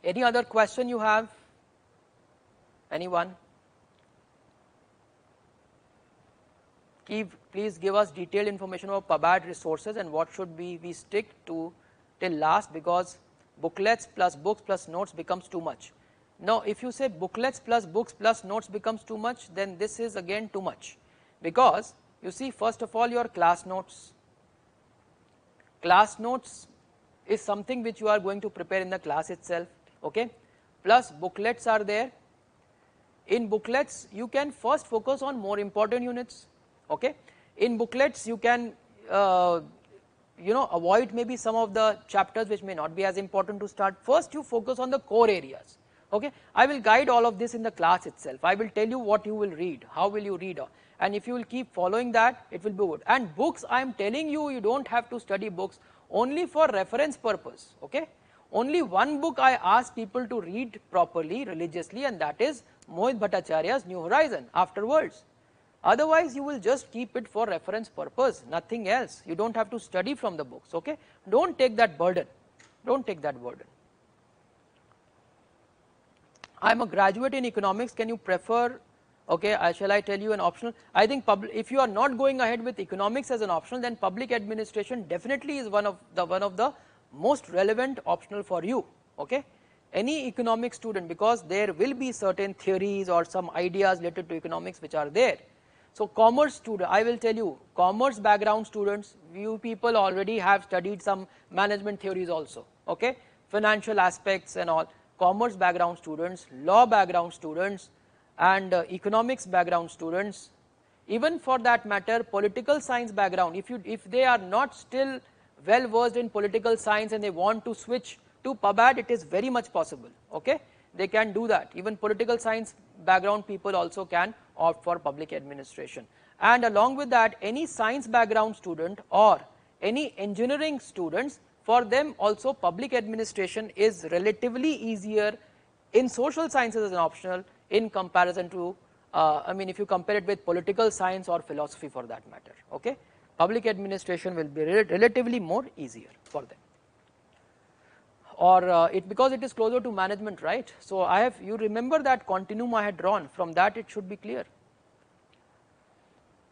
Any other question you have? Anyone? Please give us detailed information about PubAd resources and what should we stick to till last, because booklets plus books plus notes becomes too much. Now, if you say booklets plus books plus notes becomes too much, then this is again too much, because you see, first of all, your class notes is something which you are going to prepare in the class itself, okay, plus booklets are there. In booklets you can first focus on more important units, okay. In booklets you can avoid maybe some of the chapters which may not be as important to start. First you focus on the core areas, okay. I will guide all of this in the class itself. I will tell you what you will read, how will you read, and if you will keep following that, it will be good. And books, I am telling you, you don't have to study books, only for reference purpose, okay. Only one book I ask people to read properly, religiously, and that is Mohit Bhattacharya's New Horizon, Afterwards. Otherwise you will just keep it for reference purpose, nothing else. You don't have to study from the books, okay. Don't take that burden, don't take that burden. I am a graduate in economics, can you prefer, okay, shall I tell you an optional? I think if you are not going ahead with economics as an optional, then public administration definitely is one of the most relevant optional for you, okay. Any economics student, because there will be certain theories or some ideas related to economics which are there. So commerce student, I will tell you, commerce background students, you people already have studied some management theories also, okay, financial aspects and all. Commerce background students, law background students, and economics background students, even for that matter political science background, if they are not still well versed in political science and they want to switch to PubAd, it is very much possible, okay. They can do that. Even political science background people also can opt for public administration. And along with that, any science background student or any engineering students, for them also public administration is relatively easier in social sciences as an optional in comparison to, if you compare it with political science or philosophy for that matter, okay. Public administration will be relatively more easier for them, or because it is closer to management, right. So you remember that continuum I had drawn, from that it should be clear.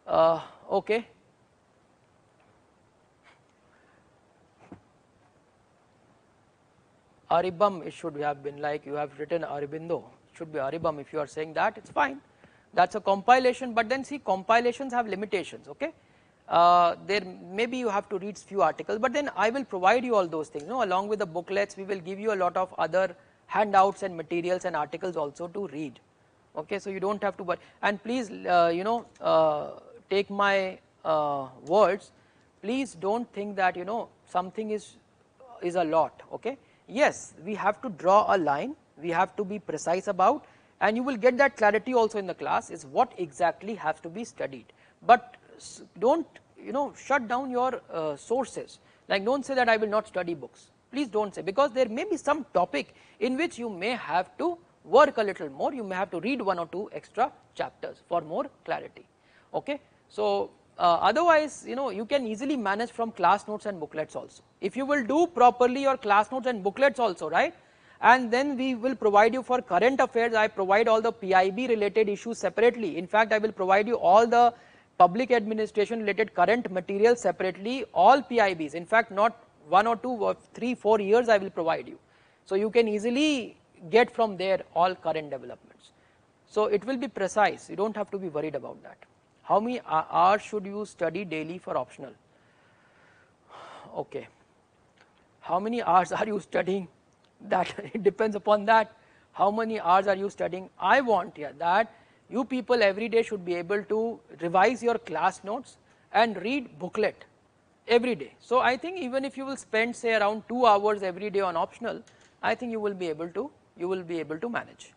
Okay. Aribam, it should have been like you have written Aribindo, it should be Aribam. If you are saying that, it's fine, that's a compilation, but then see, compilations have limitations, okay. There maybe you have to read few articles, but then I will provide you all those things, along with the booklets. We will give you a lot of other handouts and materials and articles also to read, okay. So you don't have to worry, and please take my words, please don't think that something is a lot, okay. Yes, we have to draw a line, we have to be precise about, and you will get that clarity also in the class, is what exactly has to be studied. But don't shut down your sources, like don't say that I will not study books, please don't say, because there may be some topic in which you may have to work a little more, you may have to read 1 or 2 extra chapters for more clarity, okay. So otherwise you can easily manage from class notes and booklets also, if you will do properly your class notes and booklets also, right. And then we will provide you for current affairs. I provide all the PIB related issues separately. In fact, I will provide you all the public administration related current materials separately, all PIBs, in fact not 1 or 2 or 3, 4 years I will provide you. So you can easily get from there all current developments. So it will be precise, you don't have to be worried about that. How many hours should you study daily for optional? Okay. How many hours are you studying? That it depends upon that. How many hours are you studying? I want that you people every day should be able to revise your class notes and read booklet every day. So I think even if you will spend say around 2 hours every day on optional, I think you will be able to manage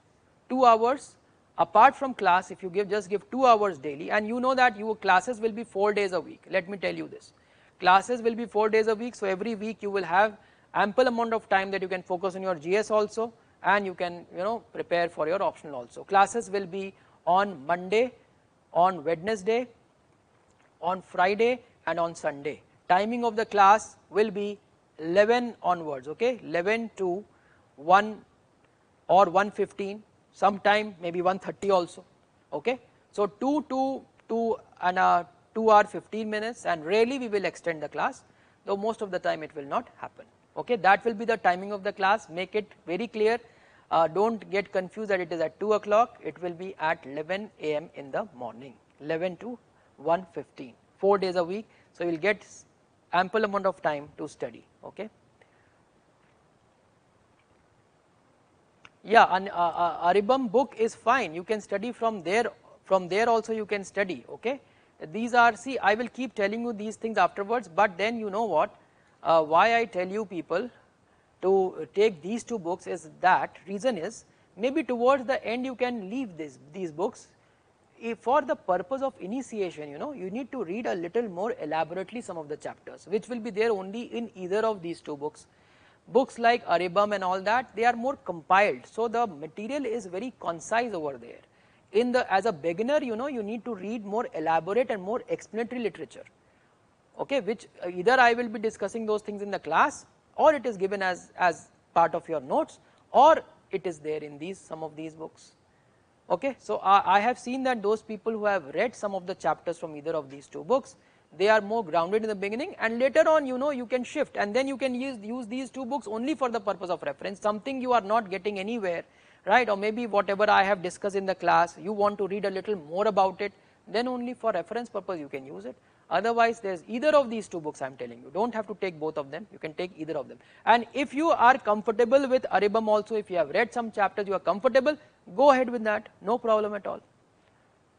2 hours apart from class. If you just give 2 hours daily, and you know that your classes will be 4 days a week, let me tell you this, classes will be 4 days a week, so every week you will have ample amount of time that you can focus on your GS also, and you can prepare for your optional also. Classes will be on Monday, on Wednesday, on Friday and on Sunday. Timing of the class will be 11 onwards, okay, 11 to 1 or 1:15, sometime maybe 1:30 also, okay. So 2 hour 15 minutes, and rarely we will extend the class, though most of the time it will not happen, okay. That will be the timing of the class. Make it very clear, don't get confused that it is at 2 o'clock, it will be at 11 a.m. in the morning, 11 to 1:15, 4 days a week, so you will get ample amount of time to study, okay. Yeah, an Aribam book is fine, you can study from there also you can study, okay. These are, see, I will keep telling you these things afterwards, but then you know what, why I tell you people to take these two books is that reason is maybe towards the end you can leave these books. If for the purpose of initiation, you need to read a little more elaborately some of the chapters, which will be there only in either of these two books. Books like Aribam and all that, they are more compiled, so the material is very concise over there. As a beginner, you need to read more elaborate and more explanatory literature, okay, which either I will be discussing those things in the class, or it is given as part of your notes, or it is there in some of these books, okay. So I have seen that those people who have read some of the chapters from either of these two books, they are more grounded in the beginning, and later on you can shift, and then you can use these two books only for the purpose of reference, something you are not getting anywhere, right, or maybe whatever I have discussed in the class, you want to read a little more about it, then only for reference purpose you can use it. Otherwise, there is either of these two books I am telling you, don't have to take both of them, you can take either of them. And if you are comfortable with Aribam also, if you have read some chapters, you are comfortable, go ahead with that, no problem at all,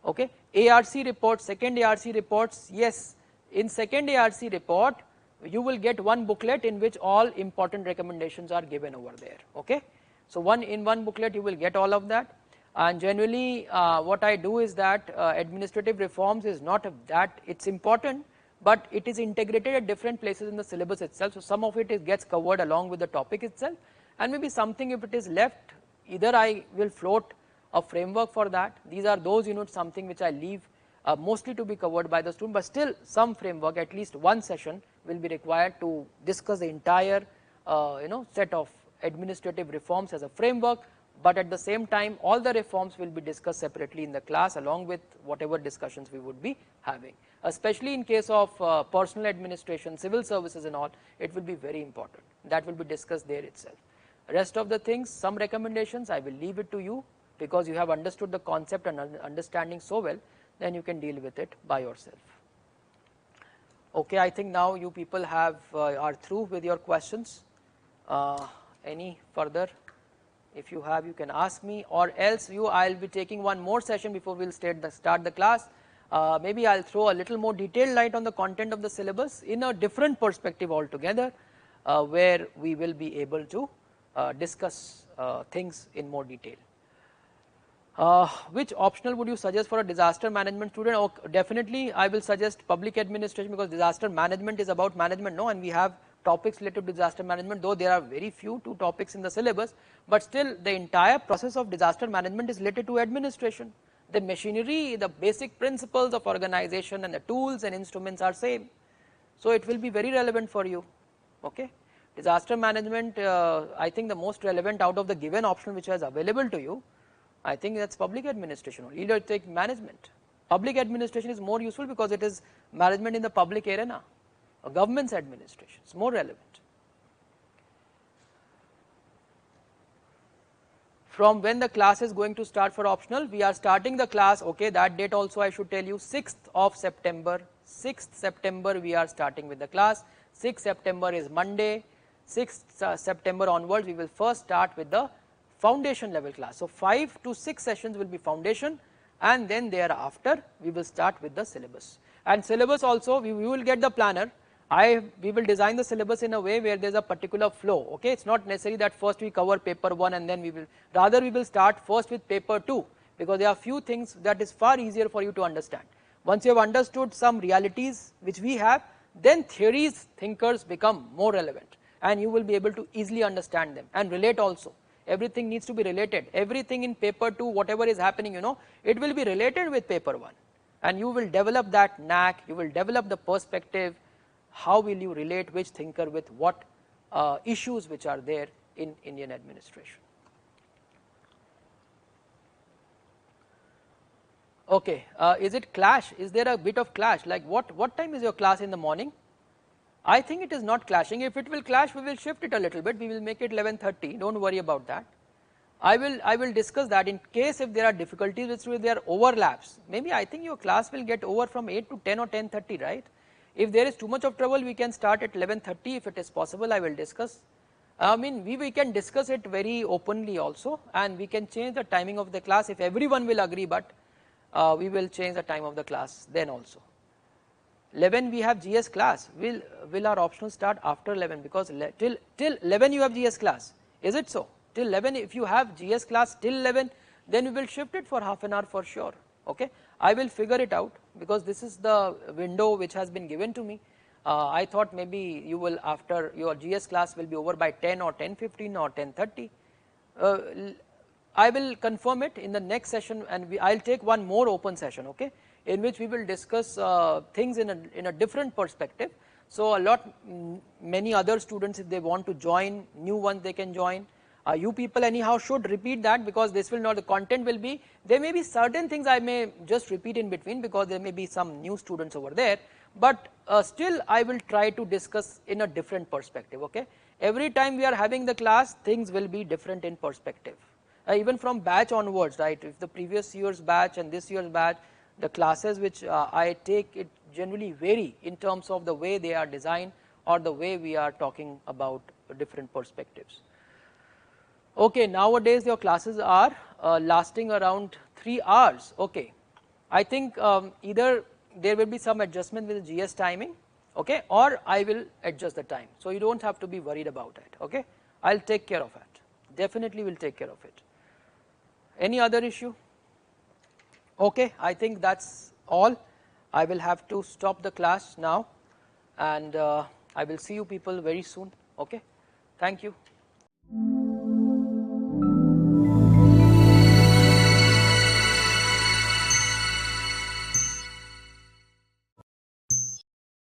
okay. ARC reports, second ARC reports, yes, in second ARC report you will get one booklet in which all important recommendations are given over there, okay. So in one booklet you will get all of that, and generally what I do is that administrative reforms is not that it's important, but it is integrated at different places in the syllabus itself, so some of it gets covered along with the topic itself, and maybe something if it is left, either I will float a framework for that. These are those units, something which I leave mostly to be covered by the student, but still some framework, at least one session will be required to discuss the entire set of administrative reforms as a framework, but at the same time all the reforms will be discussed separately in the class along with whatever discussions we would be having, especially in case of personal administration, civil services and all, it will be very important, that will be discussed there itself. Rest of the things, some recommendations I will leave it to you, because you have understood the concept and understanding so well, then you can deal with it by yourself. Okay, I think now you people have are through with your questions. Any further? If you have, you can ask me, or else I'll be taking one more session before we'll start the class. Maybe I'll throw a little more detailed light on the content of the syllabus in a different perspective altogether, where we will be able to discuss things in more detail. Which optional would you suggest for a disaster management student? Oh, definitely I will suggest public administration, because disaster management is about management, no, and we have topics related to disaster management, though there are very few two topics in the syllabus, but still the entire process of disaster management is related to administration. The machinery, the basic principles of organization and the tools and instruments are same, so it will be very relevant for you, okay. Disaster management, I think the most relevant out of the given option which is available to you, I think that's public administration. Either take management. Public administration is more useful because it is management in the public arena, or government's administration, it's more relevant. From when the class is going to start for optional? We are starting the class, okay, that date also I should tell you, 6th of September, 6th September we are starting with the class. 6th September is Monday, 6th September onwards we will first start with the foundation level class. So 5 to 6 sessions will be foundation, and then thereafter we will start with the syllabus. And syllabus also, we will get the planner. We will design the syllabus in a way where there is a particular flow, okay. It's not necessary that first we cover paper 1 and then we will start first with paper 2, because there are few things that is far easier for you to understand. Once you have understood some realities which we have, then theories, thinkers become more relevant, and you will be able to easily understand them and relate also. everything needs to be related, everything in paper 2 whatever is happening, you know, it will be related with paper 1, and you will develop that knack, you will develop the perspective, how will you relate which thinker with what issues which are there in Indian administration. Okay, is it clash? Is there a bit of clash? Like what time is your class in the morning? I think it is not clashing. If it will clash, we will shift it a little bit. We will make it 11:30. Don't worry about that. I will discuss that in case if there are difficulties with there are overlaps. Maybe I think your class will get over from 8 to 10 or 10:30, right? If there is too much of trouble, we can start at 11:30 if it is possible. I will discuss. I mean, we can discuss it very openly also, and we can change the timing of the class if everyone will agree. But we will change the time of the class then also. 11 we have GS class. Will our optional start after 11? Because till 11 you have GS class. Is it so? Till 11 if you have GS class till 11, then we will shift it for half an hour for sure. Okay, I will figure it out because this is the window which has been given to me. I thought maybe you will, after your GS class will be over by 10 or 10:15 or 10:30. I will confirm it in the next session, and I'll take one more open session, okay, in which we will discuss things in a different perspective. So many other students, if they want to join, new ones they can join. You people anyhow should repeat that, because this will not, the content will be, there may be certain things I may just repeat in between because there may be some new students over there, but still I will try to discuss in a different perspective, okay. Every time we are having the class, things will be different in perspective. Even from batch onwards, right, if the previous year's batch and this year's batch, the classes which I take, it generally vary in terms of the way they are designed or the way we are talking about different perspectives. Okay, nowadays your classes are lasting around 3 hours. Okay, I think either there will be some adjustment with the GS timing, okay, or I will adjust the time. So you don't have to be worried about it, okay. I'll take care of it, definitely will take care of it. Any other issue? Okay, I think that's all. I will have to stop the class now, and I will see you people very soon, okay. Thank you.